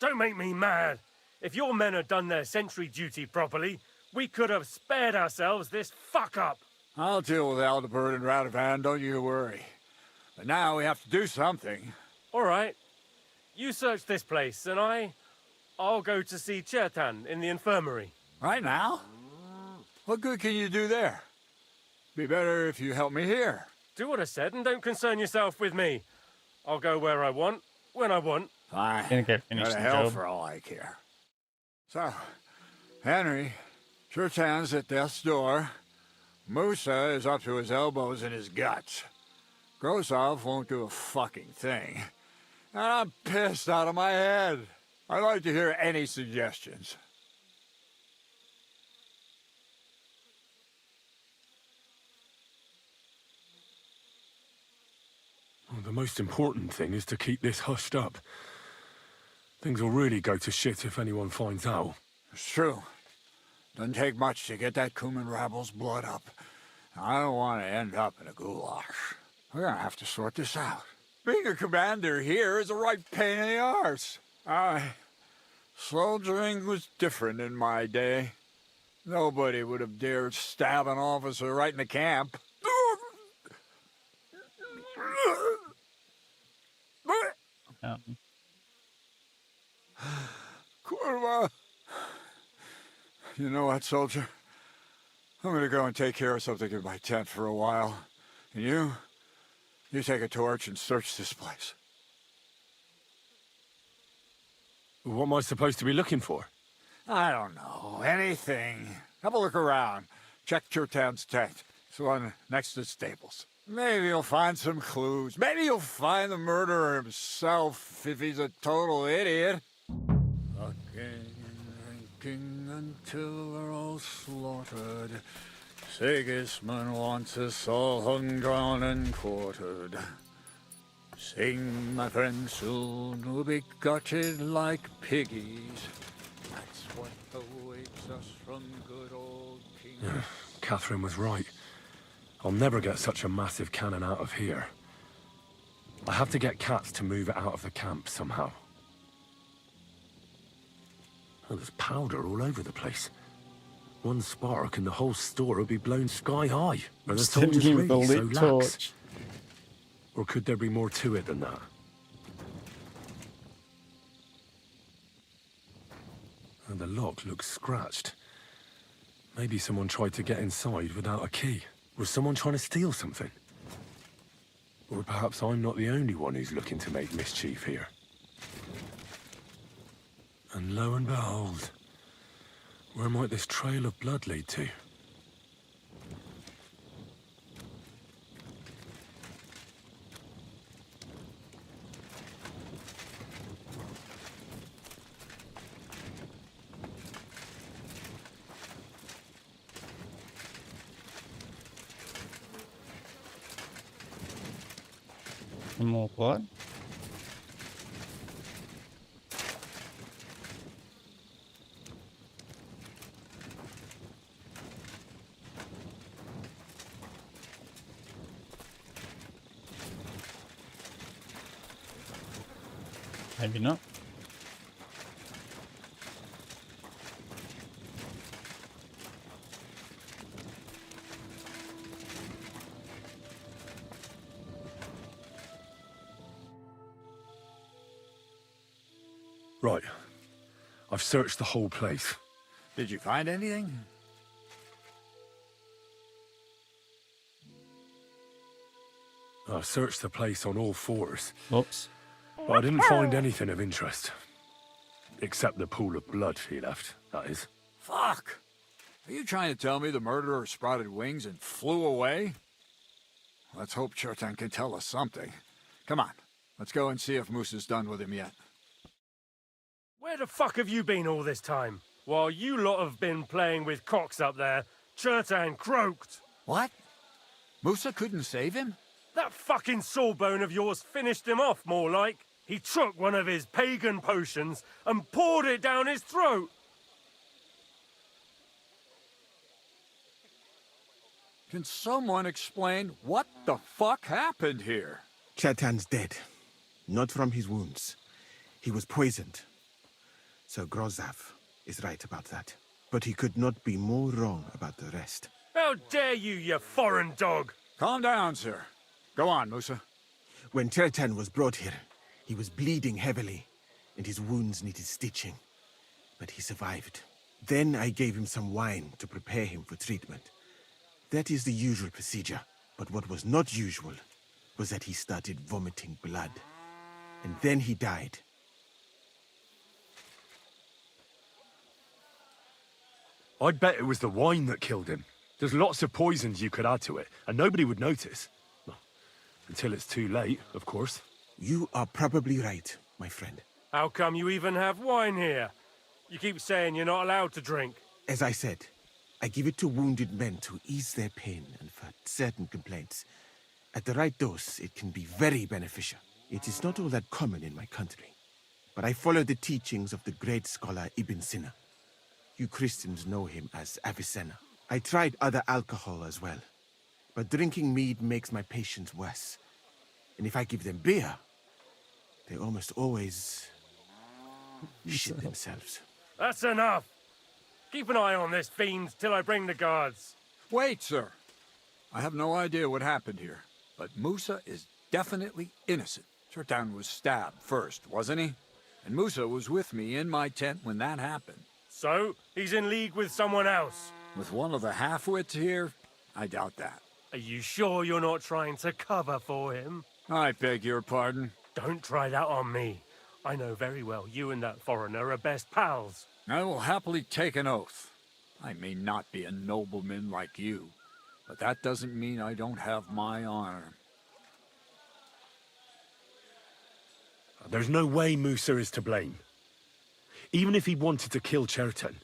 S21: Don't make me mad. If your men had done their sentry duty properly, we could have spared ourselves this fuck-up.
S7: I'll deal with Aldebert and Radovan, don't you worry. But now we have to do something.
S21: All right. You search this place, and I'll go to see Chertan in the infirmary.
S7: Right now? What good can you do there? Be better if you help me here.
S21: Do what I said, and don't concern yourself with me. I'll go where I want, when I want.
S7: Fine.
S1: Gonna go
S7: Go
S1: finish
S7: to
S1: the
S7: hell
S1: job.
S7: for all I care. So, Henry, Chertan's at death's door. Musa is up to his elbows in his guts. Grosov won't do a fucking thing. And I'm pissed out of my head. I'd like to hear any suggestions.
S5: Well, the most important thing is to keep this hushed up. Things will really go to shit if anyone finds out.
S7: It's true. Doesn't take much to get that Kuman rabble's blood up. I don't want to end up in a goulash. We're gonna have to sort this out. Being a commander here is a right pain in the arse. Soldiering was different in my day. Nobody would have dared stab an officer right in the camp. Kurva! You know what, soldier? I'm gonna go and take care of something in my tent for a while. And you take a torch and search this place.
S5: What am I supposed to be looking for?
S7: I don't know. Anything. Have a look around. Check Chertan's tent. It's the one next to the stables. Maybe you'll find some clues. Maybe you'll find the murderer himself if he's a total idiot. Fucking and drinking until we're all slaughtered. Sigismund wants us all hung, drawn, and quartered. Sing, my friend, soon we'll be gutted like piggies. That's what awaits us from good old King.
S5: Yeah, Catherine was right. I'll never get such a massive cannon out of here. I have to get Cats to move it out of the camp somehow. Oh, there's powder all over the place. One spark and the whole store will be blown sky high. And the soldiers
S1: Sending the
S5: really so
S1: lit
S5: lax.
S1: torch.
S5: Or could there be more to it than that? And the lock looks scratched. Maybe someone tried to get inside without a key. Was someone trying to steal something? Or perhaps I'm not the only one who's looking to make mischief here. And lo and behold, where might this trail of blood lead to?
S1: Some more blood. Maybe not.
S5: Right. I've searched the whole place.
S7: Did you find anything?
S5: I searched the place on all fours.
S1: Whoops.
S5: But I didn't find anything of interest. Except the pool of blood he left, that is.
S7: Fuck! Are you trying to tell me the murderer sprouted wings and flew away? Let's hope Chertan can tell us something. Come on, let's go and see if Moose is done with him yet.
S21: Where the fuck have you been all this time? While you lot have been playing with cocks up there, Chertan croaked.
S7: What? Musa couldn't save him?
S21: That fucking sawbone of yours finished him off, more like. He took one of his pagan potions and poured it down his throat.
S7: Can someone explain what the fuck happened here?
S9: Chertan's dead. Not from his wounds. He was poisoned. Sir Grozav is right about that. But he could not be more wrong about the rest.
S21: How dare you, you foreign dog!
S7: Calm down, sir. Go on, Musa.
S9: When Chertan was brought here, he was bleeding heavily, and his wounds needed stitching. But he survived. Then I gave him some wine to prepare him for treatment. That is the usual procedure. But what was not usual was that he started vomiting blood. And then he died.
S5: I'd bet it was the wine that killed him. There's lots of poisons you could add to it, and nobody would notice. Well, until it's too late, of course.
S9: You are probably right, my friend.
S21: How come you even have wine here? You keep saying you're not allowed to drink.
S9: As I said, I give it to wounded men to ease their pain and for certain complaints. At the right dose, it can be very beneficial. It is not all that common in my country. But I follow the teachings of the great scholar Ibn Sina. You Christians know him as Avicenna. I tried other alcohol as well. But drinking mead makes my patients worse. And if I give them beer, they almost always shit themselves.
S21: That's enough. Keep an eye on this fiend till I bring the guards.
S7: Wait, sir. I have no idea what happened here, but Musa is definitely innocent. Chertan was stabbed first, wasn't he? And Musa was with me in my tent when that happened.
S21: So, he's in league with someone else?
S7: With one of the half-wits here? I doubt that.
S21: Are you sure you're not trying to cover for him?
S7: I beg your pardon.
S21: Don't try that on me. I know very well you and that foreigner are best pals.
S7: I will happily take an oath. I may not be a nobleman like you, but that doesn't mean I don't have my honor.
S5: There's no way Musa is to blame. Even if he wanted to kill Chertan,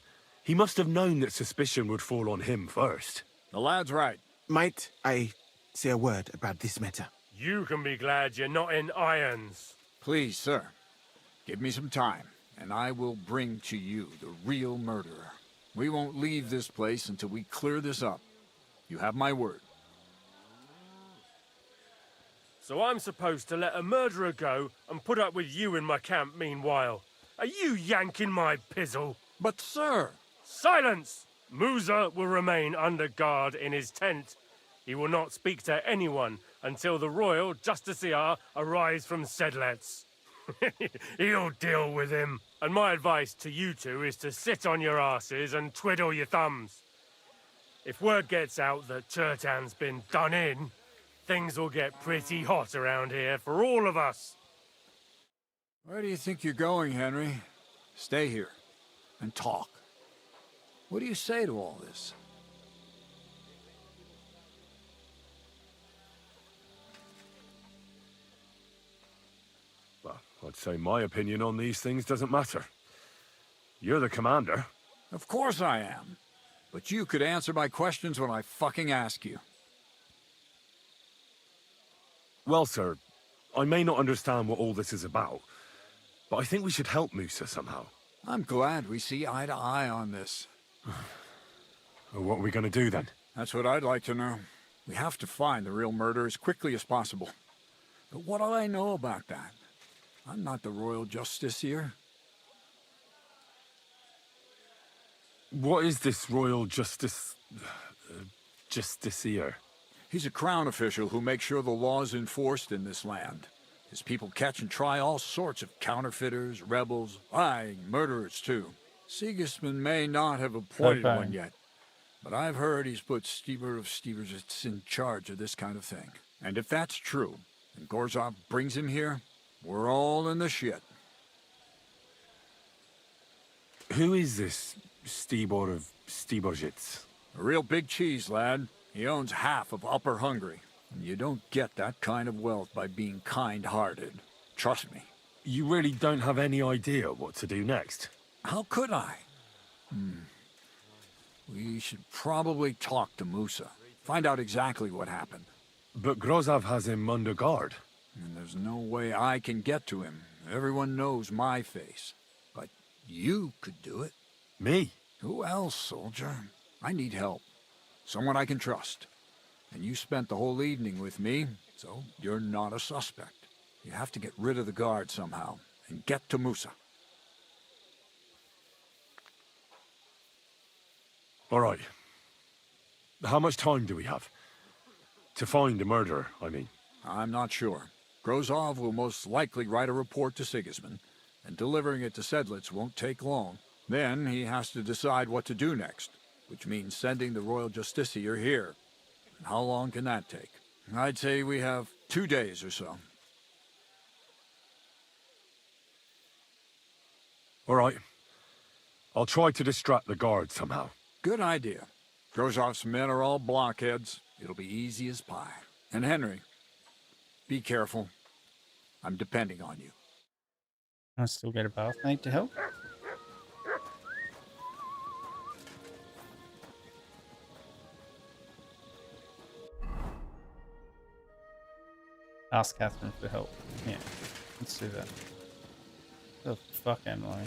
S5: he must have known that suspicion would fall on him first.
S7: The lad's right.
S9: Might I say a word about this matter?
S21: You can be glad you're not in irons.
S7: Please, sir. Give me some time, and I will bring to you the real murderer. We won't leave this place until we clear this up. You have my word.
S21: So I'm supposed to let a murderer go and put up with you in my camp meanwhile. Are you yanking my pizzle?
S7: But, sir...
S21: Silence! Musa will remain under guard in his tent. He will not speak to anyone until the royal justiciar arrives from Sedlets. He'll deal with him. And my advice to you two is to sit on your asses and twiddle your thumbs. If word gets out that Chertan's been done in, things will get pretty hot around here for all of us.
S7: Where do you think you're going, Henry? Stay here and talk. What do you say to all this?
S5: Well, I'd say my opinion on these things doesn't matter. You're the commander.
S7: Of course I am. But you could answer my questions when I fucking ask you.
S5: Well, sir, I may not understand what all this is about, but I think we should help Musa somehow.
S7: I'm glad we see eye to eye on this.
S5: Well, what are we going to do then?
S7: That's what I'd like to know. We have to find the real murderer as quickly as possible. But what do I know about that? I'm not the royal justiciar.
S5: What is this royal justiciar?
S7: He's a crown official who makes sure the law is enforced in this land. His people catch and try all sorts of counterfeiters, rebels, aye, murderers too. Sigismund may not have appointed
S1: Okay.
S7: one yet, but I've heard he's put Stever of Steversitz in charge of this kind of thing. And if that's true, and Gorzov brings him here, we're all in the shit.
S5: Who is this Stibor of Steversitz?
S7: A real big cheese, lad. He owns half of Upper Hungary. And you don't get that kind of wealth by being kind-hearted. Trust me.
S5: You really don't have any idea what to do next?
S7: How could I? We should probably talk to Musa. Find out exactly what happened.
S5: But Grozov has him under guard.
S7: And there's no way I can get to him. Everyone knows my face. But you could do it.
S5: Me?
S7: Who else, soldier? I need help. Someone I can trust. And you spent the whole evening with me, so you're not a suspect. You have to get rid of the guard somehow, and get to Musa.
S5: All right. How much time do we have? To find the murderer, I mean.
S7: I'm not sure. Grozov will most likely write a report to Sigismund, and delivering it to Sedlitz won't take long. Then he has to decide what to do next, which means sending the Royal Justiciar here. And how long can that take? I'd say we have 2 days or so.
S5: All right. I'll try to distract the guard somehow.
S7: Good idea. Grozov's men are all blockheads. It'll be easy as pie. And Henry, be careful. I'm depending on you.
S1: I still get a bath mate to help. Ask Catherine for help. Yeah, let's do that. The fuck am I?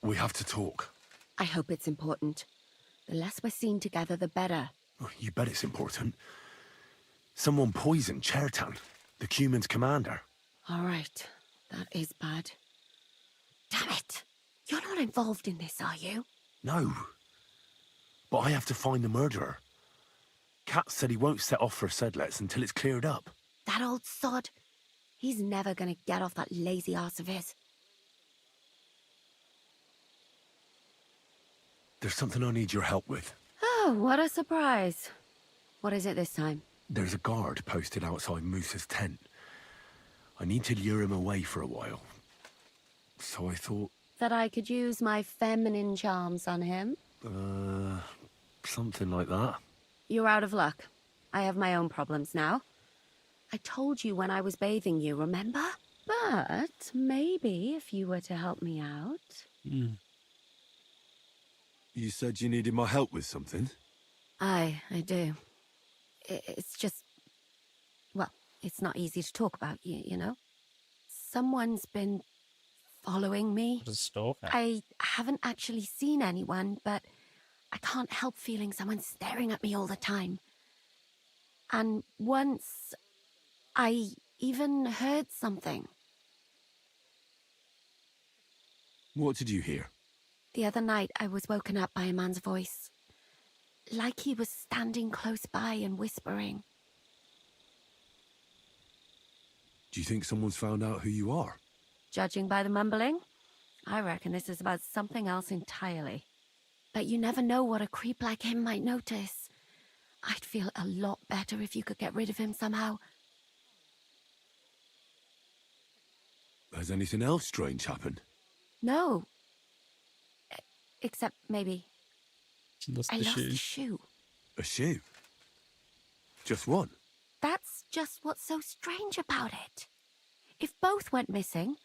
S5: We have to talk.
S22: I hope it's important. The less we're seen together, the better.
S5: Oh, you bet it's important. Someone poisoned Chertan, the Cuman's commander.
S22: All right. That is bad. Damn it! You're not involved in this, are you?
S5: No. But I have to find the murderer. Kat said he won't set off for Sedlitz until it's cleared up.
S22: That old sod. He's never gonna get off that lazy arse of his.
S5: There's something I need your help with.
S22: Oh, what a surprise. What is it this time?
S5: There's a guard posted outside Moose's tent. I need to lure him away for a while. So I thought...
S22: That I could use my feminine charms on him?
S5: Something like that.
S22: You're out of luck. I have my own problems now. I told you when I was bathing you, remember? But maybe if you were to help me out...
S5: You said you needed my help with something?
S22: I do. It's just... Well, it's not easy to talk about, you know? Someone's been following me.
S1: What a stalker.
S22: I haven't actually seen anyone, but I can't help feeling someone staring at me all the time. And once, I even heard something.
S5: What did you hear?
S22: The other night, I was woken up by a man's voice. Like he was standing close by and whispering.
S5: Do you think someone's found out who you are?
S22: Judging by the mumbling, I reckon this is about something else entirely. But you never know what a creep like him might notice. I'd feel a lot better if you could get rid of him somehow.
S5: Has anything else strange happened?
S22: No. Except maybe...
S1: I
S22: lost a shoe.
S5: A shoe? Just one?
S22: That's just what's so strange about it. If both went missing,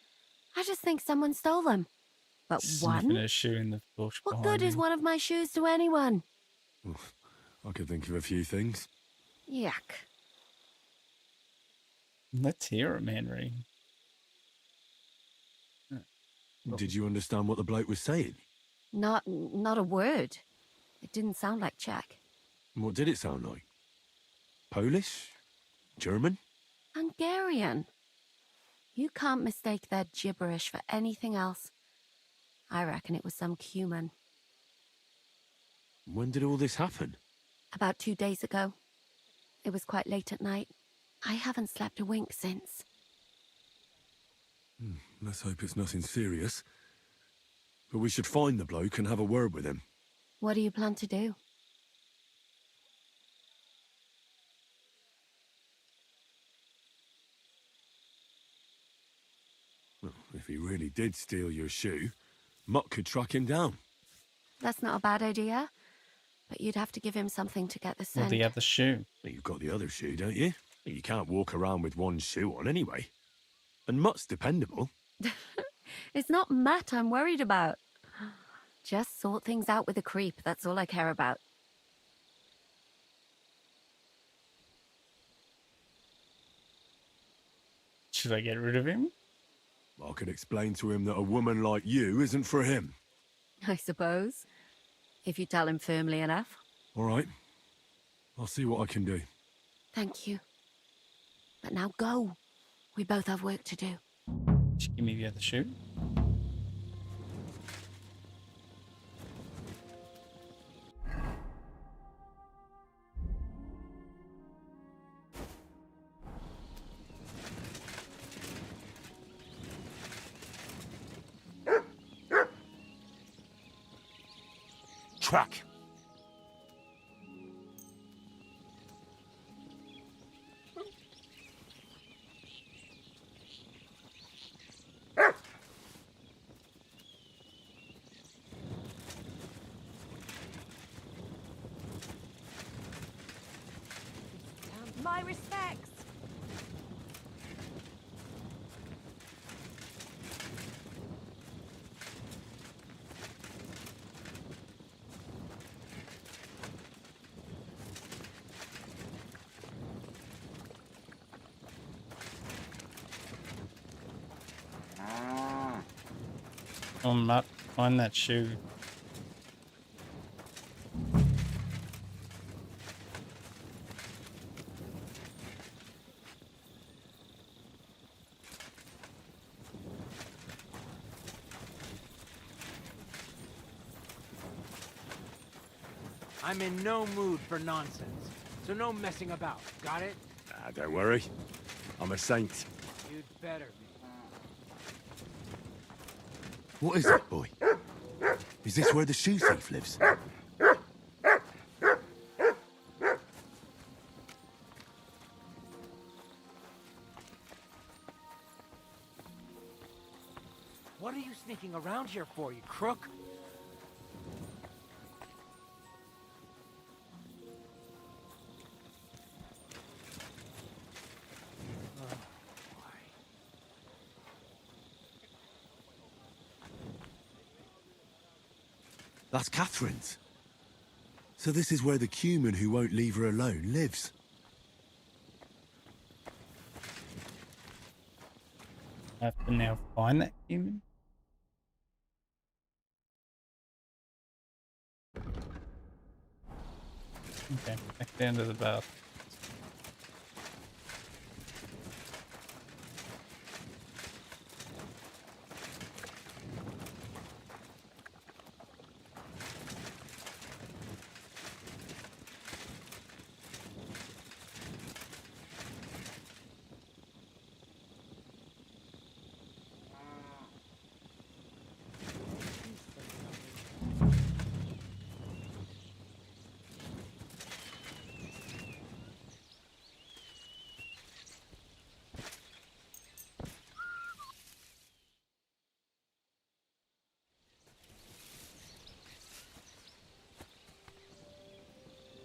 S22: I just think someone stole them. But
S1: Sniffing
S22: one?
S1: a shoe in the bush
S22: What
S1: behind
S22: good is
S1: me.
S22: one of my shoes to anyone?
S5: I could think of a few things.
S22: Yuck.
S1: Let's hear it, Henry.
S5: Did you understand what the bloke was saying?
S22: Not a word. It didn't sound like Czech.
S5: What did it sound like? Polish? German?
S22: Hungarian. You can't mistake their gibberish for anything else. I reckon it was some Cuman.
S5: When did all this happen?
S22: About 2 days ago. It was quite late at night. I haven't slept a wink since.
S5: Let's hope it's nothing serious. But we should find the bloke and have a word with him.
S22: What do you plan to do?
S5: Well, if he really did steal your shoe, Mutt could track him down.
S22: That's not a bad idea. But you'd have to give him something to get the scent.
S1: Well, do you have the shoe?
S5: You've got the other shoe, don't you? You can't walk around with one shoe on anyway. And Mutt's dependable.
S22: It's not Matt I'm worried about. Just sort things out with a creep. That's all I care about.
S1: Should I get rid of him?
S5: I could explain to him that a woman like you isn't for him.
S22: I suppose. If you tell him firmly enough.
S5: All right. I'll see what I can do.
S22: Thank you. But now go. We both have work to do.
S1: Just give me the other shoe.
S15: Track.
S22: My respects.
S1: Oh, Matt, find that shoe.
S2: I'm in no mood for nonsense, so no messing about. Got it?
S5: Don't worry. I'm a saint.
S2: You'd better be.
S5: What is it, boy? Is this where the shoe thief lives?
S2: What are you sneaking around here for, you crook?
S5: That's Catherine's. So this is where the Cuman who won't leave her alone lives.
S1: I have to now find that human. Okay, back down to the bath.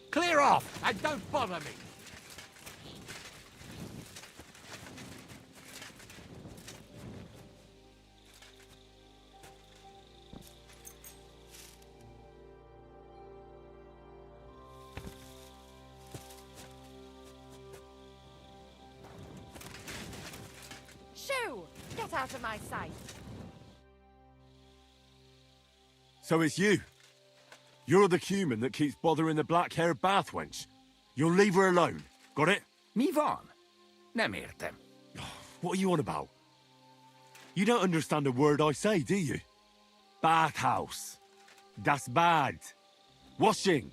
S2: Clear off and don't bother me.
S12: Get out of my sight!
S5: So it's you. You're the human that keeps bothering the black-haired bath wench. You'll leave her alone. Got it?
S2: Mi van? Nem értem.
S5: What are you on about? You don't understand a word I say, do you? Bathhouse. Das bad. Washing.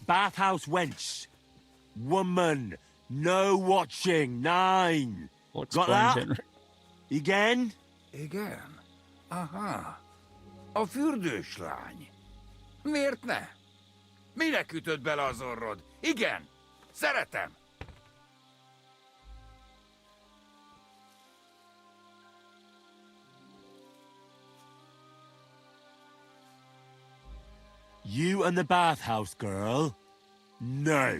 S5: Bathhouse wench. Woman. No watching. 9. Got that? Again?
S2: Igen. Aha. A fürdős lány. Miért ne? Minek ütött bele az orrod? Igen. Szeretem.
S5: You and the bathhouse girl? No.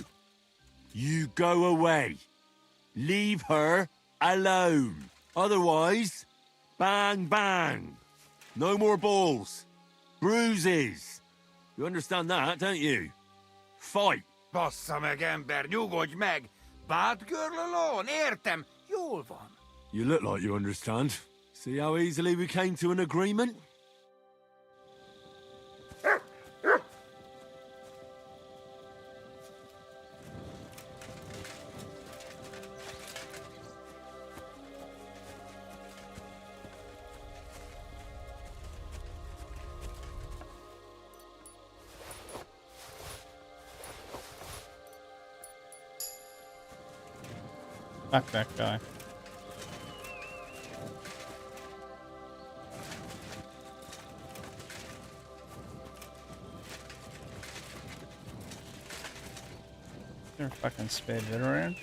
S5: You go away. Leave her alone. Otherwise, bang, bang. No more balls. Bruises. You understand that, don't you? Fight.
S2: Bassza meg, ember, nyugodj meg! Bad girl alone, értem, jól van.
S5: You look like you understand. See how easily we came to an agreement?
S1: Fuck that guy. Is there a fucking spare bit around?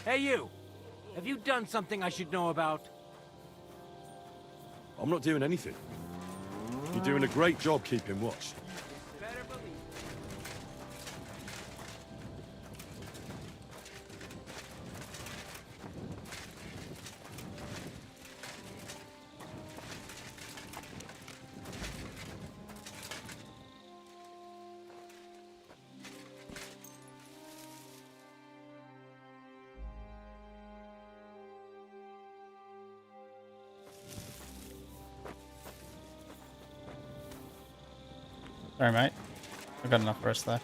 S19: Hey, you! Have you done something I should know about?
S5: I'm not doing anything. You're doing a great job keeping watch.
S1: Sorry, mate. I've got enough rest there.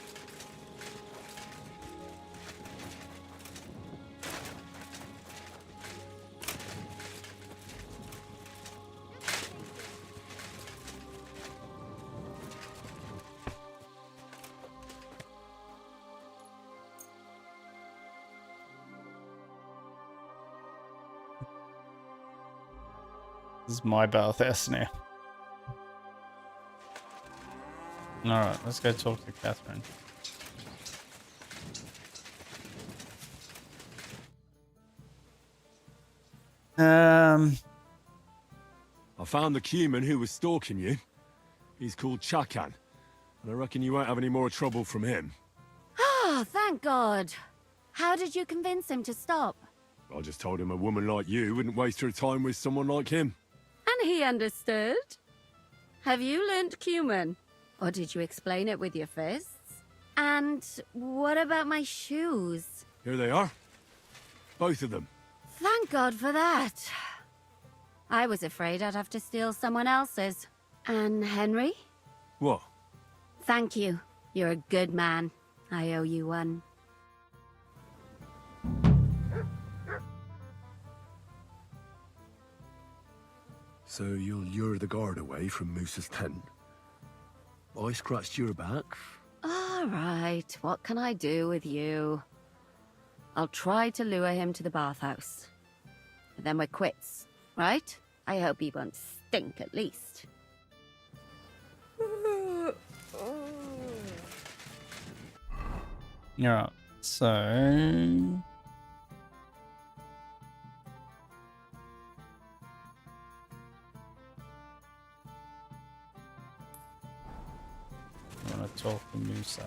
S1: This is my bathhouse now. Alright, let's go talk to Catherine.
S5: I found the human who was stalking you. He's called Chakan. And I reckon you won't have any more trouble from him.
S22: Oh, thank God. How did you convince him to stop?
S5: I just told him a woman like you wouldn't waste her time with someone like him.
S22: And he understood? Have you learnt Cuman? Or did you explain it with your fists? And what about my shoes?
S5: Here they are. Both of them.
S22: Thank God for that. I was afraid I'd have to steal someone else's. And Henry?
S5: What?
S22: Thank you. You're a good man. I owe you one.
S3: So you'll lure the guard away from Moose's tent? I scratched your back.
S22: All right, what can I do with you? I'll try to lure him to the bathhouse. And then we're quits, right? I hope he won't stink at least.
S1: Alright, so... I want to talk to Musa.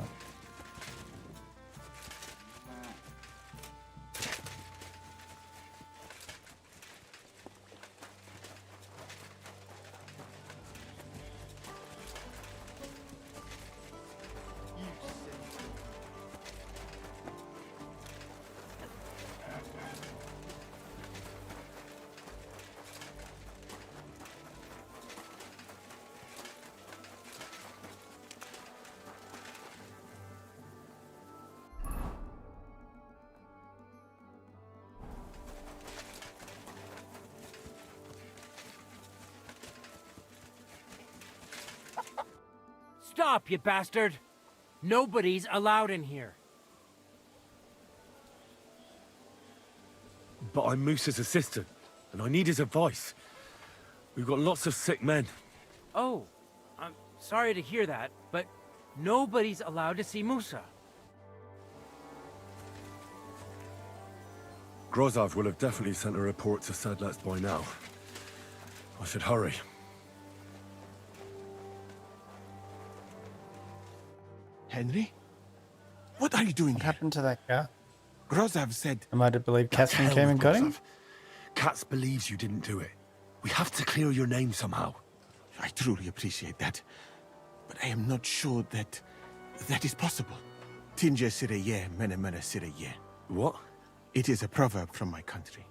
S19: Stop, you bastard! Nobody's allowed in here.
S3: But I'm Moose's assistant, and I need his advice. We've got lots of sick men.
S19: Oh, I'm sorry to hear that, but nobody's allowed to see Musa.
S3: Grozov will have definitely sent a report to Sedlets by now. I should hurry.
S9: Henry? What are you doing?
S1: What happened to that guy?
S9: Grozov said...
S1: Am I to believe Catherine
S3: Hell
S1: came
S3: with
S1: and got him?
S3: Grozov. Katz believes you didn't do it. We have to clear your name somehow.
S9: I truly appreciate that. But I am not sure that is possible. Tinja sireye, mene mene sireye.
S3: What?
S9: It is a proverb from my country.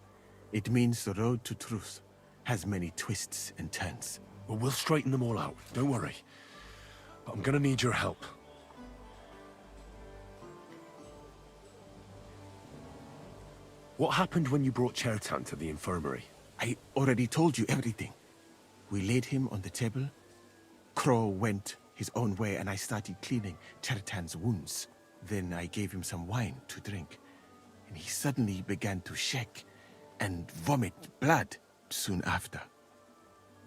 S9: It means the road to truth has many twists and turns.
S3: Well, we'll straighten them all out. Don't worry. But I'm gonna need your help. What happened when you brought Chertan to the infirmary?
S9: I already told you everything. We laid him on the table. Crow went his own way and I started cleaning Chertan's wounds. Then I gave him some wine to drink. And he suddenly began to shake and vomit blood soon after.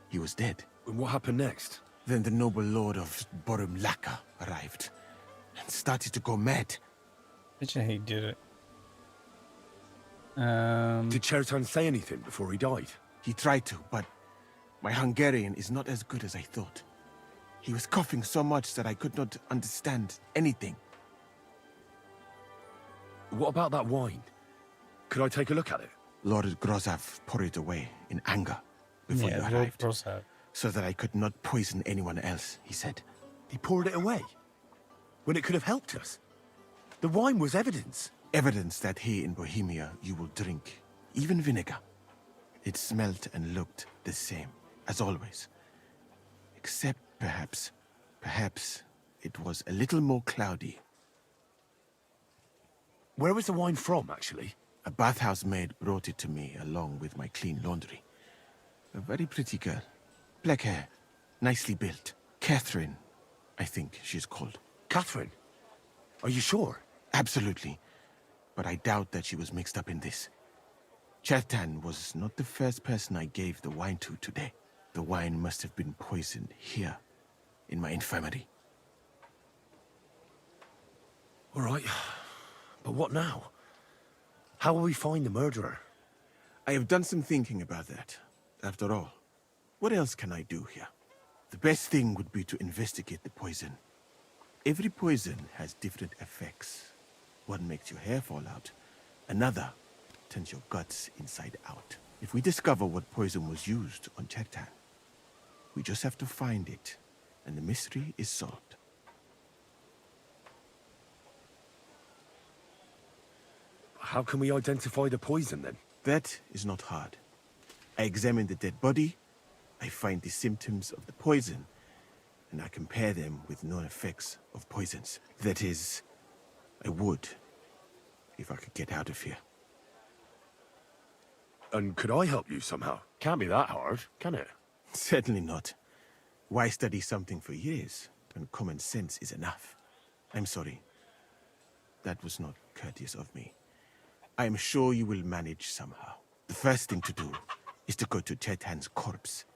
S9: He was dead.
S3: And what happened next?
S9: Then the noble lord of Borum Laka arrived and started to go mad.
S1: Picture he did it.
S3: Did Chertan say anything before he died?
S9: He tried to, but my Hungarian is not as good as I thought. He was coughing so much that I could not understand anything.
S3: What about that wine? Could I take a look at it?
S9: Lord Grozov poured it away in anger before you arrived. So that I could not poison anyone else, he said.
S3: He poured it away? When it could have helped us? The wine was evidence.
S9: Evidence that here in Bohemia you will drink, even vinegar. It smelt and looked the same, as always. Except perhaps it was a little more cloudy.
S3: Where was the wine from, actually?
S9: A bathhouse maid brought it to me along with my clean laundry. A very pretty girl. Black hair, nicely built. Catherine, I think she's called.
S3: Catherine? Are you sure?
S9: Absolutely. But I doubt that she was mixed up in this. Chertan was not the first person I gave the wine to today. The wine must have been poisoned here, in my infirmary.
S3: All right. But what now? How will we find the murderer?
S9: I have done some thinking about that. After all, what else can I do here? The best thing would be to investigate the poison. Every poison has different effects. One makes your hair fall out. Another turns your guts inside out. If we discover what poison was used on Chertan, we just have to find it, and the mystery is solved.
S3: How can we identify the poison, then?
S9: That is not hard. I examine the dead body, I find the symptoms of the poison, and I compare them with known effects of poisons. That is, I would, if I could get out of here.
S3: And could I help you somehow? Can't be that hard, can it?
S9: Certainly not. Why study something for years when common sense is enough? I'm sorry. That was not courteous of me. I am sure you will manage somehow. The first thing to do is to go to Chertan's corpse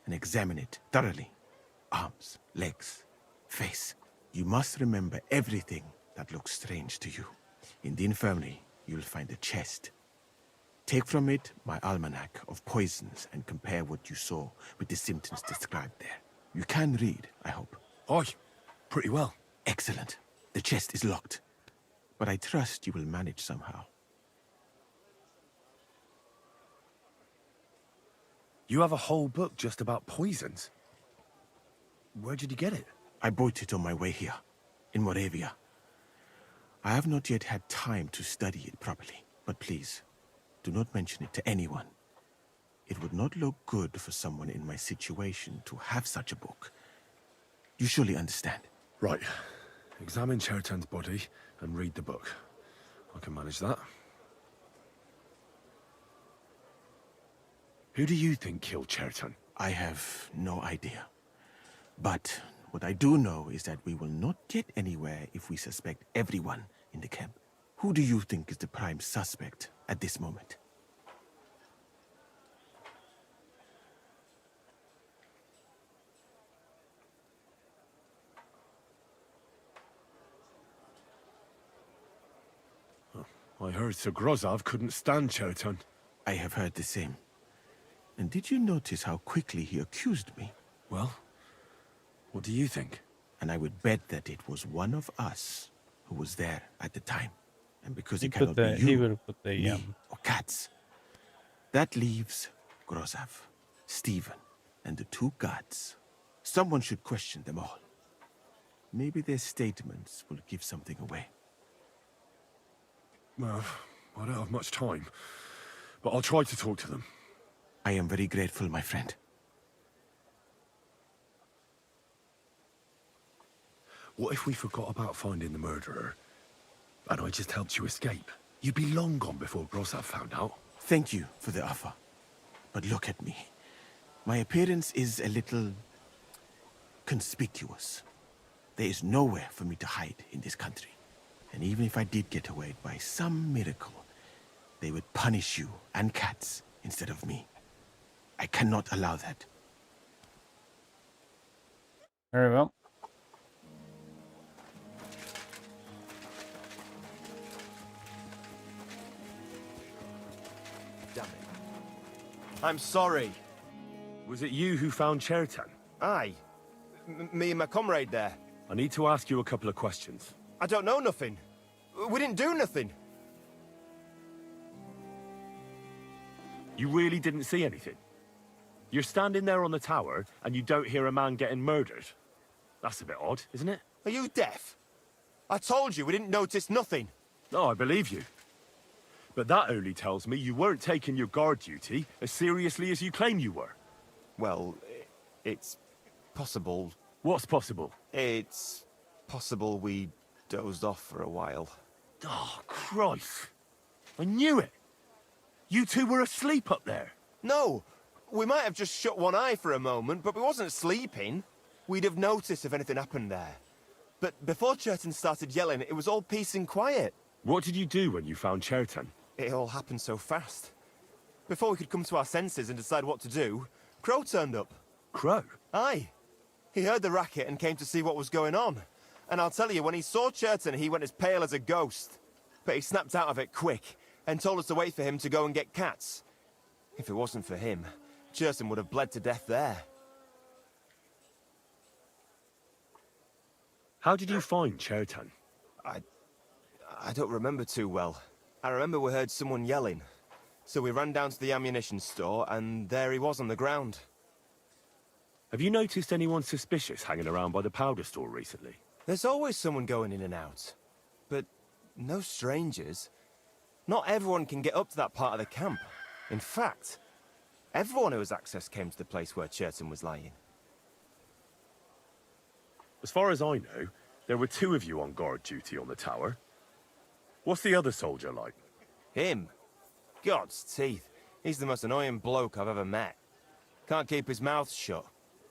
S9: and examine it thoroughly. Arms, legs, face. You must remember everything that looks strange to you. In the infirmary, you'll find a chest. Take from it my almanac of poisons and compare what you saw with the symptoms described there. You can read, I hope.
S3: Aye, pretty well.
S9: Excellent. The chest is locked, but I trust you will manage somehow.
S3: You have a whole book just about poisons? Where did you get it?
S9: I bought it on my way here, in Moravia. I have not yet had time to study it properly, but please, do not mention it to anyone. It would not look good for someone in my situation to have such a book. You surely understand.
S3: Right. Examine Chertan's body and read the book. I can manage that. Who do you think killed Chertan?
S9: I have no idea. But What I do know is that we will not get anywhere if we suspect everyone in the camp. Who do you think is the prime suspect at this moment?
S5: I heard Sir Grozov couldn't stand Cherton.
S9: I have heard the same. And did you notice how quickly he accused me?
S5: Well, what do you think?
S9: And I would bet that it was one of us who was there at the time. And because
S1: He
S9: it cannot be
S1: he
S9: you,
S1: would have put the
S9: me, or Katz, that leaves Grozov, Stephen, and the two guards. Someone should question them all. Maybe their statements will give something away.
S5: Well, I don't have much time, but I'll try to talk to them.
S9: I am very grateful, my friend.
S5: What if we forgot about finding the murderer, and I just helped you escape? You'd be long gone before Grozov found out.
S9: Thank you for the offer. But look at me. My appearance is a little conspicuous. There is nowhere for me to hide in this country. And even if I did get away by some miracle, they would punish you and Katz instead of me. I cannot allow that.
S1: Very well.
S11: Damn it. I'm sorry.
S5: Was it you who found Cherton?
S11: Aye. Me and my comrade there.
S5: I need to ask you a couple of questions.
S11: I don't know nothing. We didn't do nothing.
S5: You really didn't see anything? You're standing there on the tower, and you don't hear a man getting murdered? That's a bit odd, isn't it?
S11: Are you deaf? I told you we didn't notice nothing.
S5: No, I believe you. But that only tells me you weren't taking your guard duty as seriously as you claim you were.
S11: Well, it's possible.
S5: What's possible?
S11: It's possible we dozed off for a while.
S5: Oh, Christ. I knew it. You two were asleep up there.
S11: No, we might have just shut one eye for a moment, but we wasn't sleeping. We'd have noticed if anything happened there. But before Cherton started yelling, it was all peace and quiet.
S5: What did you do when you found Cherton?
S11: It all happened so fast. Before we could come to our senses and decide what to do, Crow turned up.
S5: Crow?
S11: Aye. He heard the racket and came to see what was going on. And I'll tell you, when he saw Cherton, he went as pale as a ghost. But he snapped out of it quick and told us to wait for him to go and get Katz. If it wasn't for him, Cherton would have bled to death there.
S5: How did you find Cherton?
S11: I don't remember too well. I remember we heard someone yelling. So we ran down to the ammunition store, and there he was on the ground.
S5: Have you noticed anyone suspicious hanging around by the powder store recently?
S11: There's always someone going in and out. But no strangers. Not everyone can get up to that part of the camp. In fact, everyone who has access came to the place where Cherton was lying.
S5: As far as I know, there were two of you on guard duty on the tower. What's the other soldier like?
S11: Him? God's teeth. He's the most annoying bloke I've ever met. Can't keep his mouth shut.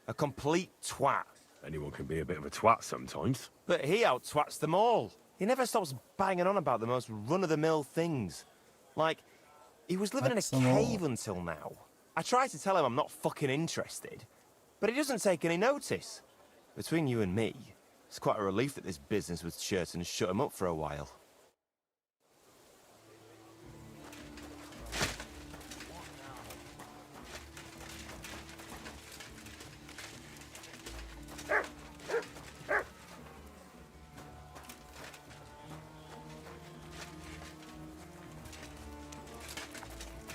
S11: A complete twat.
S5: Anyone can be a bit of a twat sometimes.
S11: But he out-twats them all. He never stops banging on about the most run-of-the-mill things. Like, he was living in a cave until now. I tried to tell him I'm not fucking interested, but he doesn't take any notice. Between you and me, it's quite a relief that this business with Cherton shut him up for a while.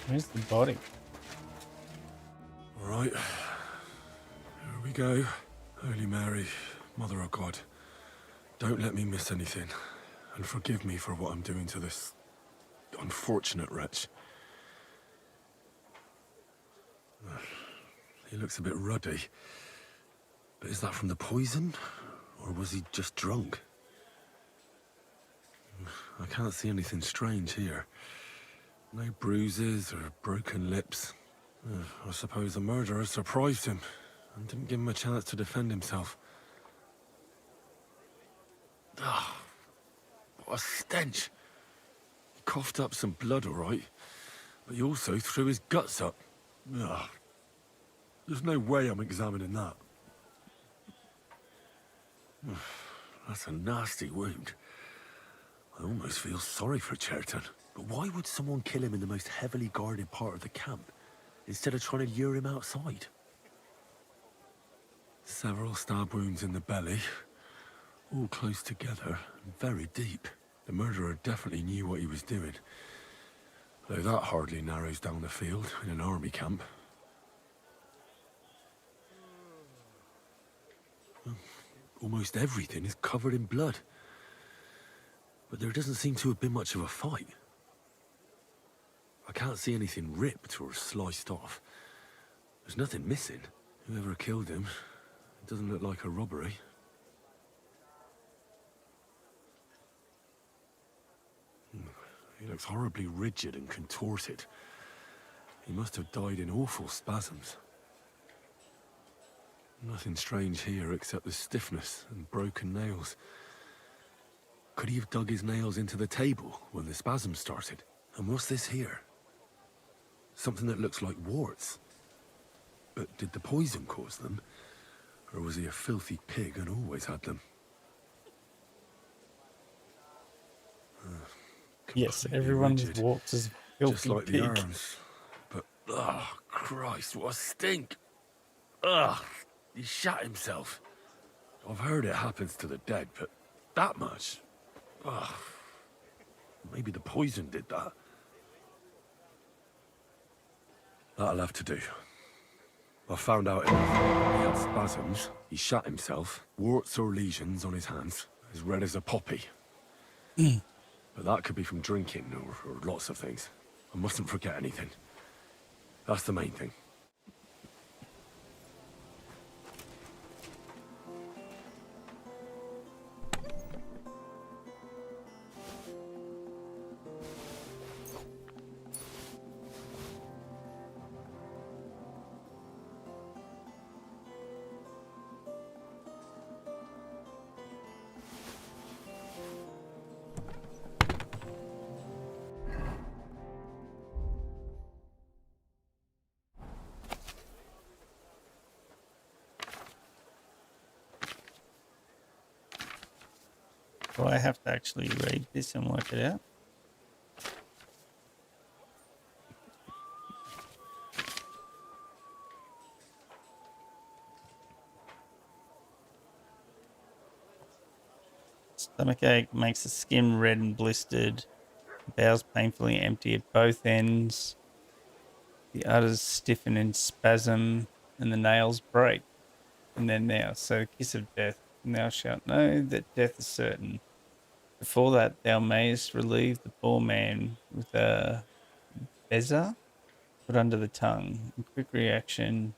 S1: Where's the body?
S5: All right. Here we go. Holy Mary, Mother of God, don't let me miss anything. And forgive me for what I'm doing to this unfortunate wretch. He looks a bit ruddy. But is that from the poison? Or was he just drunk? I can't see anything strange here. No bruises or broken lips. I suppose the murderer surprised him and didn't give him a chance to defend himself. Ah, what a stench. He coughed up some blood, all right, but he also threw his guts up. Ugh. There's no way I'm examining that. That's a nasty wound. I almost feel sorry for Cherton. But why would someone kill him in the most heavily guarded part of the camp, instead of trying to lure him outside? Several stab wounds in the belly, all close together, and very deep. The murderer definitely knew what he was doing. Though that hardly narrows down the field in an army camp. Almost everything is covered in blood. But there doesn't seem to have been much of a fight. I can't see anything ripped or sliced off. There's nothing missing. Whoever killed him, it doesn't look like a robbery. He looks horribly rigid and contorted. He must have died in awful spasms. Nothing strange here except the stiffness and broken nails. Could he have dug his nails into the table when the spasms started? And what's this here? Something that looks like warts. But did the poison cause them? Or was he a filthy pig and always had them?
S1: Yes, everyone with warts is filthy
S5: just like
S1: pig.
S5: the arms. But, oh, Christ, what a stink! Ugh, he shot himself. I've heard it happens to the dead, but that much? Ugh. Maybe the poison did that. That'll have to do. I found out he had spasms, he shot himself, warts or lesions on his hands, as red as a poppy. But that could be from drinking or lots of things. I mustn't forget anything. That's the main thing.
S1: Do I have to actually read this and work it out? Stomachache makes the skin red and blistered. Bowels painfully empty at both ends. The udders stiffen in spasm, and the nails break. And then now, so kiss of death. Thou shalt know that death is certain. Before that, thou mayest relieve the poor man with a beza put under the tongue. A quick reaction.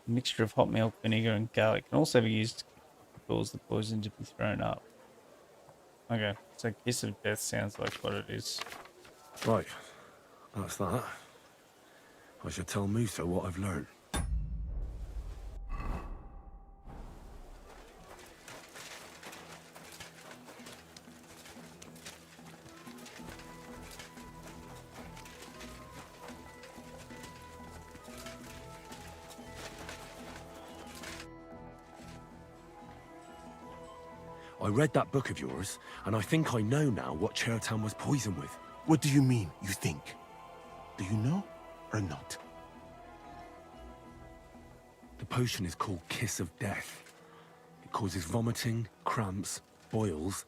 S1: A mixture of hot milk, vinegar, and garlic can also be used to cause the poison to be thrown up. Okay, so kiss of death sounds like what it is.
S5: Right, that's that. I should tell Musa what I've learned. I read that book of yours, and I think I know now what Chertan was poisoned with.
S9: What do you mean, you think? Do you know or not?
S5: The potion is called Kiss of Death. It causes vomiting, cramps, boils,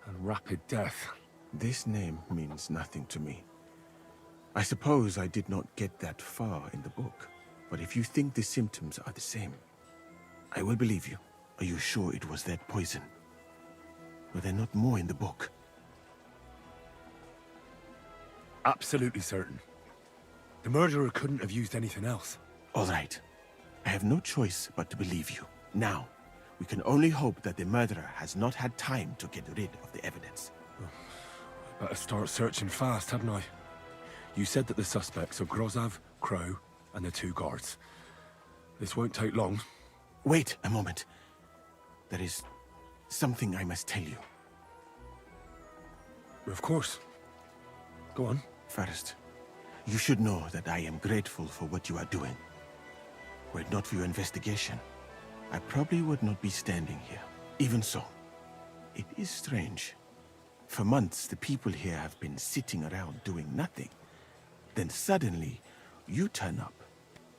S5: and rapid death.
S9: This name means nothing to me. I suppose I did not get that far in the book, but if you think the symptoms are the same, I will believe you. Are you sure it was that poison? Were there not more in the book?
S5: Absolutely certain. The murderer couldn't have used anything else.
S9: All right. I have no choice but to believe you. Now, we can only hope that the murderer has not had time to get rid of the evidence.
S5: Better start searching fast, hadn't I? You said that the suspects are Grozav, Crow, and the 2 guards. This won't take long.
S9: Wait a moment. There is something I must tell you.
S5: Of course. Go on.
S9: First, you should know that I am grateful for what you are doing. Were it not for your investigation, I probably would not be standing here. Even so, it is strange. For months, the people here have been sitting around doing nothing. Then suddenly, you turn up,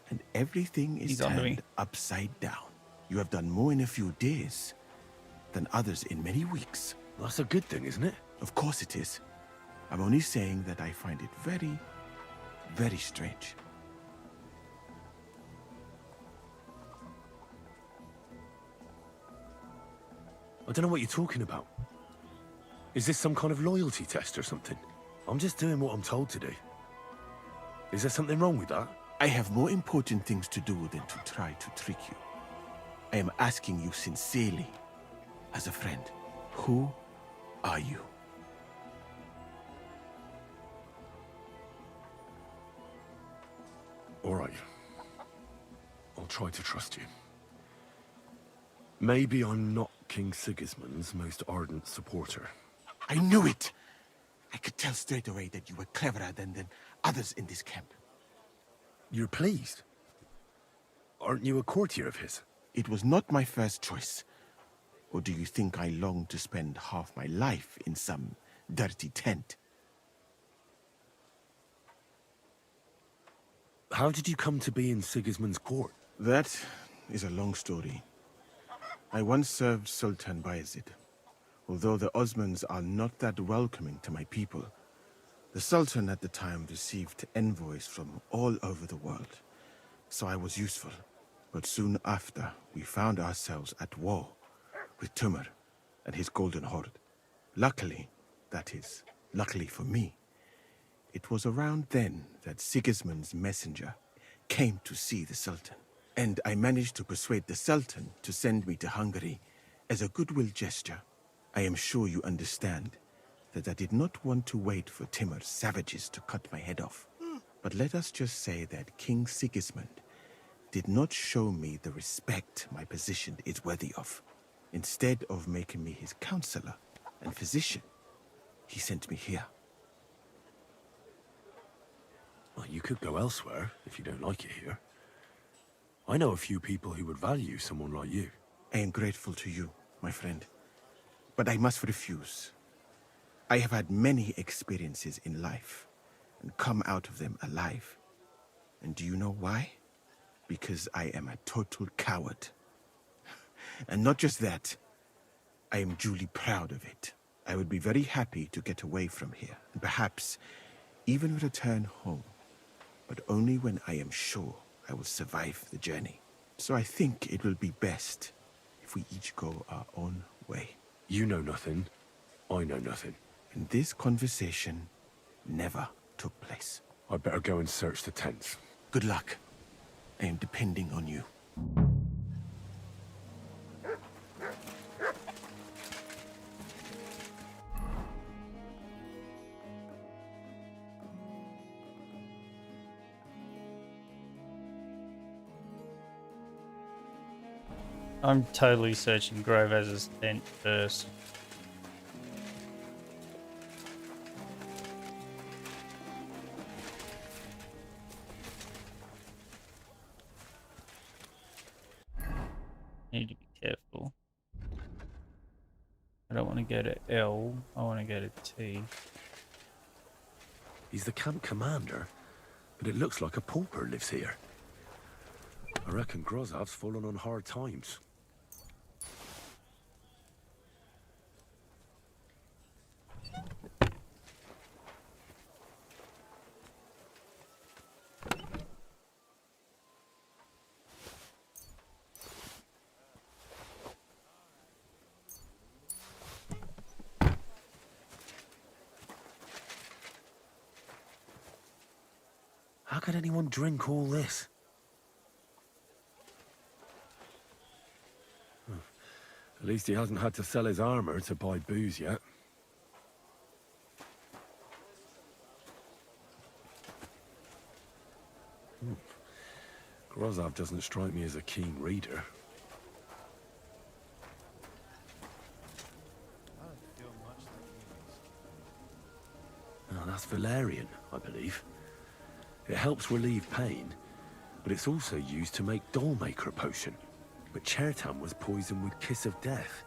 S9: and everything is turned upside down. You have done more in a few days than others in many weeks.
S5: That's a good thing, isn't it?
S9: Of course it is. I'm only saying that I find it very, very strange.
S5: I don't know what you're talking about. Is this some kind of loyalty test or something? I'm just doing what I'm told to do. Is there something wrong with that?
S9: I have more important things to do than to try to trick you. I am asking you sincerely, as a friend, who are you?
S5: All right. I'll try to trust you. Maybe I'm not King Sigismund's most ardent supporter.
S9: I knew it! I could tell straight away that you were cleverer than others in this camp.
S5: You're pleased? Aren't you a courtier of his?
S9: It was not my first choice. Or do you think I long to spend half my life in some dirty tent?
S5: How did you come to be in Sigismund's court?
S9: That is a long story. I once served Sultan Bayezid. Although the Osmans are not that welcoming to my people, the Sultan at the time received envoys from all over the world, so I was useful. But soon after, we found ourselves at war with Timur and his Golden Horde. Luckily, that is, luckily for me, it was around then that Sigismund's messenger came to see the Sultan. And I managed to persuade the Sultan to send me to Hungary as a goodwill gesture. I am sure you understand that I did not want to wait for Timur's savages to cut my head off. But let us just say that King Sigismund did not show me the respect my position is worthy of. Instead of making me his counselor and physician, he sent me here.
S5: Well, you could go elsewhere if you don't like it here. I know a few people who would value someone like you.
S9: I am grateful to you, my friend. But I must refuse. I have had many experiences in life and come out of them alive. And do you know why? Because I am a total coward. And not just that, I am duly proud of it. I would be very happy to get away from here, and perhaps even return home, but only when I am sure I will survive the journey. So I think it will be best if we each go our own way.
S5: You know nothing, I know nothing.
S9: And this conversation never took place.
S5: I'd better go and search the tents.
S9: Good luck. I am depending on you.
S1: I'm totally searching Grovez's tent first. Need to be careful. I don't want to go to L, I want to go to T.
S5: He's the camp commander, but it looks like a pauper lives here. I reckon Grozov's fallen on hard times. How could anyone drink all this? At least he hasn't had to sell his armor to buy booze yet. Grozov doesn't strike me as a keen reader.
S3: That's valerian, I believe. It helps relieve pain, but it's also used to make Dollmaker potion. But Chertam was poisoned with Kiss of Death.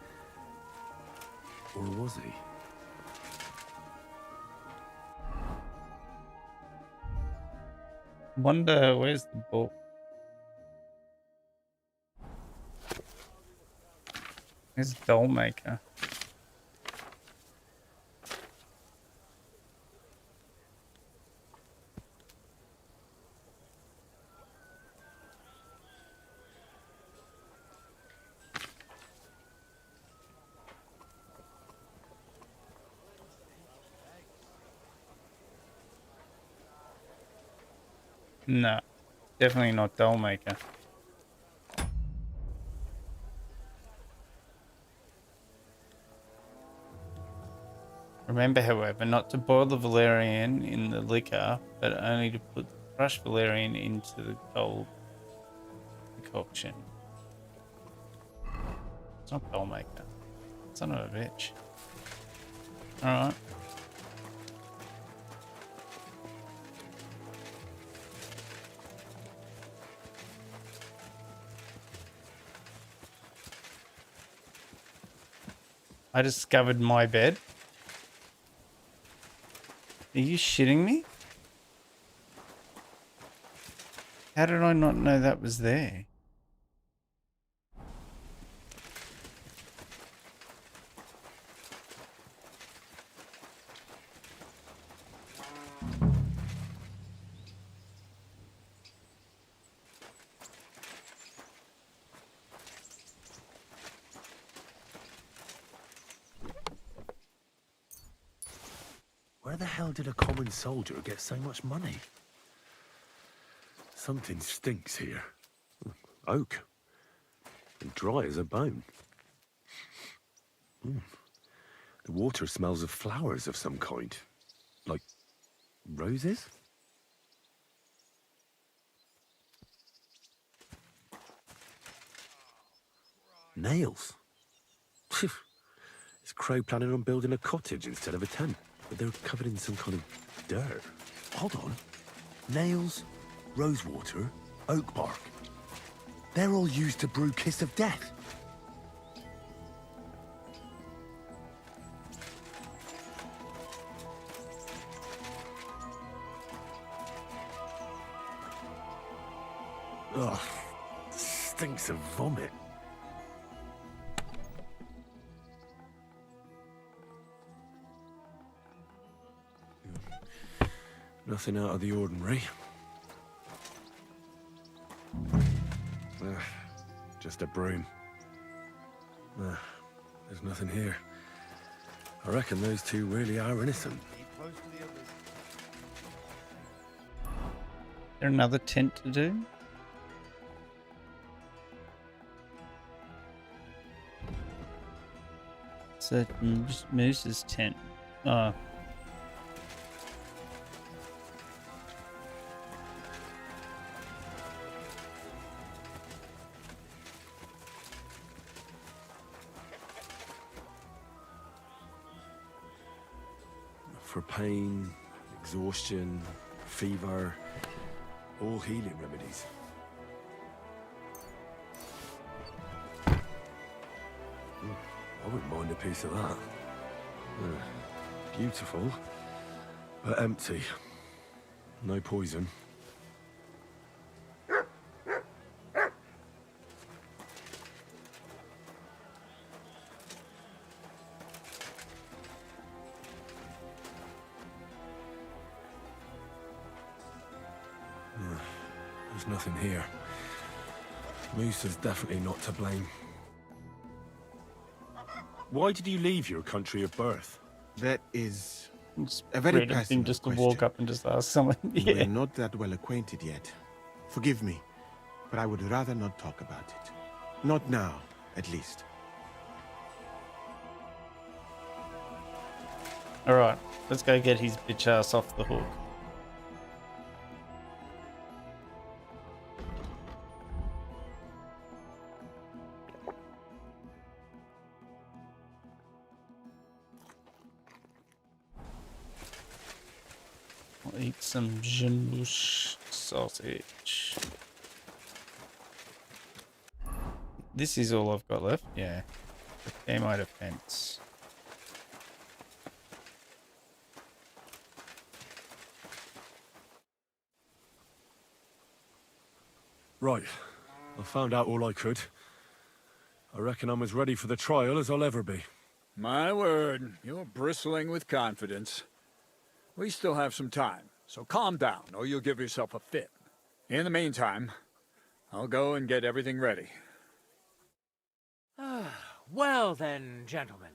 S3: Or was he?
S1: Wonder where's the book? Where's Dollmaker? No, definitely not Dollmaker. Remember, however, not to boil the valerian in the liquor, but only to put crushed valerian into the cold concoction. It's not Dollmaker. Son of a bitch. Alright. I discovered my bed. Are you shitting me? How did I not know that was there?
S3: Where the hell did a common soldier get so much money? Something stinks here. Oak. And dry as a bone. The water smells of flowers of some kind. Like roses? Nails. Is Crow planning on building a cottage instead of a tent? But they're covered in some kind of dirt. Hold on. Nails, rosewater, oak bark. They're all used to brew Kiss of Death. Ugh. Stinks of vomit. Nothing out of the ordinary. Just a broom. There's nothing here. I reckon those two really are innocent.
S1: There another tent to do? So Moose's tent. Oh.
S3: For pain, exhaustion, fever, all healing remedies. I wouldn't mind a piece of that. Beautiful, but empty. No poison. There's nothing here. Moose is definitely not to blame. Why did you leave your country of birth?
S9: That is
S1: It's
S9: a very
S1: random
S9: personal
S1: thing just to
S9: question.
S1: walk up and just ask someone.
S9: We're not that well acquainted yet. Forgive me, but I would rather not talk about it. Not now, at least.
S1: Alright, let's go get his bitch ass off the hook. some Janouche sausage. This is all I've got left. Yeah. Prepare my defense.
S5: Right. I found out all I could. I reckon I'm as ready for the trial as I'll ever be.
S7: My word, you're bristling with confidence. We still have some time, so calm down, or you'll give yourself a fit. In the meantime, I'll go and get everything ready.
S19: Well then, gentlemen.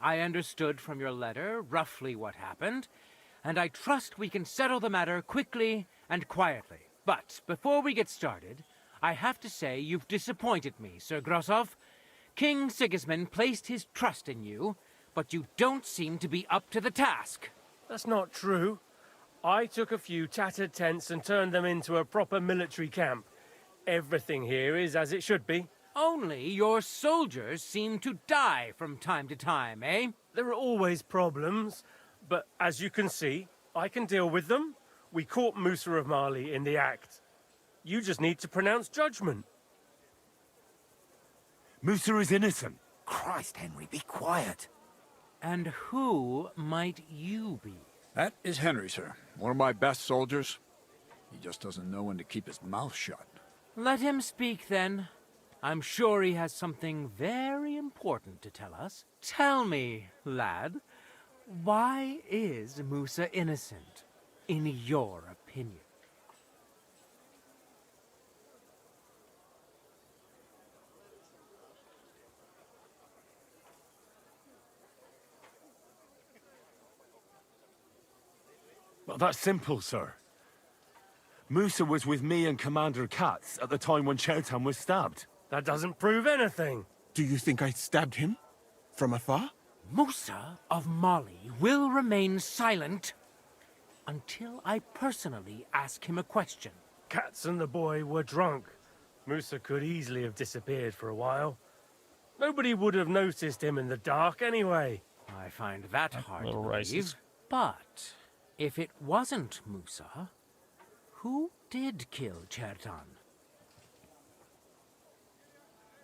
S19: I understood from your letter roughly what happened, and I trust we can settle the matter quickly and quietly. But before we get started, I have to say you've disappointed me, Sir Grosov. King Sigismund placed his trust in you, but you don't seem to be up to the task.
S21: That's not true. I took a few tattered tents and turned them into a proper military camp. Everything here is as it should be.
S19: Only your soldiers seem to die from time to time, eh?
S21: There are always problems, but as you can see, I can deal with them. We caught Musa of Mali in the act. You just need to pronounce judgment.
S15: Musa is innocent.
S2: Christ, Henry, be quiet.
S19: And who might you be?
S7: That is Henry, sir. One of my best soldiers. He just doesn't know when to keep his mouth shut.
S19: Let him speak, then. I'm sure he has something very important to tell us. Tell me, lad, why is Musa innocent, in your opinion?
S5: Well, that's simple, sir. Musa was with me and Commander Katz at the time when Chertan was stabbed.
S21: That doesn't prove anything.
S9: Do you think I stabbed him? From afar?
S19: Musa of Mali will remain silent until I personally ask him a question.
S21: Katz and the boy were drunk. Musa could easily have disappeared for a while. Nobody would have noticed him in the dark anyway.
S19: I find that hard to
S21: little
S19: believe.
S21: racist.
S19: But if it wasn't Musa, who did kill Chertan?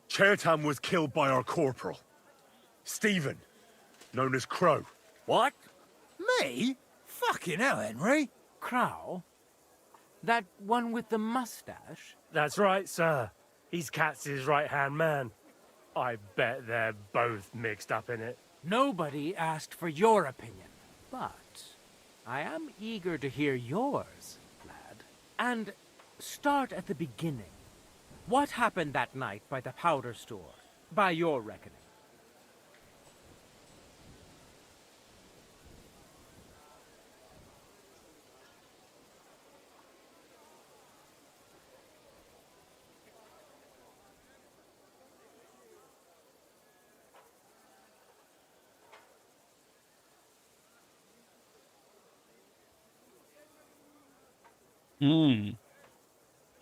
S5: Chertan was killed by our corporal, Stephen, known as Crow.
S2: What? Me? Fucking hell, Henry.
S19: Crow? That one with the mustache?
S21: That's right, sir. He's Katz's right-hand man. I bet they're both mixed up in it.
S19: Nobody asked for your opinion, but I am eager to hear yours, lad. And start at the beginning. What happened that night by the powder store, by your reckoning?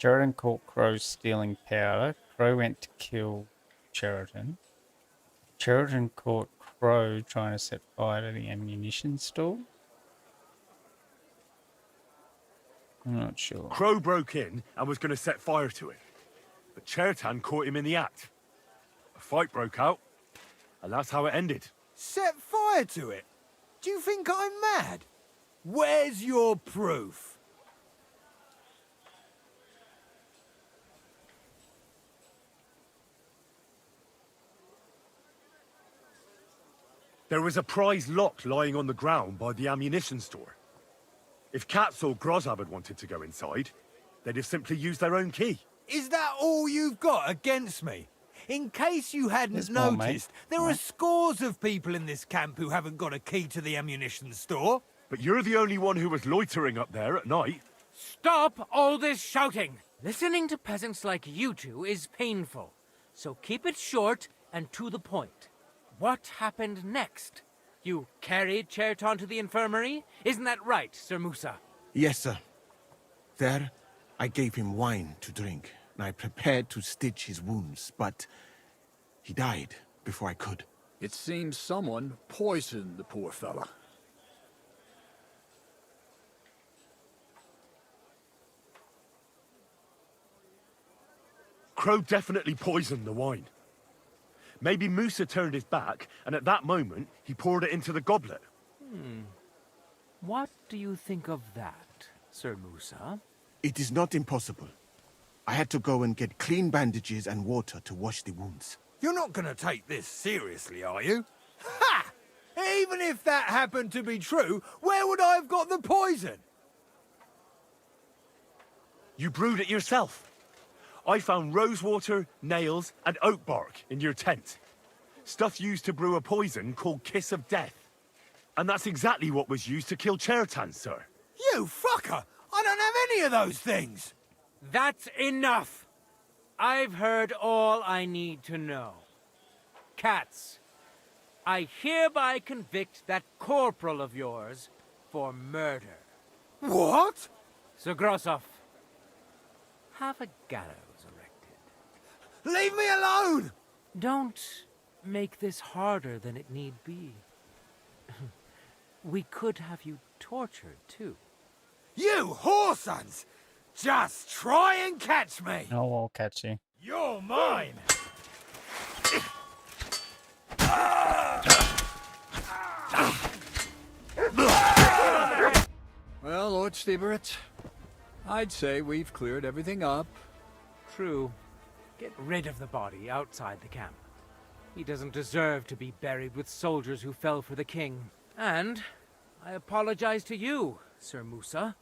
S1: Sheridan caught Crow stealing powder. Crow went to kill Sheridan. Sheridan caught Crow trying to set fire to the ammunition store. I'm not sure.
S5: Crow broke in and was going to set fire to it, but Chertan caught him in the act. A fight broke out, and that's how it ended.
S2: Set fire to it? Do you think I'm mad? Where's your proof?
S5: There was a prize lock lying on the ground by the ammunition store. If Katz or Grozab had wanted to go inside, they'd have simply used their own key.
S2: Is that all you've got against me? In case you hadn't
S1: There's more,
S2: noticed,
S1: mate.
S2: there are scores of people in this camp who haven't got a key to the ammunition store.
S5: But you're the only one who was loitering up there at night.
S19: Stop all this shouting! Listening to peasants like you two is painful, so keep it short and to the point. What happened next? You carried Chertan to the infirmary? Isn't that right, Sir Musa?
S9: Yes, sir. There, I gave him wine to drink, and I prepared to stitch his wounds, but he died before I could.
S7: It seems someone poisoned the poor fella.
S6: Crow definitely poisoned the wine. Maybe Musa turned his back, and at that moment, he poured it into the goblet.
S19: What do you think of that, Sir Musa?
S9: It is not impossible. I had to go and get clean bandages and water to wash the wounds.
S2: You're not gonna take this seriously, are you? Ha! Even if that happened to be true, where would I have got the poison?
S6: You brewed it yourself. I found rosewater, nails, and oak bark in your tent. Stuff used to brew a poison called Kiss of Death. And that's exactly what was used to kill Chertan, sir.
S2: You fucker! I don't have any of those things!
S19: That's enough! I've heard all I need to know. Cats, I hereby convict that corporal of yours for murder.
S2: What?
S19: Sir Grossoff, have a gallows erected.
S2: Leave me alone!
S19: Don't make this harder than it need be. We could have you tortured, too.
S2: You whoresons! Just try and catch me!
S1: No, I'll catch you.
S2: You're mine!
S7: Well, Lord Stieberitz, I'd say we've cleared everything up.
S19: True. Get rid of the body outside the camp. He doesn't deserve to be buried with soldiers who fell for the king. And I apologize to you, Sir Musa,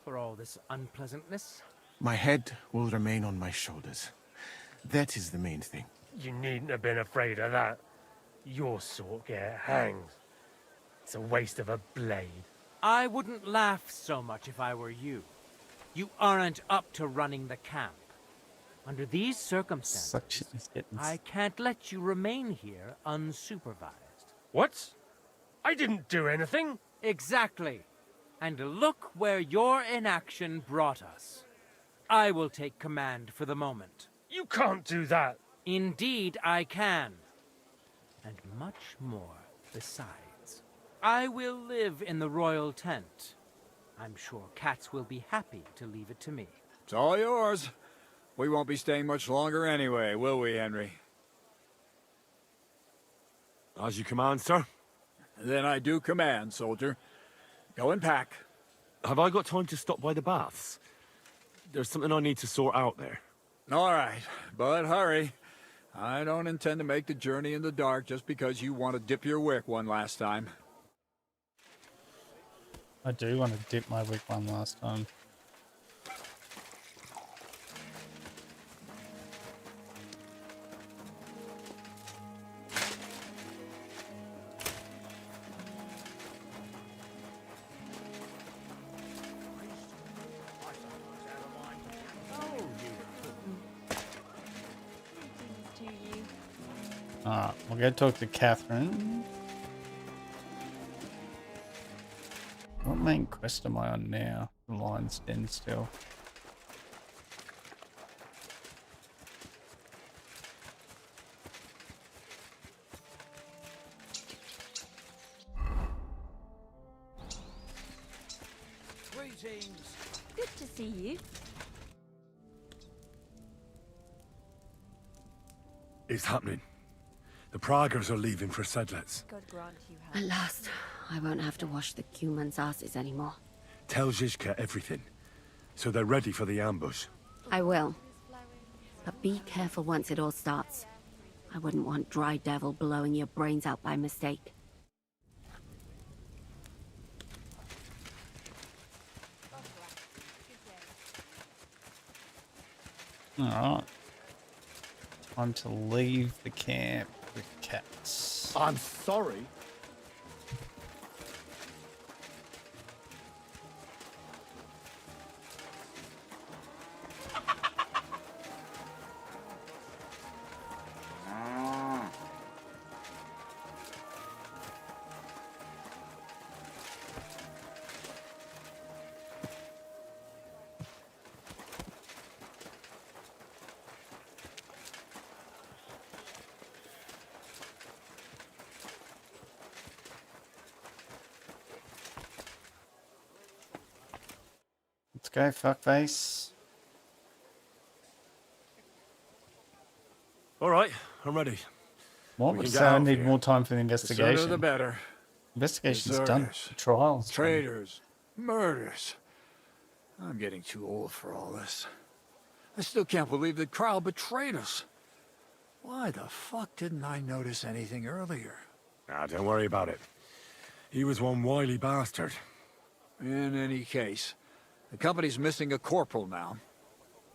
S19: for all this unpleasantness.
S9: My head will remain on my shoulders. That is the main thing.
S21: You needn't have been afraid of that. Your sort get hanged. It's a waste of a blade.
S19: I wouldn't laugh so much if I were you. You aren't up to running the camp. Under these circumstances, I can't let you remain here unsupervised.
S21: What? I didn't do anything.
S19: Exactly. And look where your inaction brought us. I will take command for the moment.
S21: You can't do that.
S19: Indeed, I can. And much more besides. I will live in the royal tent. I'm sure Cats will be happy to leave it to me.
S7: It's all yours. We won't be staying much longer anyway, will we, Henry?
S6: As you command, sir.
S7: Then I do command, soldier. Go and pack.
S6: Have I got time to stop by the baths? There's something I need to sort out there.
S7: All right, but hurry. I don't intend to make the journey in the dark just because you want to dip your wick one last time.
S1: I do want to dip my wick one last time. Alright, we'll go talk to Catherine. What main quest am I on now? The lion's den still.
S2: Greetings.
S22: Good to see you.
S6: It's happening. The Praggers are leaving for Sedlets.
S22: At last, I won't have to wash the Cuman's asses anymore.
S6: Tell Zizka everything, so they're ready for the ambush.
S22: I will. But be careful once it all starts. I wouldn't want Dry Devil blowing your brains out by mistake.
S1: Alright. Time to leave the camp with Cats.
S6: I'm sorry.
S1: Let's go, fuckface.
S6: All right, I'm ready.
S1: What
S6: We
S1: would
S6: can
S1: say
S6: get
S1: I
S6: out of
S1: need
S6: here.
S1: more time for the
S7: The sooner
S1: investigation?
S7: the better.
S1: Investigation's done.
S7: Deserters,
S1: The trial's done.
S7: traitors, murders. I'm getting too old for all this. I still can't believe that Kyle betrayed us. Why the fuck didn't I notice anything earlier?
S6: Ah, don't worry about it. He was one wily bastard.
S7: In any case, the company's missing a corporal now.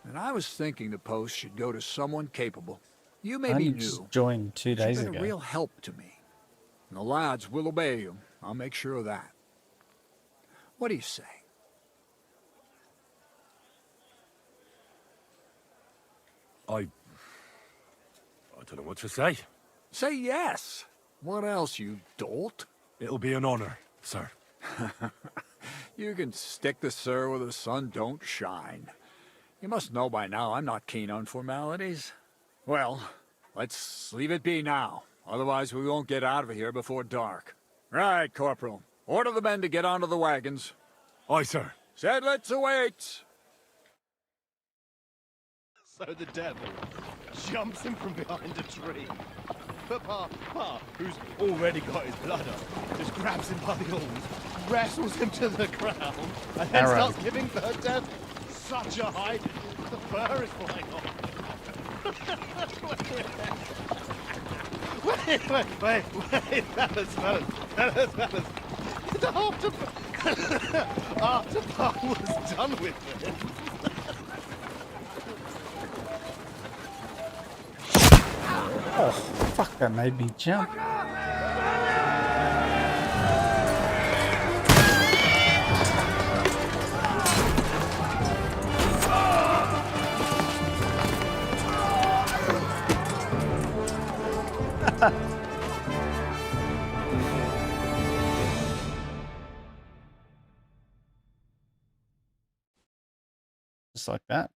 S7: And I was thinking the post should go to someone capable. You may be
S1: I
S7: new,
S1: just joined 2
S7: but you've
S1: days
S7: been a
S1: ago.
S7: real help to me. And the lads will obey you. I'll make sure of that. What do you say?
S6: I don't know what to say.
S7: Say yes. What else, you dolt?
S6: It'll be an honor, sir.
S7: You can stick the sir where the sun don't shine. You must know by now I'm not keen on formalities. Well, let's leave it be now. Otherwise we won't get out of here before dark. Right, Corporal. Order the men to get onto the wagons.
S6: Aye, sir.
S7: Sedlets awaits.
S13: So the devil jumps him from behind a tree. But Pa, who's already got his blood up, just grabs him by the horns, wrestles him to the ground, and then starts giving birth to such a height, the fur is flying off. Wait, fellas. After Pa was done with it,
S1: Oh, fuck, that made me jump. Just like that.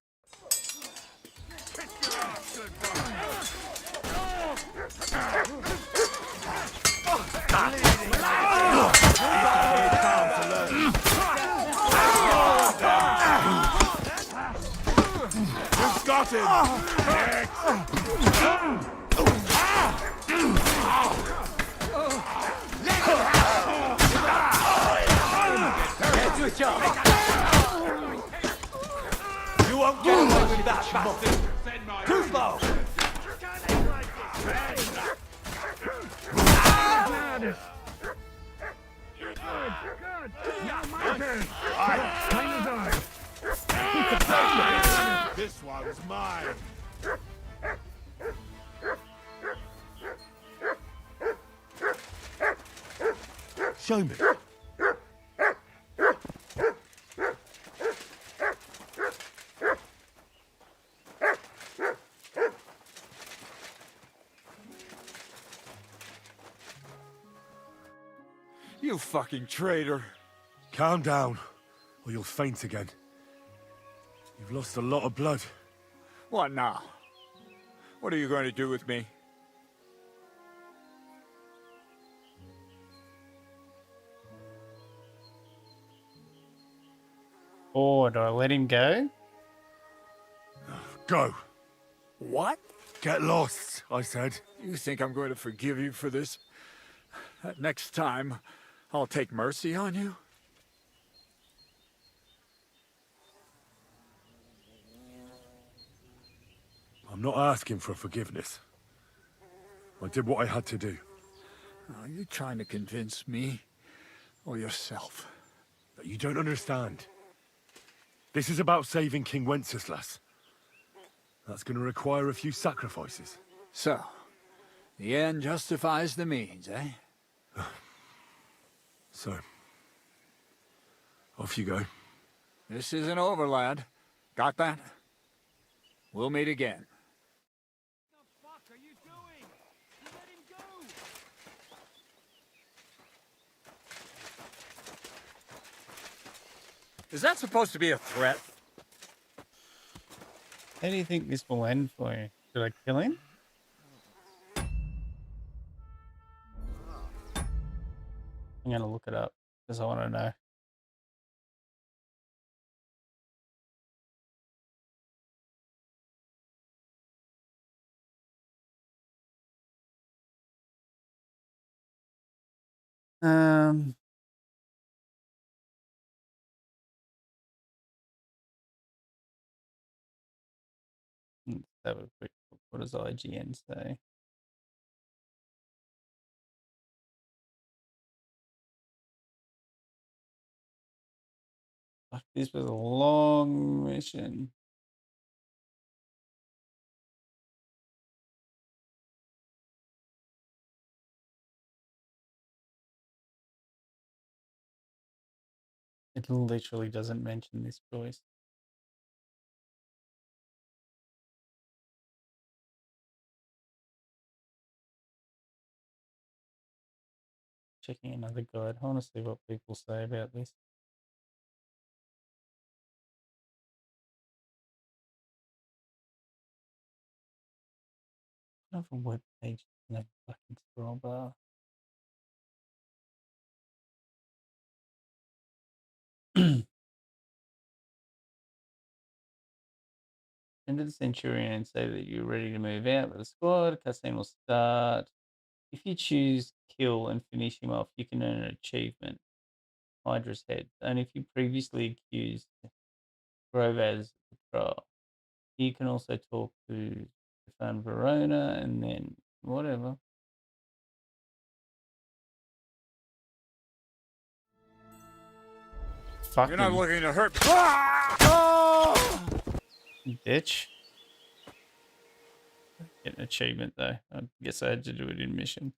S13: you've got him!
S2: Get to a job! You won't get away with that, bastard! Too slow!
S13: This one's mine!
S6: Show me.
S7: You fucking traitor.
S6: Calm down, or you'll faint again. You've lost a lot of blood.
S7: What now? What are you going to do with me?
S1: Or do I let him go?
S6: Go.
S7: What?
S6: Get lost, I said.
S7: You think I'm going to forgive you for this? That next time, I'll take mercy on you?
S6: I'm not asking for forgiveness. I did what I had to do.
S7: Are you trying to convince me or yourself?
S6: But you don't understand. This is about saving King Wenceslas. That's going to require a few sacrifices.
S7: So, the end justifies the means, eh?
S6: So, off you go.
S7: This isn't over, lad. Got that? We'll meet again. Is that supposed to be a threat?
S1: How do you think this will end for you? Should I kill him? I'm gonna look it up because I want to know. Um, let's have a quick look. What does IGN say? Fuck, this was a long mission. It literally doesn't mention this choice. Checking another guide. I want to see what people say about this. I don't have a web page in that fucking scroll bar. Enter the Centurion and say that you're ready to move out with the squad. Cutscene will start. If you choose kill and finish him off, you can earn an achievement, Hydra's Head. And if you previously accused Grovaz Patrol, you can also talk to Stefan Verona and then whatever.
S7: You're not looking to hurt.
S1: Bitch. Get an achievement though. I guess I had to do it in mission.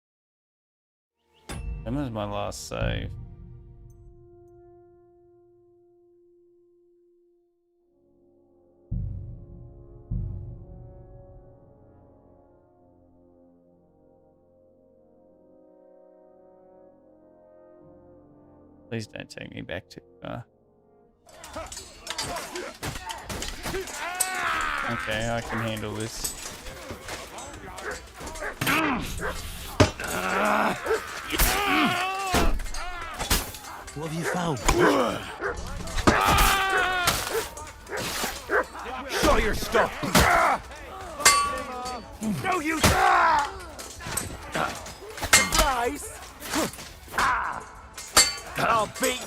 S1: When was my last save? Please don't take me back too far. Okay, I can handle this.
S15: What have you found?
S2: Show your stuff! No use! Surprise! I'll beat you!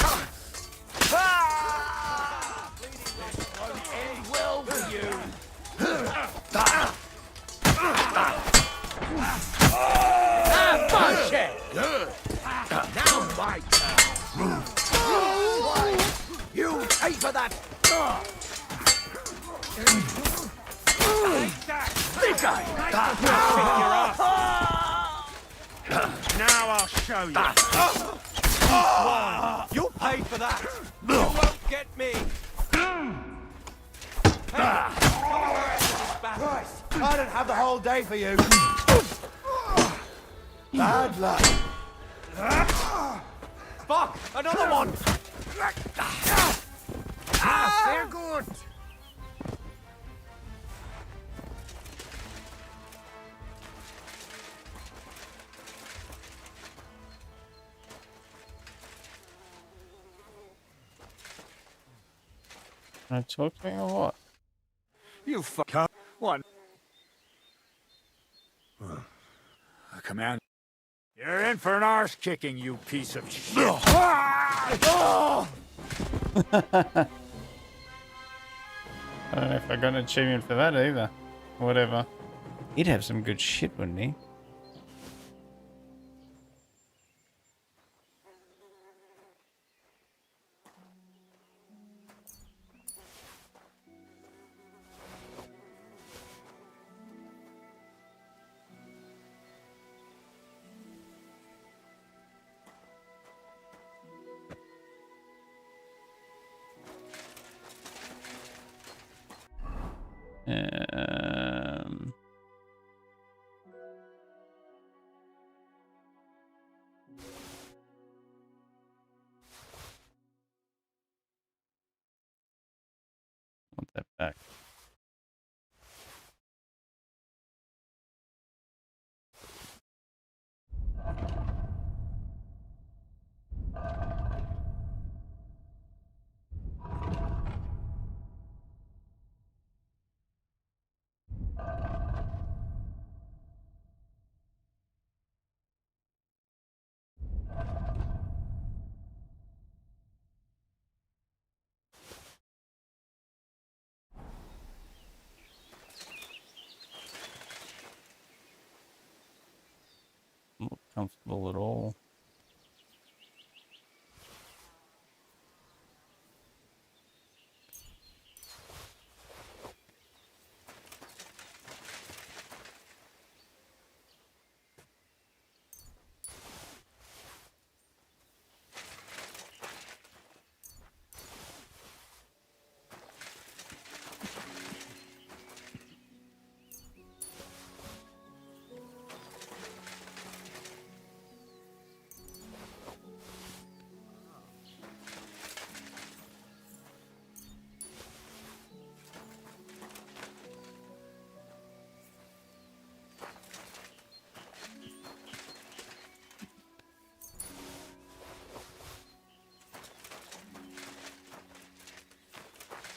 S2: Won't end well for you! Bullshit! Now my turn! You pay for that! Think
S6: Now I'll show you.
S2: You'll pay for that! You won't get me! Christ, I don't have the whole day for you! Bad luck! Fuck! Another one! They're good!
S1: Can I talk to him or what?
S7: You fuck one. Command. You're in for an arse kicking, you piece of shit.
S1: I don't know if I got an achievement for that either. Whatever. He'd have some good shit, wouldn't he? Um, want that back. comfortable at all.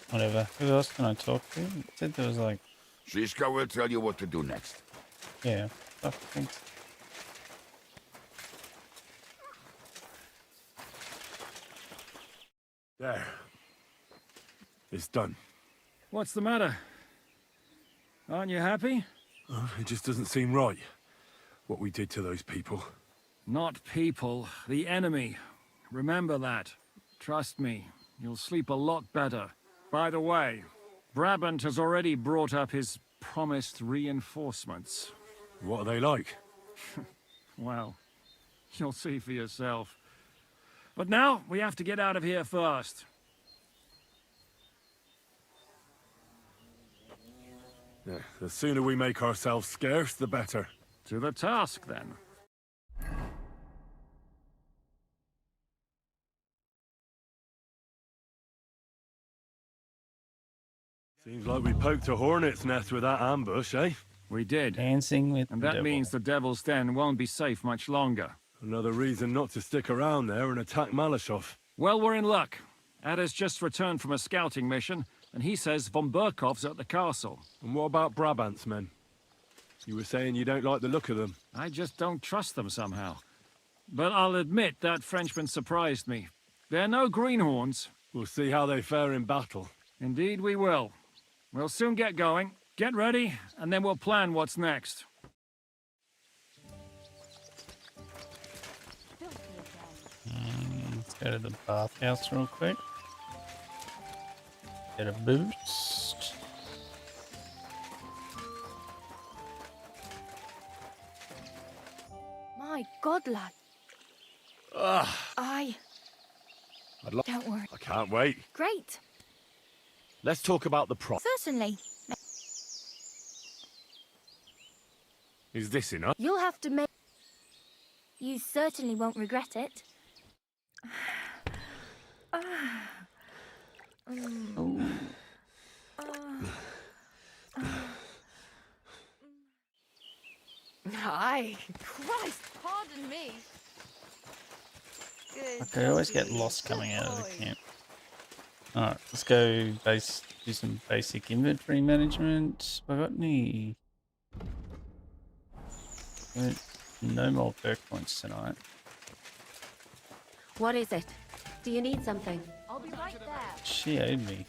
S1: Whatever. Who else can I talk to? It said there was like...
S4: Shishka will tell you what to do next.
S1: Yeah. Fuck, thanks.
S5: There. It's done.
S8: What's the matter? Aren't you happy?
S5: Oh, it just doesn't seem right, what we did to those people.
S8: Not people, the enemy. Remember that. Trust me, you'll sleep a lot better. By the way, Brabant has already brought up his promised reinforcements.
S5: What are they like?
S8: Well, you'll see for yourself. But now, we have to get out of here first.
S5: Yeah, the sooner we make ourselves scarce, the better.
S8: To the task, then.
S5: Seems like we poked a hornet's nest with that ambush, eh?
S8: We did.
S1: Dancing with
S8: And
S1: the
S8: that
S1: devil.
S8: means the Devil's Den won't be safe much longer.
S5: Another reason not to stick around there and attack Malashov.
S8: Well, we're in luck. Ada's just returned from a scouting mission, and he says von Burkov's at the castle.
S5: And what about Brabant's men? You were saying you don't like the look of them.
S8: I just don't trust them somehow. But I'll admit that Frenchman surprised me. They're no greenhorns.
S5: We'll see how they fare in battle.
S8: Indeed we will. We'll soon get going. Get ready, and then we'll plan what's next.
S1: Let's go to the bathhouse real quick. Get a boost.
S10: My God, lad.
S5: Ugh.
S10: Don't worry.
S5: I can't wait.
S10: Great.
S5: Let's talk about the prop.
S10: Certainly.
S5: Is this enough?
S10: You'll have to make... You certainly won't regret it.
S12: Aye. Christ, pardon me.
S1: Okay, I always get lost coming out of the camp. Alright, let's go do some basic inventory management. Have I got any... No more perk points tonight.
S22: What is it? Do you need something?
S10: I'll be right there.
S1: She owed me.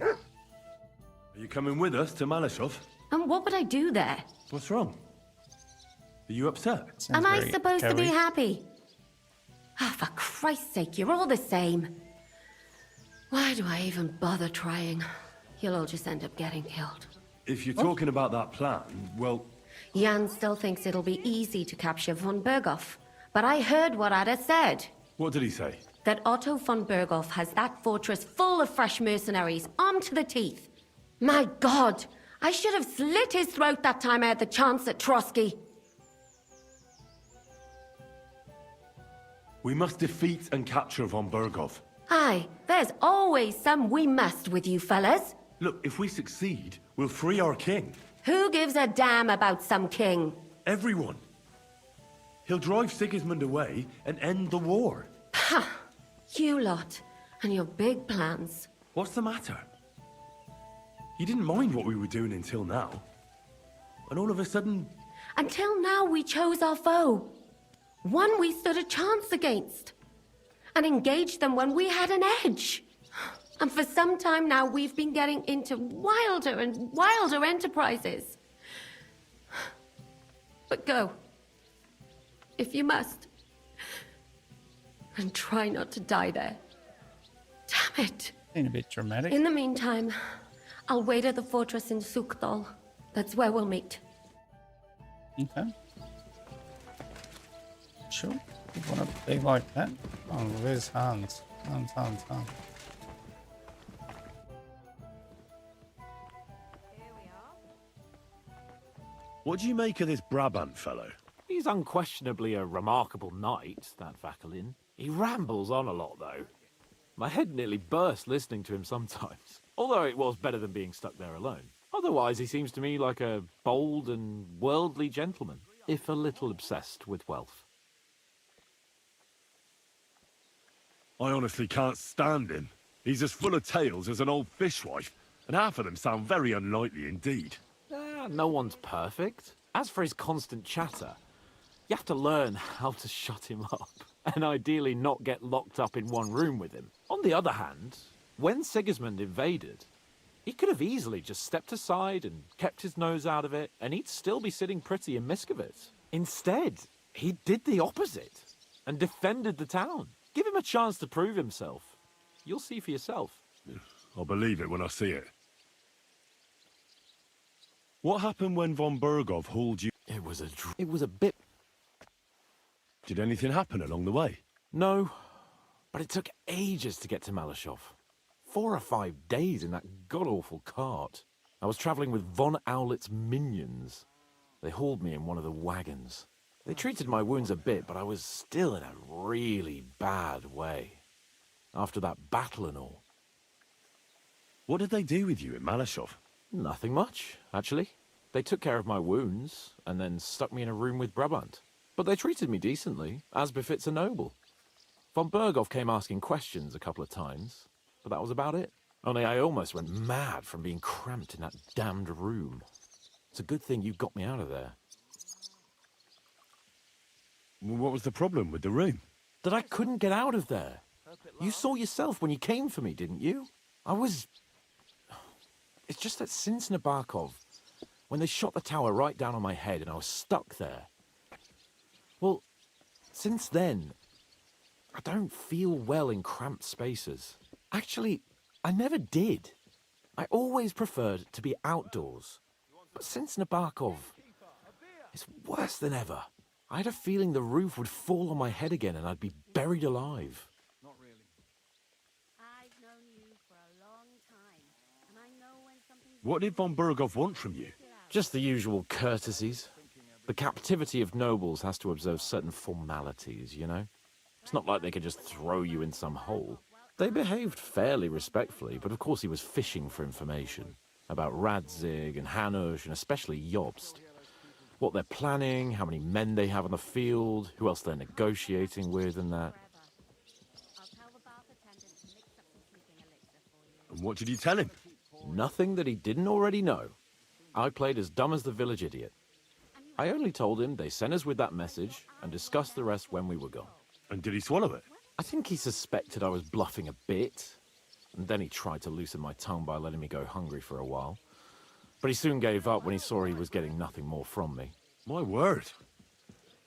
S5: Are you coming with us to Malashov?
S22: And what would I do there?
S5: What's wrong? Are you upset?
S22: Am I supposed to be happy? Ah, for Christ's sake, you're all the same. Why do I even bother trying? You'll all just end up getting killed.
S5: If you're talking about that plan, well...
S22: Jan still thinks it'll be easy to capture von Berghoff. But I heard what Ada said.
S5: What did he say?
S22: That Otto von Berghoff has that fortress full of fresh mercenaries, armed to the teeth. My God! I should have slit his throat that time I had the chance at Trotsky.
S5: We must defeat and capture von Berghoff.
S22: Aye, there's always some we must with you fellas.
S5: Look, if we succeed, we'll free our king.
S22: Who gives a damn about some king?
S5: Everyone. He'll drive Sigismund away and end the war.
S22: Ha! You lot, and your big plans.
S5: What's the matter? You didn't mind what we were doing until now. And all of a sudden...
S22: Until now we chose our foe. One we stood a chance against. And engaged them when we had an edge. And for some time now we've been getting into wilder and wilder enterprises. But go. if you must. And try not to die there. Damn it!
S1: Been a bit dramatic.
S22: In the meantime, I'll wait at the fortress in Sukdal. That's where we'll meet.
S1: Okay. Sure. You want to be like that? Oh, there's Hans. Hans.
S6: What do you make of this Brabant fellow?
S7: He's unquestionably a remarkable knight, that Vakelin. He rambles on a lot, though. My head nearly burst listening to him sometimes, although it was better than being stuck there alone. Otherwise, he seems to me like a bold and worldly gentleman, if a little obsessed with wealth.
S5: I honestly can't stand him. He's as full of tales as an old fishwife, and half of them sound very unlikely indeed.
S7: No one's perfect. As for his constant chatter, you have to learn how to shut him up, and ideally not get locked up in one room with him. On the other hand, when Sigismund invaded, he could have easily just stepped aside and kept his nose out of it, and he'd still be sitting pretty in Miskovitz. Instead, he did the opposite and defended the town. Give him a chance to prove himself. You'll see for yourself.
S5: I'll believe it when I see it. What happened when von Bergov hauled you?
S7: It was a bit...
S5: Did anything happen along the way?
S7: No, but it took ages to get to Malashov. 4 or 5 days in that god-awful cart. I was travelling with von Owlet's minions. They hauled me in one of the wagons. They treated my wounds a bit, but I was still in a really bad way. After that battle and all.
S5: What did they do with you in Malashov?
S7: Nothing much, actually. They took care of my wounds, and then stuck me in a room with Brabant. But they treated me decently, as befits a noble. Von Bergov came asking questions a couple of times, but that was about it. Only I almost went mad from being cramped in that damned room. It's a good thing you got me out of there.
S5: What was the problem with the room?
S7: That I couldn't get out of there. You saw yourself when you came for me, didn't you? It's just that since Nabokov, when they shot the tower right down on my head and I was stuck there. Well, since then, I don't feel well in cramped spaces. Actually, I never did. I always preferred to be outdoors. But since Nabokov, it's worse than ever. I had a feeling the roof would fall on my head again and I'd be buried alive.
S5: What did von Bergov want from you?
S7: Just the usual courtesies. The captivity of nobles has to observe certain formalities, you know? It's not like they could just throw you in some hole. They behaved fairly respectfully, but of course he was fishing for information. About Radzig and Hanush and especially Jobst. What they're planning, how many men they have on the field, who else they're negotiating with and that.
S5: And what did you tell him?
S7: Nothing that he didn't already know. I played as dumb as the village idiot. I only told him they sent us with that message and discussed the rest when we were gone.
S5: And did he swallow it?
S7: I think he suspected I was bluffing a bit. And then he tried to loosen my tongue by letting me go hungry for a while. But he soon gave up when he saw he was getting nothing more from me.
S5: My word.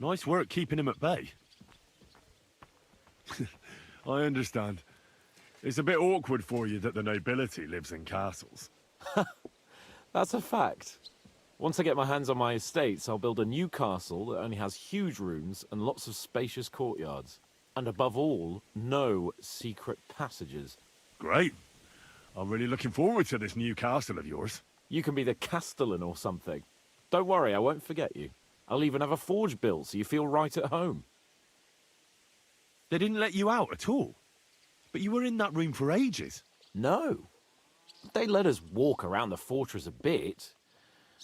S5: Nice work keeping him at bay. I understand. It's a bit awkward for you that the nobility lives in castles.
S7: That's a fact. Once I get my hands on my estates, I'll build a new castle that only has huge rooms and lots of spacious courtyards. And above all, no secret passages.
S5: Great. I'm really looking forward to this new castle of yours.
S7: You can be the castellan or something. Don't worry, I won't forget you. I'll even have a forge built so you feel right at home.
S5: They didn't let you out at all? But you were in that room for ages.
S7: No. They let us walk around the fortress a bit.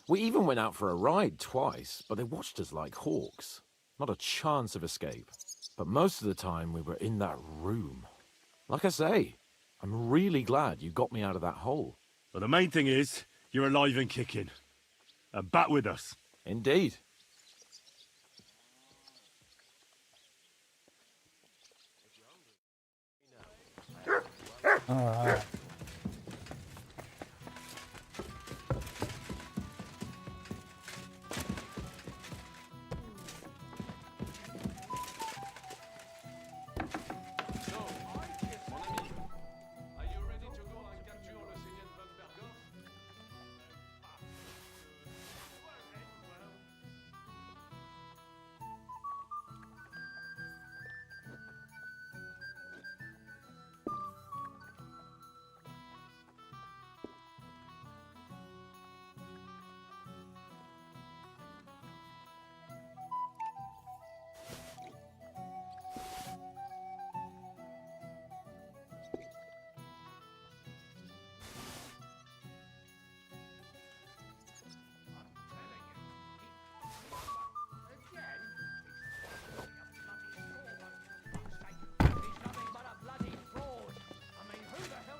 S7: We even went out for a ride twice, but they watched us like hawks. Not a chance of escape. But most of the time we were in that room. Like I say, I'm really glad you got me out of that hole.
S5: Well, the main thing is, you're alive and kicking. And back with us.
S7: Indeed.
S1: Alright.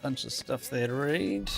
S1: Bunch of stuff there to read.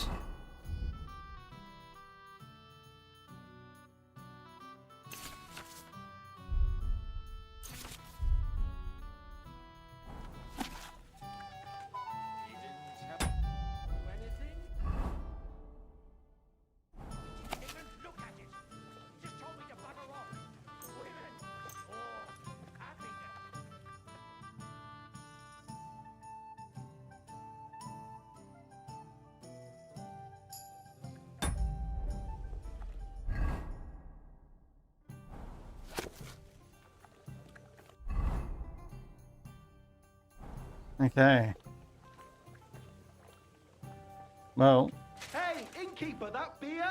S1: Okay. Well,
S13: Hey, innkeeper, that beer?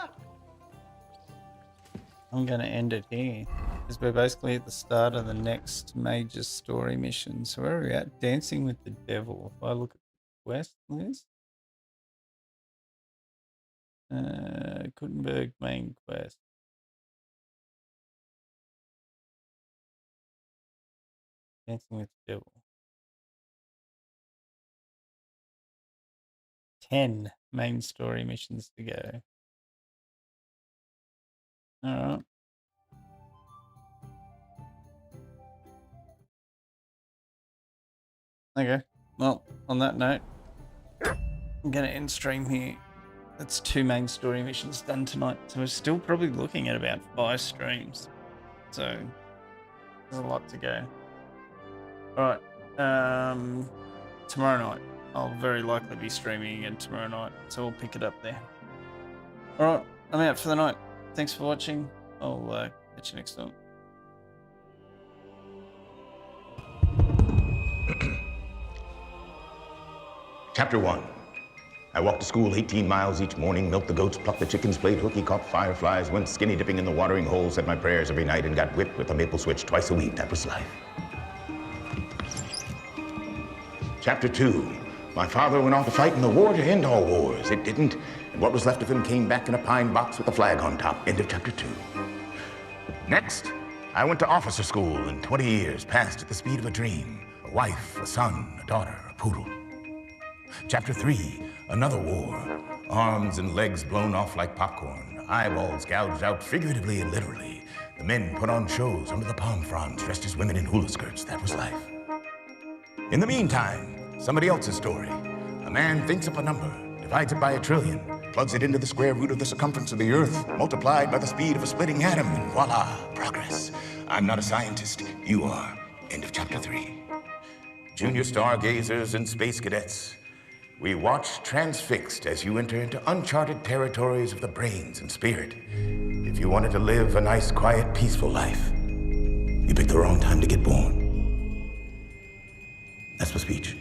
S1: I'm going to end it here. Because we're basically at the start of the next major story mission. So where are we at? Dancing with the Devil. If I look at the quest list. Khuntza main quest. Dancing with the Devil. 10 main story missions to go. Alright. Okay. Well, on that note, I'm going to end stream here. That's 2 main story missions done tonight. So we're still probably looking at about 5 streams. So there's a lot to go. Alright. Tomorrow night. I'll very likely be streaming again tomorrow night. So we'll pick it up there. Alright. I'm out for the night. Thanks for watching. I'll catch you next time.
S16: Chapter 1. I walked to school 18 miles each morning, milked the goats, plucked the chickens, played hooky, caught fireflies, went skinny dipping in the watering hole, said my prayers every night, and got whipped with a maple switch twice a week. That was life. Chapter 2. My father went off to fight in the war to end all wars. It didn't, and what was left of him came back in a pine box with a flag on top. End of Chapter 2. Next, I went to officer school, and 20 years passed at the speed of a dream. A wife, a son, a daughter, a poodle. Chapter 3, another war. Arms and legs blown off like popcorn. Eyeballs gouged out figuratively and literally. The men put on shows under the palm fronds, dressed as women in hula skirts. That was life. In the meantime, somebody else's story. A man thinks up a number, divides it by 1 trillion, plugs it into the square root of the circumference of the Earth, multiplied by the speed of a splitting atom, and voila, progress. I'm not a scientist. You are. End of Chapter 3. Junior stargazers and space cadets. We watch transfixed as you enter into uncharted territories of the brains and spirit. If you wanted to live a nice, quiet, peaceful life, you picked the wrong time to get born. That's my speech.